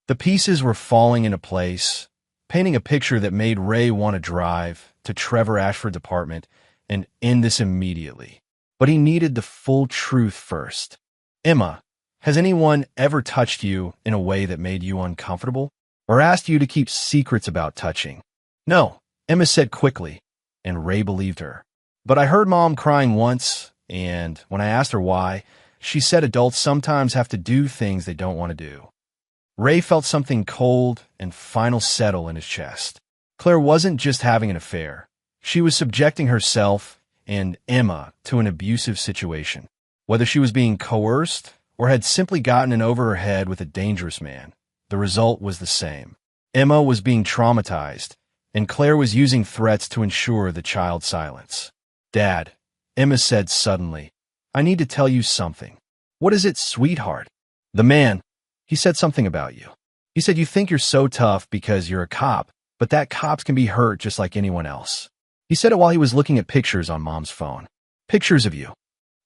Speaker 1: The pieces were falling into place, painting a picture that made Ray want to drive to Trevor Ashford's apartment and end this immediately. But he needed the full truth first. "Emma, has anyone ever touched you in a way that made you uncomfortable, or asked you to keep secrets about touching?" "No," Emma said quickly, and Ray believed her. "But I heard Mom crying once, and when I asked her why, she said adults sometimes have to do things they don't want to do." Ray felt something cold and final settle in his chest. Claire wasn't just having an affair. She was subjecting herself and Emma to an abusive situation. Whether she was being coerced or had simply gotten in over her head with a dangerous man, the result was the same. Emma was being traumatized, and Claire was using threats to ensure the child's silence. "Dad," Emma said suddenly, "I need to tell you something." "What is it, sweetheart?" "The man, he said something about you. He said you think you're so tough because you're a cop, but that cops can be hurt just like anyone else. He said it while he was looking at pictures on Mom's phone. Pictures of you."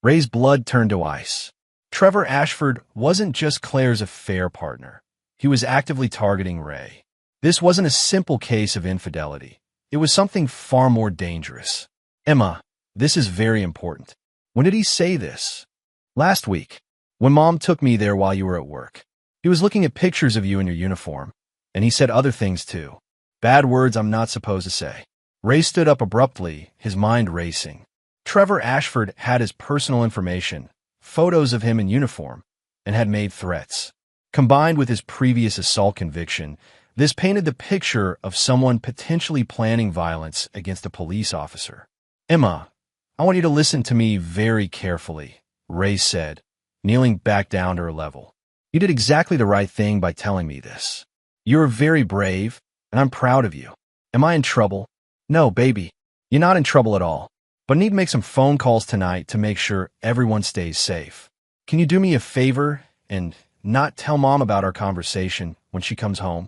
Speaker 1: Ray's blood turned to ice. Trevor Ashford wasn't just Claire's affair partner. He was actively targeting Ray. This wasn't a simple case of infidelity. It was something far more dangerous. "Emma, this is very important. When did he say this?" "Last week, when Mom took me there while you were at work. He was looking at pictures of you in your uniform, and he said other things too. Bad words I'm not supposed to say." Ray stood up abruptly, his mind racing. Trevor Ashford had his personal information, photos of him in uniform, and had made threats. Combined with his previous assault conviction, this painted the picture of someone potentially planning violence against a police officer. "Emma, I want you to listen to me very carefully," Ray said, kneeling back down to her level. "You did exactly the right thing by telling me this. You are very brave, and I'm proud of you. Am I in trouble?" "No, baby, you're not in trouble at all, but need to make some phone calls tonight to make sure everyone stays safe. Can you do me a favor and not tell Mom about our conversation when she comes home?"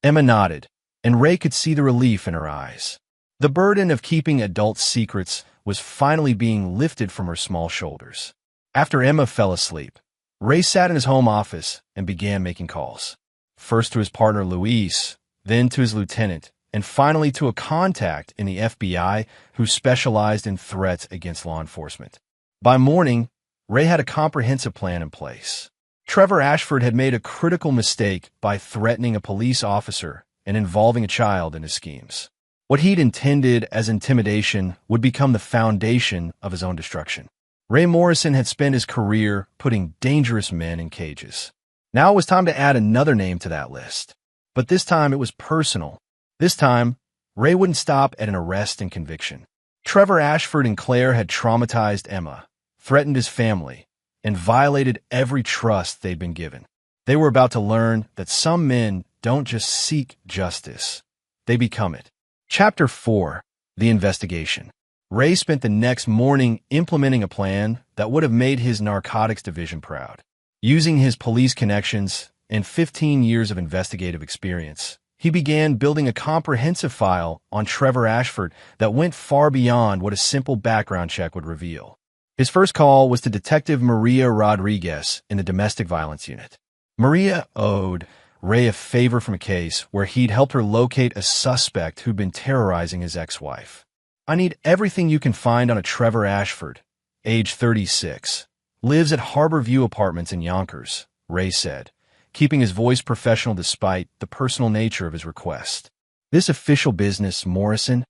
Speaker 1: Emma nodded, and Ray could see the relief in her eyes. The burden of keeping adult secrets was finally being lifted from her small shoulders. After Emma fell asleep, Ray sat in his home office and began making calls. First to his partner Luis, then to his lieutenant, and finally to a contact in the FBI who specialized in threats against law enforcement. By morning, Ray had a comprehensive plan in place. Trevor Ashford had made a critical mistake by threatening a police officer and involving a child in his schemes. What he'd intended as intimidation would become the foundation of his own destruction. Ray Morrison had spent his career putting dangerous men in cages. Now it was time to add another name to that list. But this time it was personal. This time, Ray wouldn't stop at an arrest and conviction. Trevor Ashford and Claire had traumatized Emma, threatened his family, and violated every trust they'd been given. They were about to learn that some men don't just seek justice, they become it. Chapter 4. The Investigation. Ray spent the next morning implementing a plan that would have made his narcotics division proud. Using his police connections and 15 years of investigative experience, he began building a comprehensive file on Trevor Ashford that went far beyond what a simple background check would reveal. His first call was to Detective Maria Rodriguez in the Domestic Violence Unit. Maria owed Ray a favor from a case where he'd helped her locate a suspect who'd been terrorizing his ex-wife. "I need everything you can find on a Trevor Ashford, age 36, lives at Harbor View Apartments in Yonkers," Ray said, keeping his voice professional despite the personal nature of his request. "This official business, Morrison?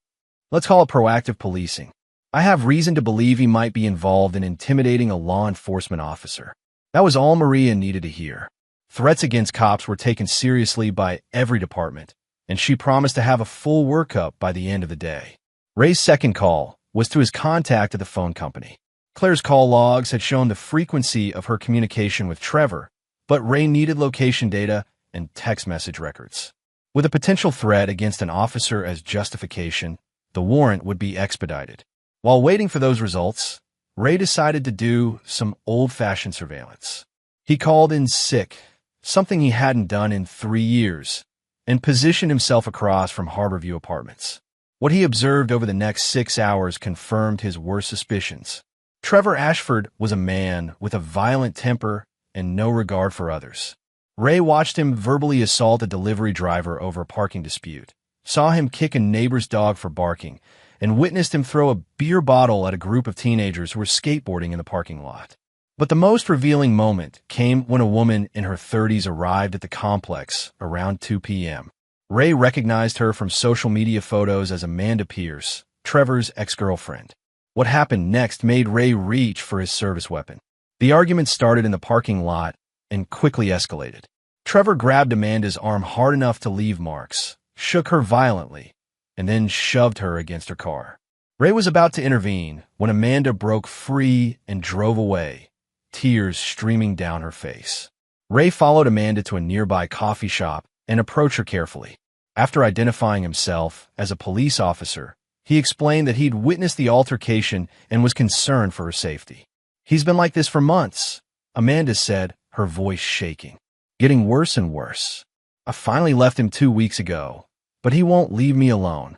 Speaker 1: Let's call it proactive policing. I have reason to believe he might be involved in intimidating a law enforcement officer." That was all Maria needed to hear. Threats against cops were taken seriously by every department, and she promised to have a full workup by the end of the day. Ray's second call was to his contact at the phone company. Claire's call logs had shown the frequency of her communication with Trevor, but Ray needed location data and text message records. With a potential threat against an officer as justification, the warrant would be expedited. While waiting for those results, Ray decided to do some old-fashioned surveillance. He called in sick, something he hadn't done in 3 years, and positioned himself across from Harborview Apartments. What he observed over the next 6 hours confirmed his worst suspicions. Trevor Ashford was a man with a violent temper and no regard for others. Ray watched him verbally assault a delivery driver over a parking dispute, saw him kick a neighbor's dog for barking, and witnessed him throw a beer bottle at a group of teenagers who were skateboarding in the parking lot. But the most revealing moment came when a woman in her 30s arrived at the complex around 2 p.m. Ray recognized her from social media photos as Amanda Pierce, Trevor's ex-girlfriend. What happened next made Ray reach for his service weapon. The argument started in the parking lot and quickly escalated. Trevor grabbed Amanda's arm hard enough to leave marks, shook her violently, and then shoved her against her car. Ray was about to intervene when Amanda broke free and drove away, tears streaming down her face. Ray followed Amanda to a nearby coffee shop and approached her carefully. After identifying himself as a police officer, he explained that he'd witnessed the altercation and was concerned for her safety. "He's been like this for months," Amanda said, her voice shaking. "Getting worse and worse. I finally left him 2 weeks ago, but he won't leave me alone."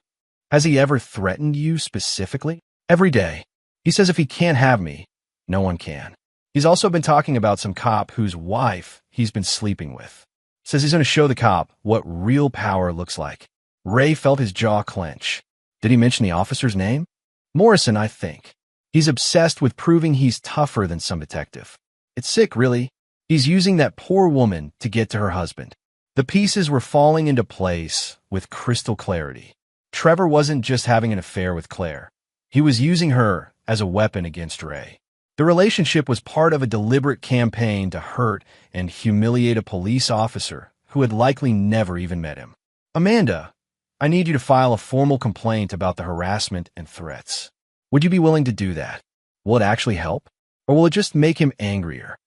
Speaker 1: "Has he ever threatened you specifically?" "Every day. He says if he can't have me, no one can. He's also been talking about some cop whose wife he's been sleeping with. Says he's going to show the cop what real power looks like." Ray felt his jaw clench. Did he mention the officer's name? "Morrison, I think. He's obsessed with proving he's tougher than some detective. It's sick, really. He's using that poor woman to get to her husband." The pieces were falling into place with crystal clarity. Trevor wasn't just having an affair with Claire. He was using her as a weapon against Ray. The relationship was part of a deliberate campaign to hurt and humiliate a police officer who had likely never even met him. "Amanda, I need you to file a formal complaint about the harassment and threats. Would you be willing to do that? Will it actually help? Or will it just make him angrier?"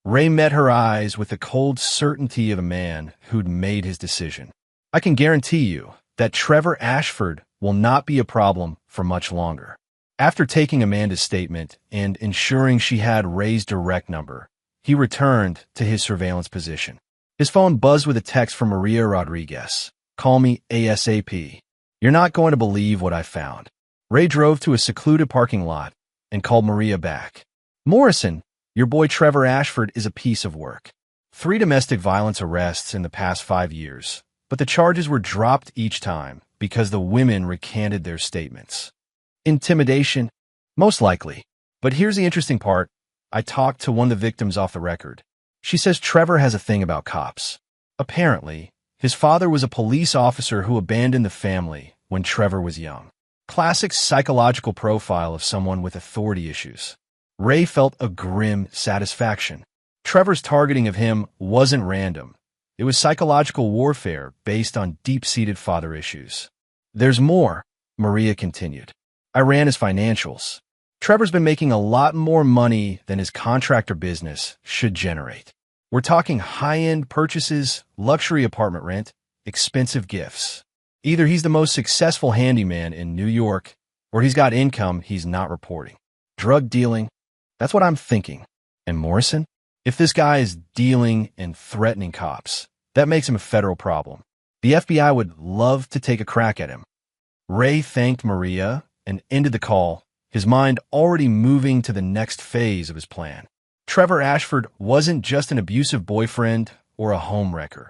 Speaker 1: Ray met her eyes with the cold certainty of a man who'd made his decision. "I can guarantee you that Trevor Ashford will not be a problem for much longer." After taking Amanda's statement and ensuring she had Ray's direct number, he returned to his surveillance position. His phone buzzed with a text from Maria Rodriguez. "Call me ASAP. You're not going to believe what I found." Ray drove to a secluded parking lot and called Maria back. "Morrison, Your boy Trevor Ashford is a piece of work. 3 domestic violence arrests in the past 5 years, but the charges were dropped each time because the women recanted their statements. Intimidation? Most likely. But here's the interesting part. I talked to one of the victims off the record. She says Trevor has a thing about cops. Apparently, his father was a police officer who abandoned the family when Trevor was young. Classic psychological profile of someone with authority issues. Ray felt a grim satisfaction. Trevor's targeting of him wasn't random. It was psychological warfare based on deep-seated father issues. There's more, Maria continued. I ran his financials. Trevor's been making a lot more money than his contractor business should generate. We're talking high-end purchases, luxury apartment rent, expensive gifts. Either he's the most successful handyman in New York, or he's got income he's not reporting. Drug dealing? That's what I'm thinking. And Morrison? If this guy is dealing and threatening cops, that makes him a federal problem. The FBI would love to take a crack at him. Ray thanked Maria and ended the call, his mind already moving to the next phase of his plan. Trevor Ashford wasn't just an abusive boyfriend or a homewrecker.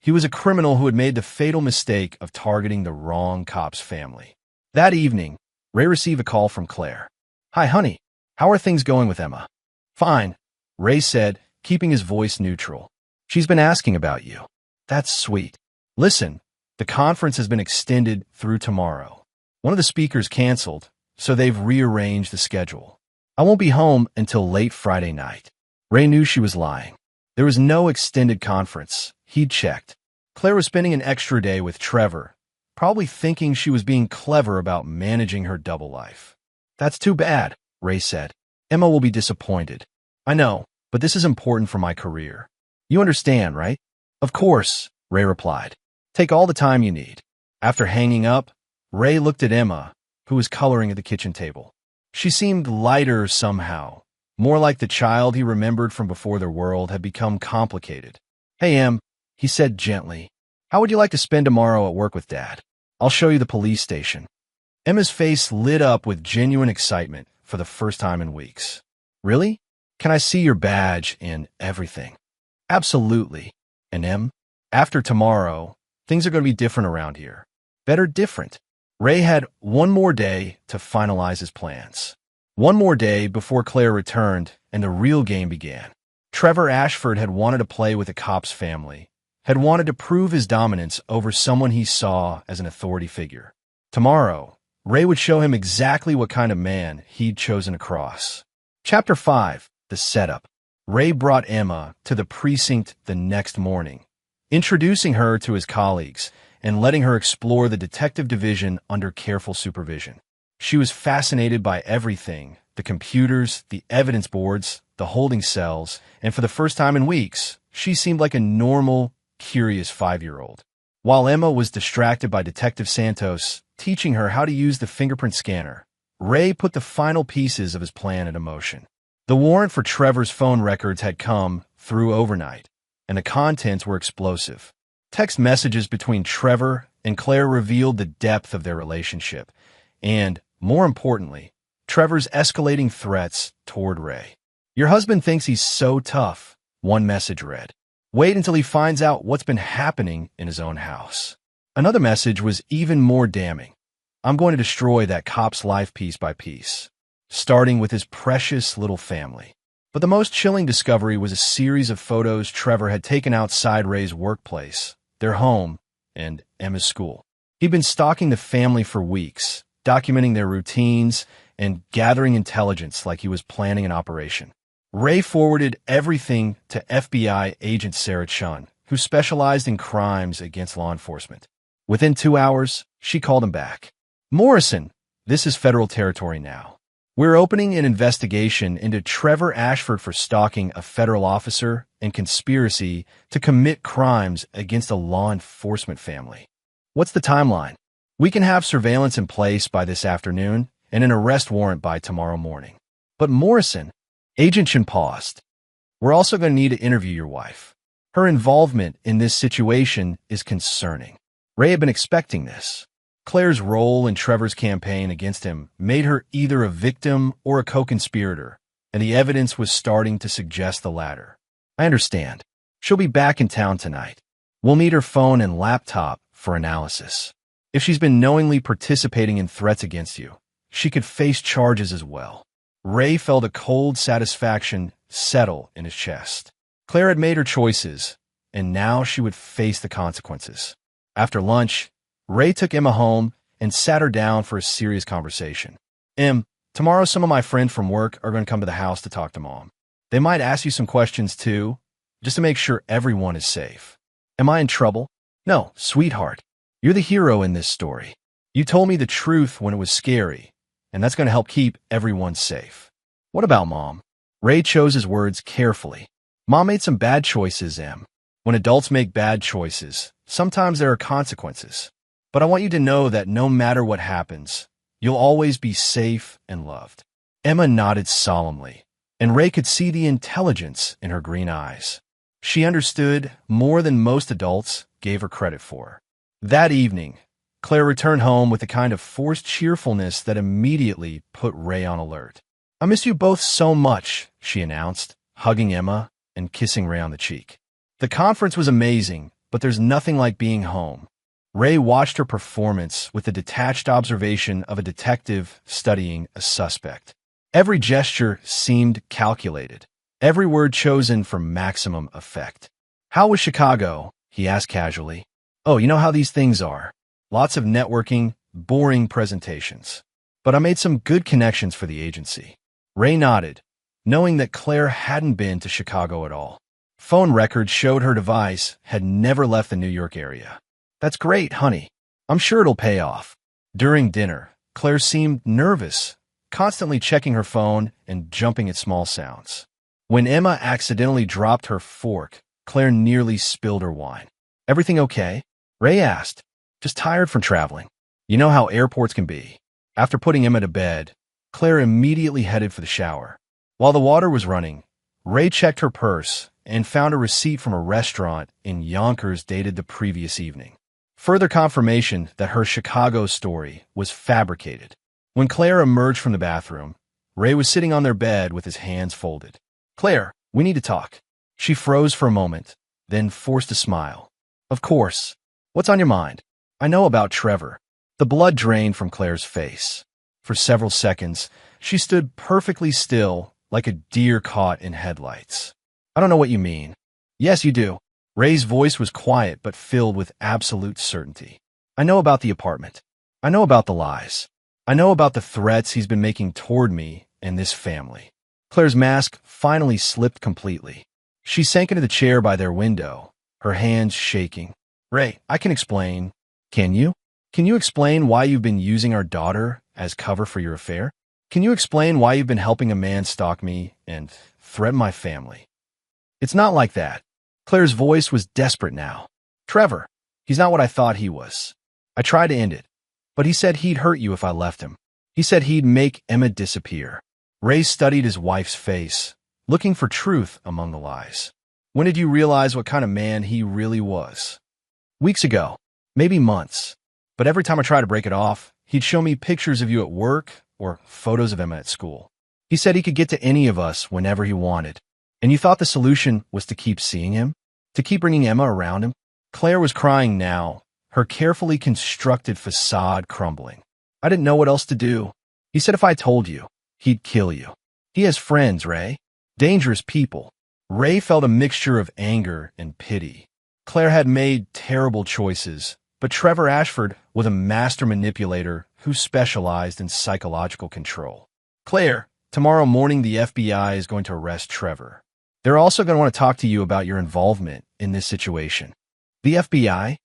Speaker 1: He was a criminal who had made the fatal mistake of targeting the wrong cop's family. That evening, Ray received a call from Claire. Hi, honey. How are things going with Emma? Fine, Ray said, keeping his voice neutral. She's been asking about you. That's sweet. Listen, the conference has been extended through tomorrow. One of the speakers canceled, so they've rearranged the schedule. I won't be home until late Friday night. Ray knew she was lying. There was no extended conference. He'd checked. Claire was spending an extra day with Trevor, probably thinking she was being clever about managing her double life. That's too bad, Ray said. Emma will be disappointed. I know, but this is important for my career. You understand, right? Of course, Ray replied. Take all the time you need. After hanging up, Ray looked at Emma, who was coloring at the kitchen table. She seemed lighter somehow, more like the child he remembered from before their world had become complicated. Hey, Em, he said gently. How would you like to spend tomorrow at work with Dad? I'll show you the police station. Emma's face lit up with genuine excitement for the first time in weeks. Really? Can I see your badge and everything? Absolutely. And Em, after tomorrow, things are going to be different around here. Better different. Ray had one more day to finalize his plans. One more day before Claire returned and the real game began. Trevor Ashford had wanted to play with a cop's family, had wanted to prove his dominance over someone he saw as an authority figure. Tomorrow, Ray would show him exactly what kind of man he'd chosen to cross. Chapter 5, The Setup. Ray brought Emma to the precinct the next morning, introducing her to his colleagues and letting her explore the detective division under careful supervision. She was fascinated by everything, the computers, the evidence boards, the holding cells, and for the first time in weeks, she seemed like a normal, curious 5-year-old. While Emma was distracted by Detective Santos teaching her how to use the fingerprint scanner, Ray put the final pieces of his plan into motion. The warrant for Trevor's phone records had come through overnight, and the contents were explosive. Text messages between Trevor and Claire revealed the depth of their relationship, and, more importantly, Trevor's escalating threats toward Ray. Your husband thinks he's so tough, one message read. Wait until he finds out what's been happening in his own house. Another message was even more damning. I'm going to destroy that cop's life piece by piece, starting with his precious little family. But the most chilling discovery was a series of photos Trevor had taken outside Ray's workplace, their home, and Emma's school. He'd been stalking the family for weeks, documenting their routines and gathering intelligence like he was planning an operation. Ray forwarded everything to FBI agent Sarah Chun, who specialized in crimes against law enforcement. Within 2 hours, she called him back. Morrison, this is federal territory now. We're opening an investigation into Trevor Ashford for stalking a federal officer and conspiracy to commit crimes against a law enforcement family. What's the timeline? We can have surveillance in place by this afternoon and an arrest warrant by tomorrow morning. But Morrison, Agent Chin paused. We're also going to need to interview your wife. Her involvement in this situation is concerning. Ray had been expecting this. Claire's role in Trevor's campaign against him made her either a victim or a co-conspirator, and the evidence was starting to suggest the latter. I understand. She'll be back in town tonight. We'll need her phone and laptop for analysis. If she's been knowingly participating in threats against you, she could face charges as well. Ray felt a cold satisfaction settle in his chest. Claire had made her choices, and now she would face the consequences. After lunch, Ray took Emma home and sat her down for a serious conversation. Tomorrow some of my friends from work are going to come to the house to talk to Mom. They might ask you some questions too, just to make sure everyone is safe. Am I in trouble? No, sweetheart. You're the hero in this story. You told me the truth when it was scary, and that's going to help keep everyone safe. What about Mom? Ray chose his words carefully. Mom made some bad choices, Em. When adults make bad choices, sometimes there are consequences. But I want you to know that no matter what happens, you'll always be safe and loved. Emma nodded solemnly, and Ray could see the intelligence in her green eyes. She understood more than most adults gave her credit for. That evening, Claire returned home with a kind of forced cheerfulness that immediately put Ray on alert. I miss you both so much, she announced, hugging Emma and kissing Ray on the cheek. The conference was amazing, but there's nothing like being home. Ray watched her performance with the detached observation of a detective studying a suspect. Every gesture seemed calculated, every word chosen for maximum effect. How was Chicago? He asked casually. Oh, you know how these things are. Lots of networking, boring presentations. But I made some good connections for the agency. Ray nodded, knowing that Claire hadn't been to Chicago at all. Phone records showed her device had never left the New York area. That's great, honey. I'm sure it'll pay off. During dinner, Claire seemed nervous, constantly checking her phone and jumping at small sounds. When Emma accidentally dropped her fork, Claire nearly spilled her wine. Everything okay? Ray asked. Just tired from traveling. You know how airports can be. After putting Emma to bed, Claire immediately headed for the shower. While the water was running, Ray checked her purse and found a receipt from a restaurant in Yonkers dated the previous evening. Further confirmation that her Chicago story was fabricated. When Claire emerged from the bathroom, Ray was sitting on their bed with his hands folded. Claire, we need to talk. She froze for a moment, then forced a smile. Of course. What's on your mind? I know about Trevor. The blood drained from Claire's face. For several seconds, she stood perfectly still, like a deer caught in headlights. I don't know what you mean. Yes, you do. Ray's voice was quiet but filled with absolute certainty. I know about the apartment. I know about the lies. I know about the threats he's been making toward me and this family. Claire's mask finally slipped completely. She sank into the chair by their window, her hands shaking. Ray, I can explain. Can you? Can you explain why you've been using our daughter as cover for your affair? Can you explain why you've been helping a man stalk me and threaten my family? It's not like that. Claire's voice was desperate now. Trevor, he's not what I thought he was. I tried to end it, but he said he'd hurt you if I left him. He said he'd make Emma disappear. Ray studied his wife's face, looking for truth among the lies. When did you realize what kind of man he really was? Weeks ago, maybe months. But every time I tried to break it off, he'd show me pictures of you at work or photos of Emma at school. He said he could get to any of us whenever he wanted. And you thought the solution was to keep seeing him? To keep bringing Emma around him? Claire was crying now, her carefully constructed facade crumbling. I didn't know what else to do. He said if I told you, he'd kill you. He has friends, Ray. Dangerous people. Ray felt a mixture of anger and pity. Claire had made terrible choices, but Trevor Ashford was a master manipulator who specialized in psychological control. Claire, tomorrow morning the FBI is going to arrest Trevor. They're also going to want to talk to you about your involvement in this situation. The FBI?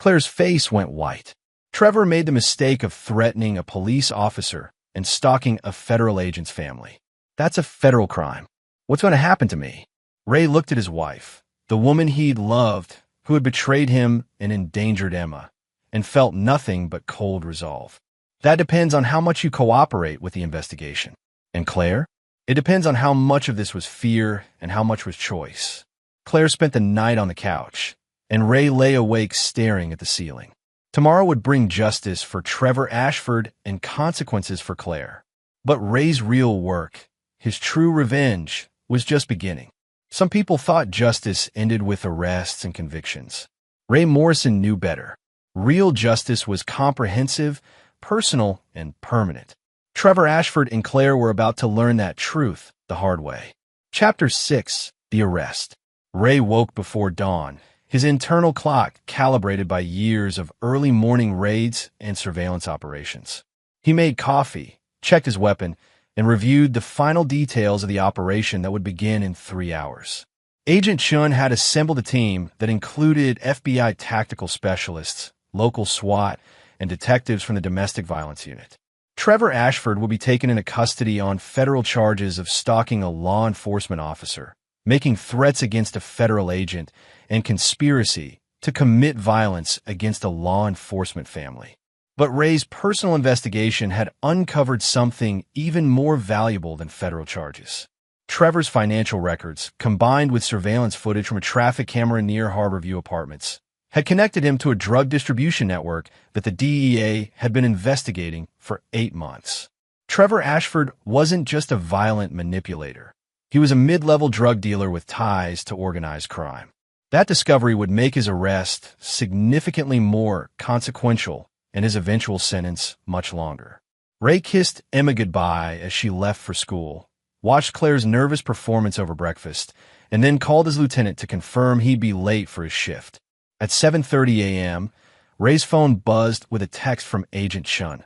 Speaker 1: Claire's face went white. Trevor made the mistake of threatening a police officer and stalking a federal agent's family. That's a federal crime. What's going to happen to me? Ray looked at his wife, the woman he'd loved, who had betrayed him and endangered Emma, and felt nothing but cold resolve. That depends on how much you cooperate with the investigation. And Claire? It depends on how much of this was fear and how much was choice. Claire spent the night on the couch, and Ray lay awake staring at the ceiling. Tomorrow would bring justice for Trevor Ashford and consequences for Claire. But Ray's real work, his true revenge was just beginning. Some people thought justice ended with arrests and convictions. Ray Morrison knew better. Real justice was comprehensive, personal, and permanent. Trevor Ashford and Claire were about to learn that truth the hard way. Chapter 6: The Arrest. Ray woke before dawn, his internal clock calibrated by years of early morning raids and surveillance operations. He made coffee, checked his weapon, and reviewed the final details of the operation that would begin in 3 hours. Agent Chun had assembled a team that included FBI tactical specialists, local SWAT, and detectives from the Domestic Violence Unit. Trevor Ashford will be taken into custody on federal charges of stalking a law enforcement officer, making threats against a federal agent, and conspiracy to commit violence against a law enforcement family. But Ray's personal investigation had uncovered something even more valuable than federal charges. Trevor's financial records, combined with surveillance footage from a traffic camera near Harborview Apartments, had connected him to a drug distribution network that the DEA had been investigating for 8 months. Trevor Ashford wasn't just a violent manipulator. He was a mid-level drug dealer with ties to organized crime. That discovery would make his arrest significantly more consequential and his eventual sentence much longer. Ray kissed Emma goodbye as she left for school, watched Claire's nervous performance over breakfast, and then called his lieutenant to confirm he'd be late for his shift. At 7:30 a.m., Ray's phone buzzed with a text from Agent Chun.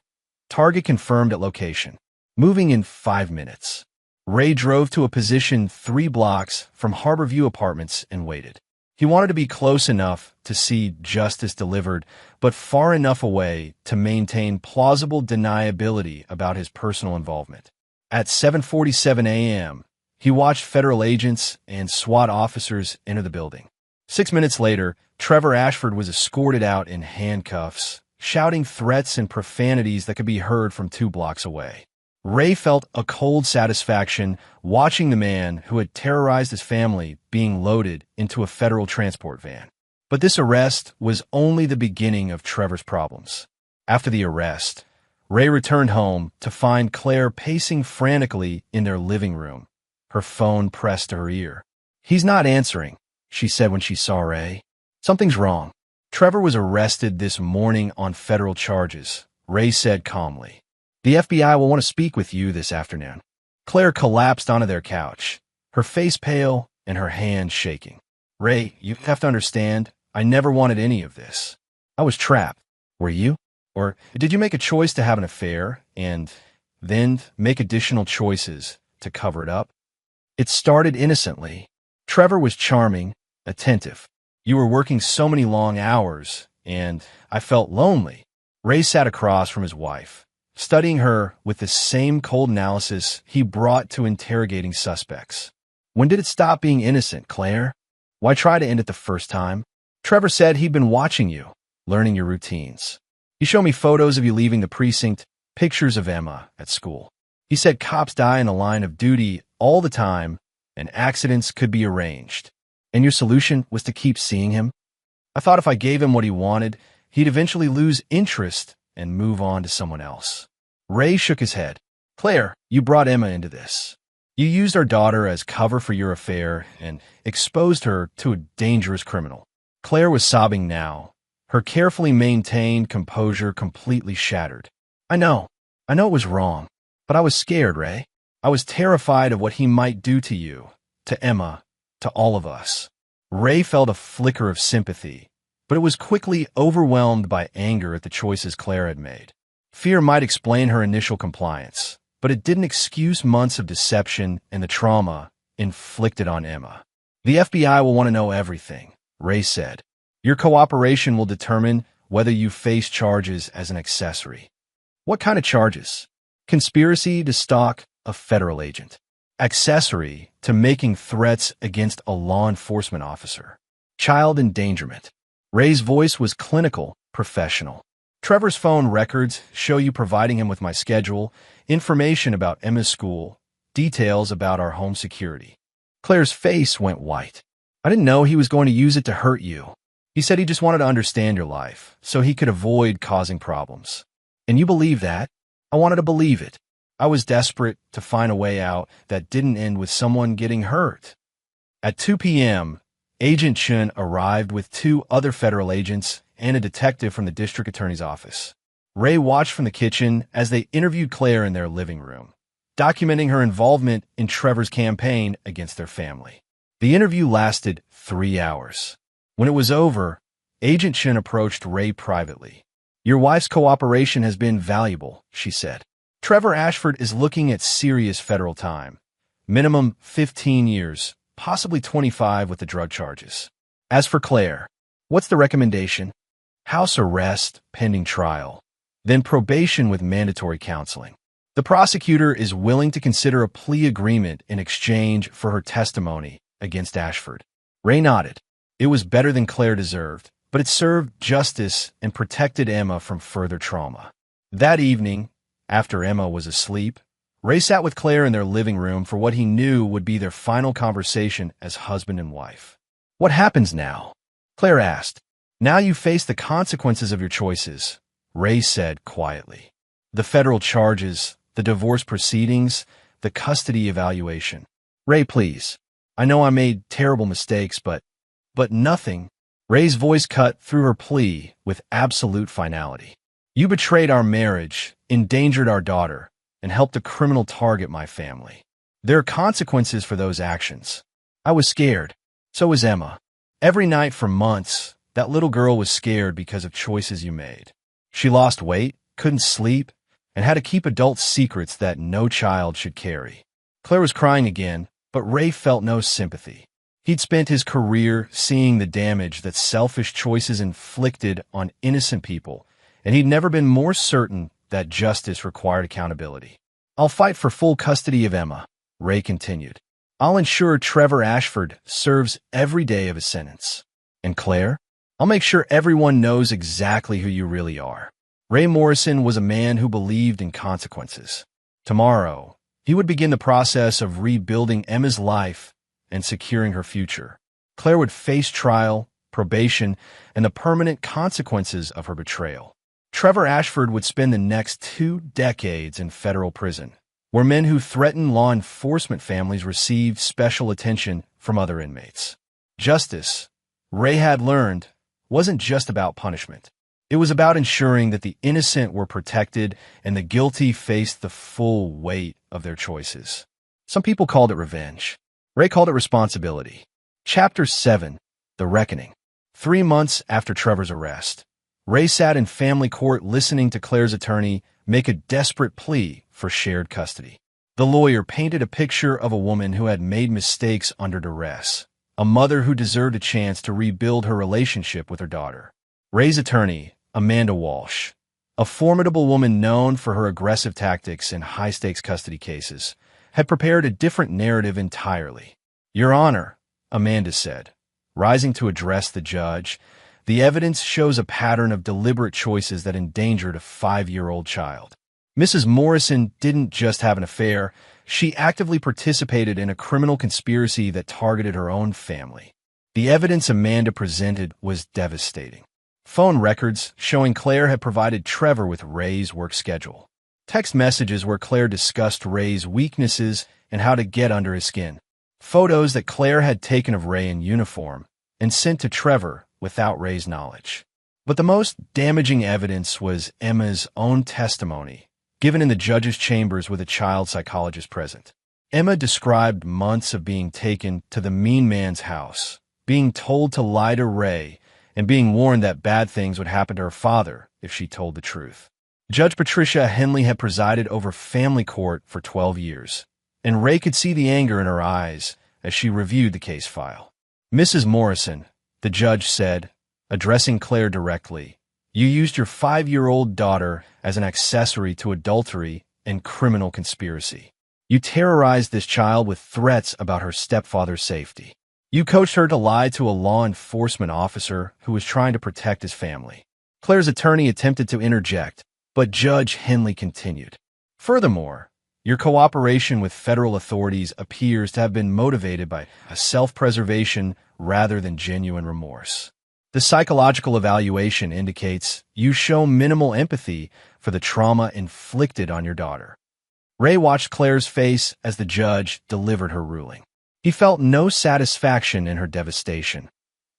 Speaker 1: Target confirmed at location. Moving in 5 minutes. Ray drove to a position 3 blocks from Harborview Apartments and waited. He wanted to be close enough to see justice delivered, but far enough away to maintain plausible deniability about his personal involvement. At 7:47 a.m., he watched federal agents and SWAT officers enter the building. 6 minutes later, Trevor Ashford was escorted out in handcuffs, shouting threats and profanities that could be heard from 2 blocks away. Ray felt a cold satisfaction watching the man who had terrorized his family being loaded into a federal transport van. But this arrest was only the beginning of Trevor's problems. After the arrest, Ray returned home to find Claire pacing frantically in their living room, her phone pressed to her ear. "He's not answering," she said when she saw Ray. "Something's wrong." "Trevor was arrested this morning on federal charges," Ray said calmly. "The FBI will want to speak with you this afternoon." Claire collapsed onto their couch, her face pale and her hands shaking. "Ray, you have to understand, I never wanted any of this. I was trapped. Were you? Or did you make a choice to have an affair and then make additional choices to cover it up?" "It started innocently. Trevor was charming, attentive. You were working so many long hours, and I felt lonely." Ray sat across from his wife, studying her with the same cold analysis he brought to interrogating suspects. "When did it stop being innocent, Claire? Why try to end it the first time?" "Trevor said he'd been watching you, learning your routines. He showed me photos of you leaving the precinct, pictures of Emma at school. He said cops die in the line of duty all the time, and accidents could be arranged. And your solution was to keep seeing him? I thought if I gave him what he wanted, he'd eventually lose interest and move on to someone else." Ray shook his head. "Claire, you brought Emma into this. You used our daughter as cover for your affair and exposed her to a dangerous criminal." Claire was sobbing now, her carefully maintained composure completely shattered. I know it was wrong, but I was scared, Ray. I was terrified of what he might do to you, to Emma, to all of us." Ray felt a flicker of sympathy, but it was quickly overwhelmed by anger at the choices Claire had made. Fear might explain her initial compliance, but it didn't excuse months of deception and the trauma inflicted on Emma. "The FBI will want to know everything," Ray said. "Your cooperation will determine whether you face charges as an accessory." "What kind of charges?" "Conspiracy to stalk a federal agent. Accessory to making threats against a law enforcement officer. Child endangerment." Ray's voice was clinical, professional. "Trevor's phone records show you providing him with my schedule, information about Emma's school, details about our home security." Claire's face went white. "I didn't know he was going to use it to hurt you. He said he just wanted to understand your life, so he could avoid causing problems." "And you believe that?" "I wanted to believe it. I was desperate to find a way out that didn't end with someone getting hurt. At 2 p.m., Agent Chun arrived with 2 other federal agents and a detective from the district attorney's office. Ray watched from the kitchen as they interviewed Claire in their living room, documenting her involvement in Trevor's campaign against their family. The interview lasted 3 hours. When it was over, Agent Chun approached Ray privately. "Your wife's cooperation has been valuable," she said. "Trevor Ashford is looking at serious federal time. Minimum 15 years, possibly 25 with the drug charges. As for Claire, what's the recommendation? House arrest, pending trial. Then probation with mandatory counseling. The prosecutor is willing to consider a plea agreement in exchange for her testimony against Ashford." Ray nodded. It was better than Claire deserved, but it served justice and protected Emma from further trauma. That evening, after Emma was asleep, Ray sat with Claire in their living room for what he knew would be their final conversation as husband and wife. "What happens now?" Claire asked. "Now you face the consequences of your choices," Ray said quietly. "The federal charges, the divorce proceedings, the custody evaluation. Ray, please. I know I made terrible mistakes, but nothing." Ray's voice cut through her plea with absolute finality. "You betrayed our marriage, endangered our daughter, and helped a criminal target my family. There are consequences for those actions. I was scared. So was Emma. Every night for months, that little girl was scared because of choices you made. She lost weight, couldn't sleep, and had to keep adult secrets that no child should carry." Claire was crying again, but Ray felt no sympathy. He'd spent his career seeing the damage that selfish choices inflicted on innocent people, and he'd never been more certain that justice required accountability. "I'll fight for full custody of Emma," Ray continued. "I'll ensure Trevor Ashford serves every day of his sentence. And Claire, I'll make sure everyone knows exactly who you really are." Ray Morrison was a man who believed in consequences. Tomorrow, he would begin the process of rebuilding Emma's life and securing her future. Claire would face trial, probation, and the permanent consequences of her betrayal. Trevor Ashford would spend the next 2 decades in federal prison, where men who threatened law enforcement families received special attention from other inmates. Justice, Ray had learned, wasn't just about punishment. It was about ensuring that the innocent were protected and the guilty faced the full weight of their choices. Some people called it revenge. Ray called it responsibility. Chapter 7, The Reckoning. 3 months after Trevor's arrest, Ray sat in family court listening to Claire's attorney make a desperate plea for shared custody. The lawyer painted a picture of a woman who had made mistakes under duress, a mother who deserved a chance to rebuild her relationship with her daughter. Ray's attorney, Amanda Walsh, a formidable woman known for her aggressive tactics in high-stakes custody cases, had prepared a different narrative entirely. "Your Honor," Amanda said, rising to address the judge, "the evidence shows a pattern of deliberate choices that endangered a 5-year-old child. Mrs. Morrison didn't just have an affair, she actively participated in a criminal conspiracy that targeted her own family." The evidence Amanda presented was devastating. Phone records showing Claire had provided Trevor with Ray's work schedule. Text messages where Claire discussed Ray's weaknesses and how to get under his skin. Photos that Claire had taken of Ray in uniform and sent to Trevor without Ray's knowledge. But the most damaging evidence was Emma's own testimony, given in the judge's chambers with a child psychologist present. Emma described months of being taken to the mean man's house, being told to lie to Ray, and being warned that bad things would happen to her father if she told the truth. Judge Patricia Henley had presided over family court for 12 years, and Ray could see the anger in her eyes as she reviewed the case file. "Mrs. Morrison," the judge said, addressing Claire directly, "you used your 5-year-old daughter as an accessory to adultery and criminal conspiracy. You terrorized this child with threats about her stepfather's safety. You coached her to lie to a law enforcement officer who was trying to protect his family." Claire's attorney attempted to interject, but Judge Henley continued. "Furthermore, your cooperation with federal authorities appears to have been motivated by a self-preservation rather than genuine remorse. The psychological evaluation indicates you show minimal empathy for the trauma inflicted on your daughter." Ray watched Claire's face as the judge delivered her ruling. He felt no satisfaction in her devastation,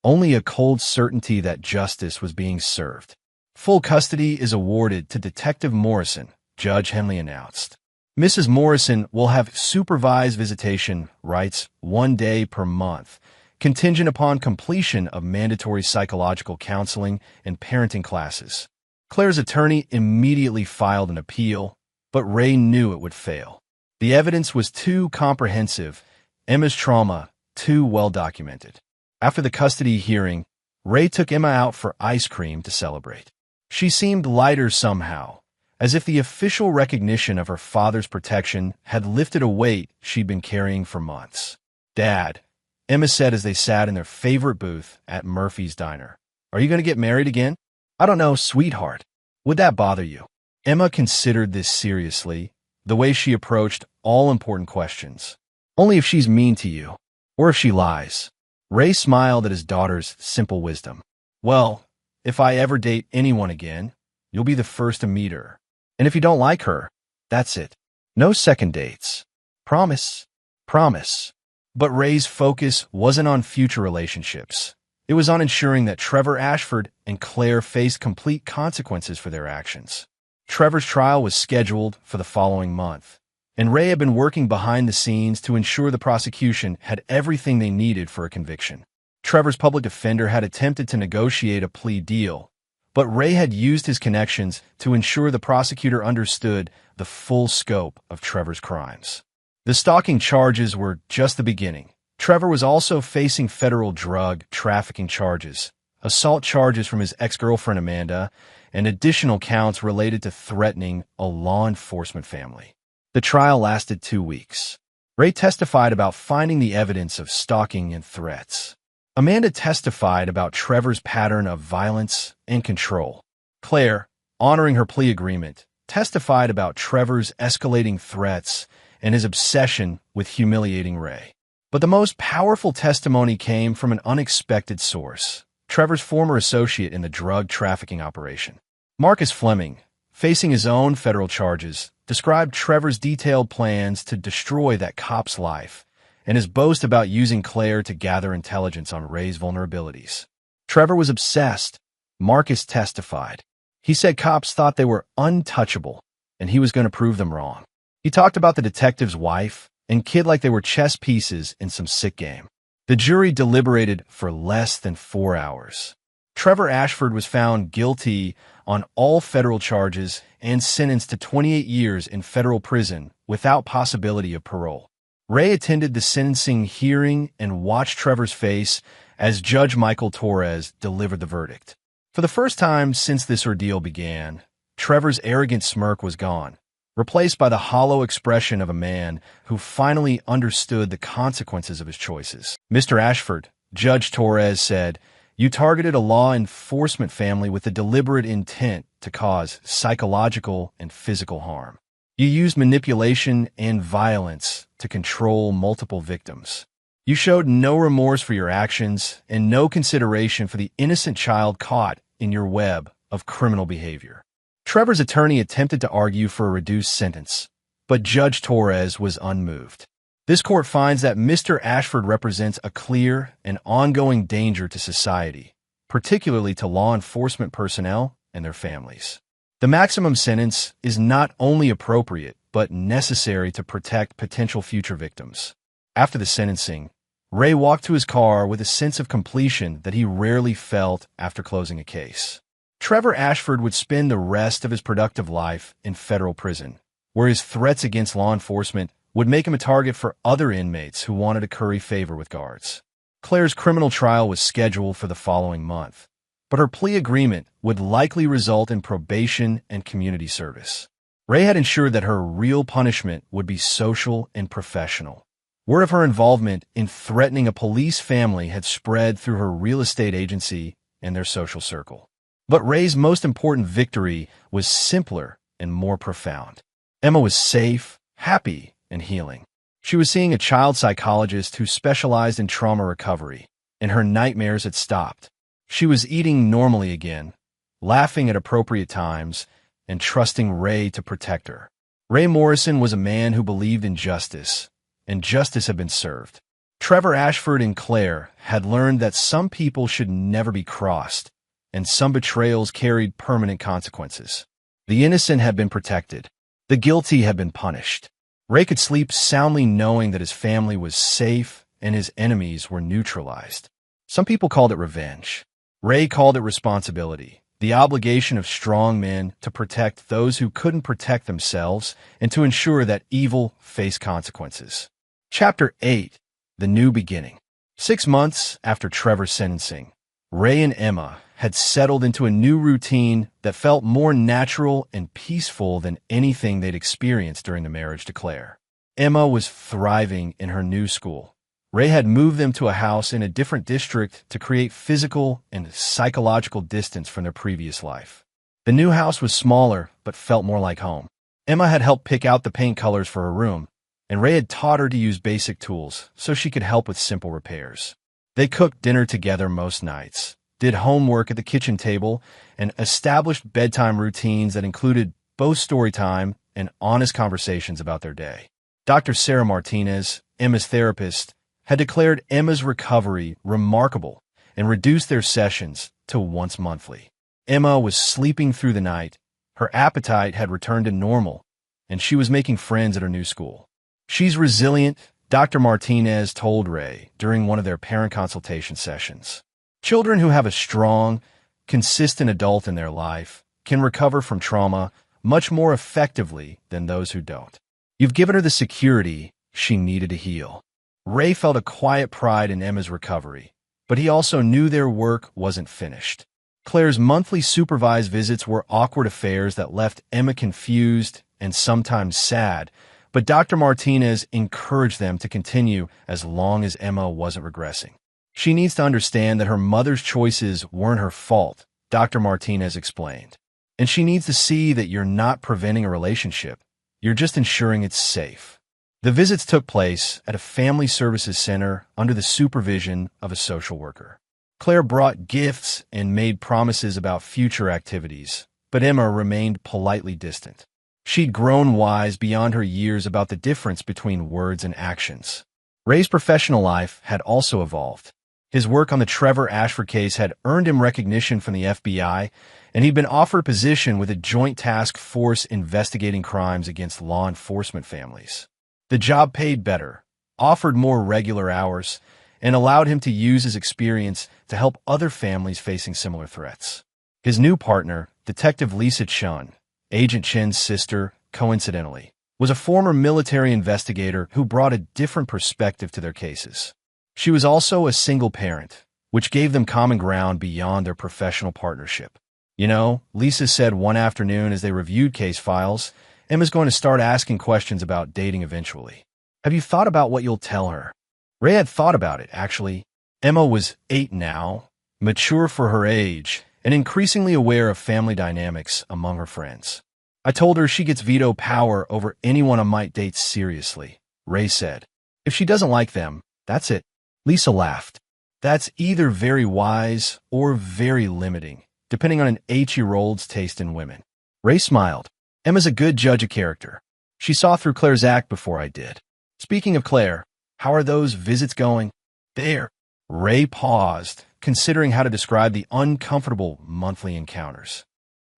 Speaker 1: only a cold certainty that justice was being served. Full custody is awarded to Detective Morrison, Judge Henley announced. Mrs. Morrison will have supervised visitation rights 1 day per month, contingent upon completion of mandatory psychological counseling and parenting classes. Claire's attorney immediately filed an appeal, but Ray knew it would fail. The evidence was too comprehensive, Emma's trauma too well documented. After the custody hearing, Ray took Emma out for ice cream to celebrate. She seemed lighter somehow, as if the official recognition of her father's protection had lifted a weight she'd been carrying for months. "Dad," Emma said as they sat in their favorite booth at Murphy's Diner, "are you going to get married again?" "I don't know, sweetheart. Would that bother you?" Emma considered this seriously, the way she approached all important questions. "Only if she's mean to you, or if she lies." Ray smiled at his daughter's simple wisdom. "Well, if I ever date anyone again, you'll be the first to meet her. And if you don't like her, that's it. No second dates. Promise." Promise. But Ray's focus wasn't on future relationships. It was on ensuring that Trevor Ashford and Claire faced complete consequences for their actions. Trevor's trial was scheduled for the following month, and Ray had been working behind the scenes to ensure the prosecution had everything they needed for a conviction. Trevor's public defender had attempted to negotiate a plea deal, but Ray had used his connections to ensure the prosecutor understood the full scope of Trevor's crimes. The stalking charges were just the beginning. Trevor was also facing federal drug trafficking charges, assault charges from his ex-girlfriend Amanda, and additional counts related to threatening a law enforcement family. The trial lasted 2 weeks. Ray testified about finding the evidence of stalking and threats. Amanda testified about Trevor's pattern of violence and control. Claire, honoring her plea agreement, testified about Trevor's escalating threats and his obsession with humiliating Ray. But the most powerful testimony came from an unexpected source: Trevor's former associate in the drug trafficking operation. Marcus Fleming, facing his own federal charges, described Trevor's detailed plans to destroy that cop's life and his boast about using Claire to gather intelligence on Ray's vulnerabilities. Trevor was obsessed, Marcus testified. He said cops thought they were untouchable, and he was going to prove them wrong. He talked about the detective's wife and kid like they were chess pieces in some sick game. The jury deliberated for less than 4 hours. Trevor Ashford was found guilty on all federal charges and sentenced to 28 years in federal prison without possibility of parole. Ray attended the sentencing hearing and watched Trevor's face as Judge Michael Torres delivered the verdict. For the first time since this ordeal began, Trevor's arrogant smirk was gone, replaced by the hollow expression of a man who finally understood the consequences of his choices. "Mr. Ashford," Judge Torres said, "you targeted a law enforcement family with a deliberate intent to cause psychological and physical harm. You used manipulation and violence to control multiple victims. You showed no remorse for your actions and no consideration for the innocent child caught in your web of criminal behavior." Trevor's attorney attempted to argue for a reduced sentence, but Judge Torres was unmoved. "This court finds that Mr. Ashford represents a clear and ongoing danger to society, particularly to law enforcement personnel and their families. The maximum sentence is not only appropriate, but necessary to protect potential future victims." After the sentencing, Ray walked to his car with a sense of completion that he rarely felt after closing a case. Trevor Ashford would spend the rest of his productive life in federal prison, where his threats against law enforcement would make him a target for other inmates who wanted to curry favor with guards. Claire's criminal trial was scheduled for the following month, but her plea agreement would likely result in probation and community service. Ray had ensured that her real punishment would be social and professional. Word of her involvement in threatening a police family had spread through her real estate agency and their social circle. But Ray's most important victory was simpler and more profound. Emma was safe, happy, and healing. She was seeing a child psychologist who specialized in trauma recovery, and her nightmares had stopped. She was eating normally again, laughing at appropriate times, and trusting Ray to protect her. Ray Morrison was a man who believed in justice, and justice had been served. Trevor Ashford and Claire had learned that some people should never be crossed, and some betrayals carried permanent consequences. The innocent had been protected. The guilty had been punished. Ray could sleep soundly knowing that his family was safe and his enemies were neutralized. Some people called it revenge. Ray called it responsibility, the obligation of strong men to protect those who couldn't protect themselves and to ensure that evil faced consequences. Chapter 8. The New Beginning. 6 months after Trevor's sentencing, Ray and Emma had settled into a new routine that felt more natural and peaceful than anything they'd experienced during the marriage to Claire. Emma was thriving in her new school. Ray had moved them to a house in a different district to create physical and psychological distance from their previous life. The new house was smaller but felt more like home. Emma had helped pick out the paint colors for her room, and Ray had taught her to use basic tools so she could help with simple repairs. They cooked dinner together most nights, did homework at the kitchen table, and established bedtime routines that included both story time and honest conversations about their day. Dr. Sarah Martinez, Emma's therapist, had declared Emma's recovery remarkable and reduced their sessions to once monthly. Emma was sleeping through the night, her appetite had returned to normal, and she was making friends at her new school. "She's resilient," Dr. Martinez told Ray during one of their parent consultation sessions. Children who have a strong, consistent adult in their life can recover from trauma much more effectively than those who don't. "You've given her the security she needed to heal." Ray felt a quiet pride in Emma's recovery, but he also knew their work wasn't finished. Claire's monthly supervised visits were awkward affairs that left Emma confused and sometimes sad, but Dr. Martinez encouraged them to continue as long as Emma wasn't regressing. "She needs to understand that her mother's choices weren't her fault," Dr. Martinez explained. "And she needs to see that you're not preventing a relationship. You're just ensuring it's safe." The visits took place at a family services center under the supervision of a social worker. Claire brought gifts and made promises about future activities, but Emma remained politely distant. She'd grown wise beyond her years about the difference between words and actions. Ray's professional life had also evolved. His work on the Trevor Ashford case had earned him recognition from the FBI, and he'd been offered a position with a joint task force investigating crimes against law enforcement families. The job paid better, offered more regular hours, and allowed him to use his experience to help other families facing similar threats. His new partner, Detective Lisa Chun, Agent Chen's sister, coincidentally, was a former military investigator who brought a different perspective to their cases. She was also a single parent, which gave them common ground beyond their professional partnership. "You know," Lisa said one afternoon as they reviewed case files, "Emma's going to start asking questions about dating eventually. Have you thought about what you'll tell her?" Ray had thought about it, actually. Emma was 8 now, mature for her age, and increasingly aware of family dynamics among her friends. "I told her she gets veto power over anyone I might date seriously," Ray said. "If she doesn't like them, that's it." Lisa laughed. "That's either very wise or very limiting, depending on an 8-year-old's taste in women." Ray smiled. "Emma's a good judge of character. She saw through Claire's act before I did. Speaking of Claire, how are those visits going?" "There." Ray paused, considering how to describe the uncomfortable monthly encounters.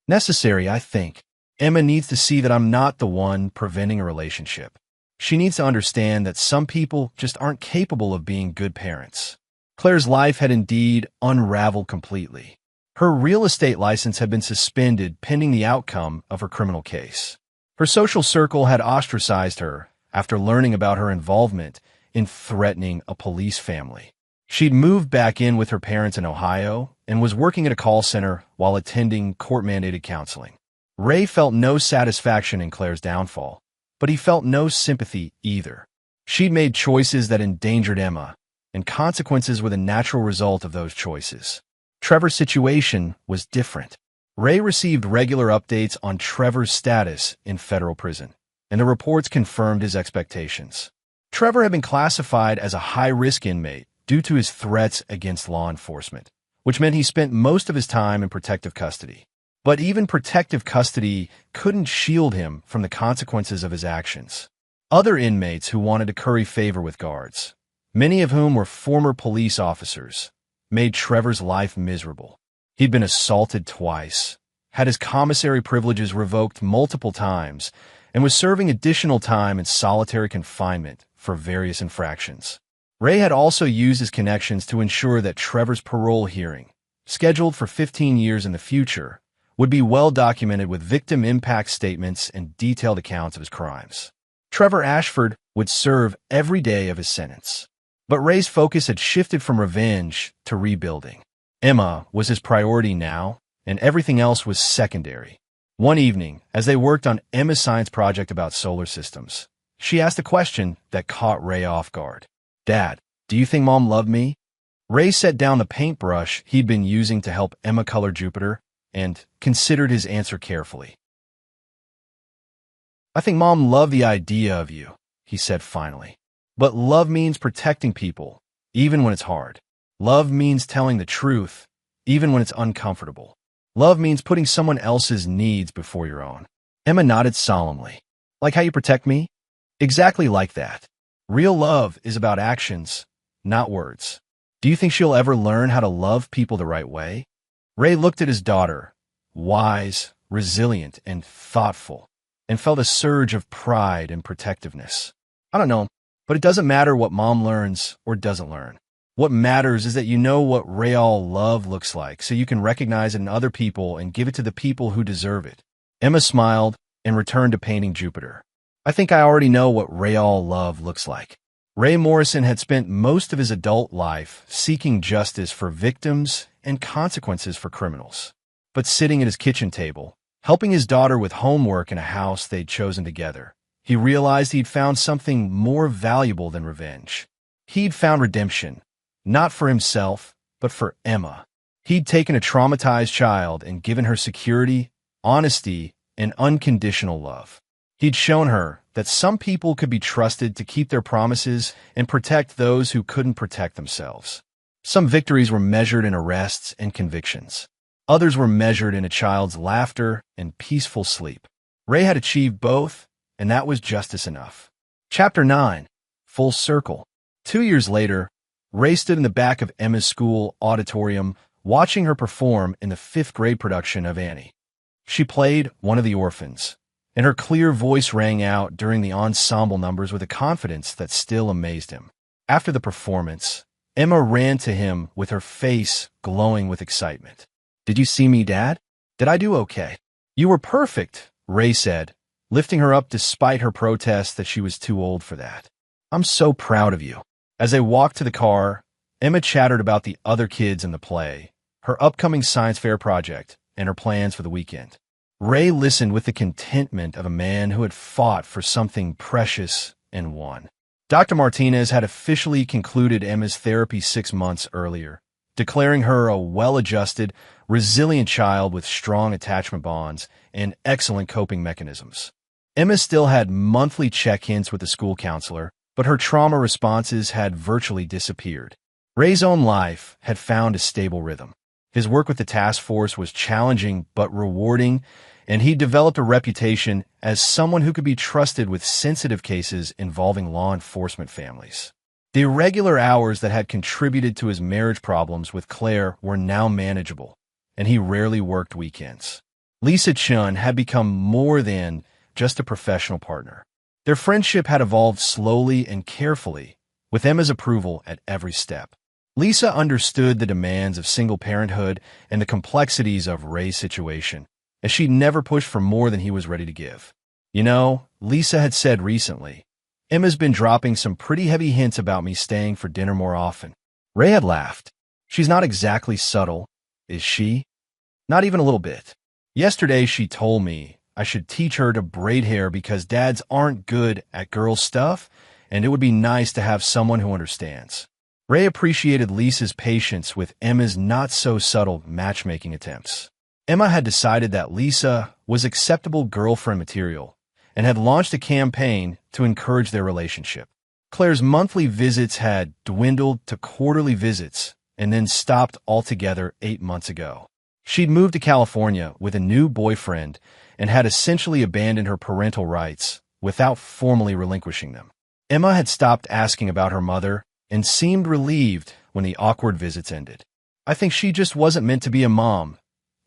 Speaker 1: "Necessary, I think. Emma needs to see that I'm not the one preventing a relationship. She needs to understand that some people just aren't capable of being good parents." Claire's life had indeed unraveled completely. Her real estate license had been suspended pending the outcome of her criminal case. Her social circle had ostracized her after learning about her involvement in threatening a police family. She'd moved back in with her parents in Ohio and was working at a call center while attending court-mandated counseling. Ray felt no satisfaction in Claire's downfall, but he felt no sympathy either. She'd made choices that endangered Emma, and consequences were the natural result of those choices. Trevor's situation was different. Ray received regular updates on Trevor's status in federal prison, and the reports confirmed his expectations. Trevor had been classified as a high-risk inmate due to his threats against law enforcement, which meant he spent most of his time in protective custody. But even protective custody couldn't shield him from the consequences of his actions. Other inmates who wanted to curry favor with guards, many of whom were former police officers, made Trevor's life miserable. He'd been assaulted twice, had his commissary privileges revoked multiple times, and was serving additional time in solitary confinement for various infractions. Ray had also used his connections to ensure that Trevor's parole hearing, scheduled for 15 years in the future, would be well documented with victim impact statements and detailed accounts of his crimes. Trevor Ashford would serve every day of his sentence. But Ray's focus had shifted from revenge to rebuilding. Emma was his priority now, and everything else was secondary. One evening, as they worked on Emma's science project about solar systems, she asked a question that caught Ray off guard. "Dad, do you think Mom loved me?" Ray set down the paintbrush he'd been using to help Emma color Jupiter and considered his answer carefully. "I think Mom loved the idea of you," he said finally. "But love means protecting people, even when it's hard. Love means telling the truth, even when it's uncomfortable. Love means putting someone else's needs before your own." Emma nodded solemnly. "Like how you protect me?" "Exactly like that. Real love is about actions, not words." "Do you think she'll ever learn how to love people the right way?" Ray looked at his daughter, wise, resilient, and thoughtful, and felt a surge of pride and protectiveness. "I don't know, but it doesn't matter what Mom learns or doesn't learn. What matters is that you know what real love looks like, so you can recognize it in other people and give it to the people who deserve it." Emma smiled and returned to painting Jupiter. "I think I already know what real love looks like." Ray Morrison had spent most of his adult life seeking justice for victims and consequences for criminals. But sitting at his kitchen table, helping his daughter with homework in a house they'd chosen together, he realized he'd found something more valuable than revenge. He'd found redemption, not for himself, but for Emma. He'd taken a traumatized child and given her security, honesty, and unconditional love. He'd shown her that some people could be trusted to keep their promises and protect those who couldn't protect themselves. Some victories were measured in arrests and convictions. Others were measured in a child's laughter and peaceful sleep. Ray had achieved both, and that was justice enough. Chapter 9. Full Circle. 2 years later, Ray stood in the back of Emma's school auditorium watching her perform in the 5th grade production of Annie. She played one of the orphans, and her clear voice rang out during the ensemble numbers with a confidence that still amazed him. After the performance, Emma ran to him with her face glowing with excitement. "Did you see me, Dad? Did I do okay?" "You were perfect," Ray said, lifting her up despite her protest that she was too old for that. "I'm so proud of you." As they walked to the car, Emma chattered about the other kids in the play, her upcoming science fair project, and her plans for the weekend. Ray listened with the contentment of a man who had fought for something precious and won. Dr. Martinez had officially concluded Emma's therapy 6 months earlier, declaring her a well-adjusted, resilient child with strong attachment bonds and excellent coping mechanisms. Emma still had monthly check-ins with the school counselor, but her trauma responses had virtually disappeared. Ray's own life had found a stable rhythm. His work with the task force was challenging but rewarding, and he developed a reputation as someone who could be trusted with sensitive cases involving law enforcement families. The irregular hours that had contributed to his marriage problems with Claire were now manageable, and he rarely worked weekends. Lisa Chun had become more than just a professional partner. Their friendship had evolved slowly and carefully, with Emma's approval at every step. Lisa understood the demands of single parenthood and the complexities of Ray's situation, as she'd never pushed for more than he was ready to give. "You know," Lisa had said recently, "Emma's been dropping some pretty heavy hints about me staying for dinner more often." Ray had laughed. "She's not exactly subtle, is she?" "Not even a little bit. Yesterday she told me I should teach her to braid hair because dads aren't good at girl stuff, and it would be nice to have someone who understands." Ray appreciated Lisa's patience with Emma's not-so-subtle matchmaking attempts. Emma had decided that Lisa was acceptable girlfriend material and had launched a campaign to encourage their relationship. Claire's monthly visits had dwindled to quarterly visits and then stopped altogether 8 months ago. She'd moved to California with a new boyfriend and had essentially abandoned her parental rights without formally relinquishing them. Emma had stopped asking about her mother and seemed relieved when the awkward visits ended. "I think she just wasn't meant to be a mom,"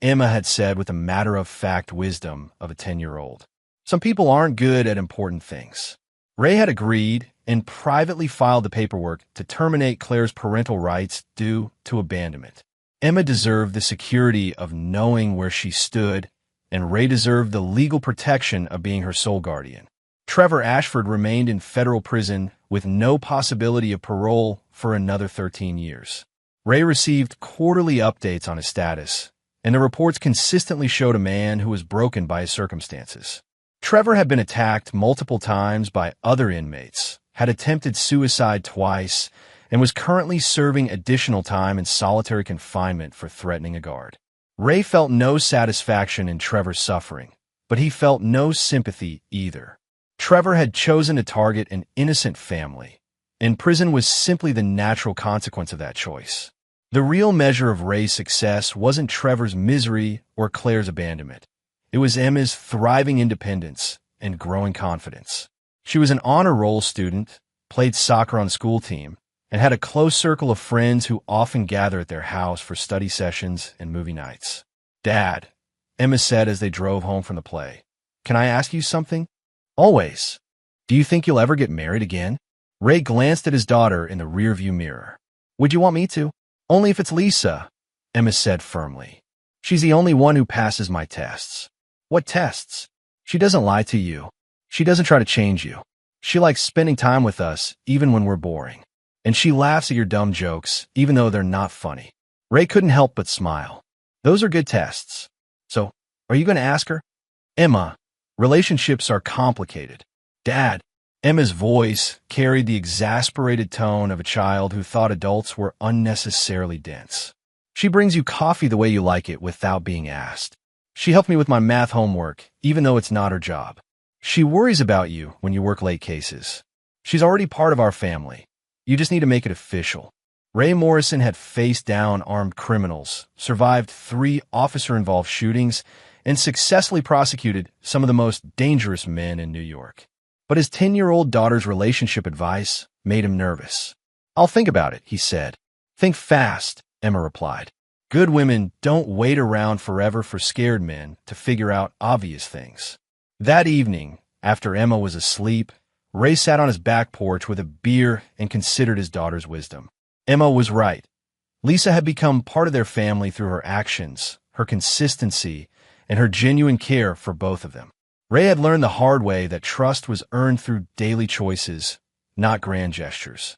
Speaker 1: Emma had said with the matter-of-fact wisdom of a 10-year-old. "Some people aren't good at important things." Ray had agreed and privately filed the paperwork to terminate Claire's parental rights due to abandonment. Emma deserved the security of knowing where she stood, and Ray deserved the legal protection of being her sole guardian. Trevor Ashford remained in federal prison with no possibility of parole for another 13 years. Ray received quarterly updates on his status, and the reports consistently showed a man who was broken by his circumstances. Trevor had been attacked multiple times by other inmates, had attempted suicide twice, and was currently serving additional time in solitary confinement for threatening a guard. Ray felt no satisfaction in Trevor's suffering, but he felt no sympathy either. Trevor had chosen to target an innocent family, and prison was simply the natural consequence of that choice. The real measure of Ray's success wasn't Trevor's misery or Claire's abandonment. It was Emma's thriving independence and growing confidence. She was an honor roll student, played soccer on the school team, and had a close circle of friends who often gathered at their house for study sessions and movie nights. "Dad," Emma said as they drove home from the play, "can I ask you something?" "Always." "Do you think you'll ever get married again?" Ray glanced at his daughter in the rearview mirror. "Would you want me to?" "Only if it's Lisa," Emma said firmly. "She's the only one who passes my tests." "What tests?" "She doesn't lie to you. She doesn't try to change you. She likes spending time with us, even when we're boring. And she laughs at your dumb jokes, even though they're not funny." Ray couldn't help but smile. "Those are good tests. So, are you going to ask her?" "Emma, relationships are complicated." "Dad." Emma's voice carried the exasperated tone of a child who thought adults were unnecessarily dense. "She brings you coffee the way you like it without being asked. She helped me with my math homework, even though it's not her job. She worries about you when you work late cases. She's already part of our family. You just need to make it official." Ray Morrison had faced down armed criminals, survived 3 officer-involved shootings, and successfully prosecuted some of the most dangerous men in New York. But his 10-year-old daughter's relationship advice made him nervous. "I'll think about it," he said. "Think fast," Emma replied. "Good women don't wait around forever for scared men to figure out obvious things." That evening, after Emma was asleep, Ray sat on his back porch with a beer and considered his daughter's wisdom. Emma was right. Lisa had become part of their family through her actions, her consistency, and her genuine care for both of them. Ray had learned the hard way that trust was earned through daily choices, not grand gestures.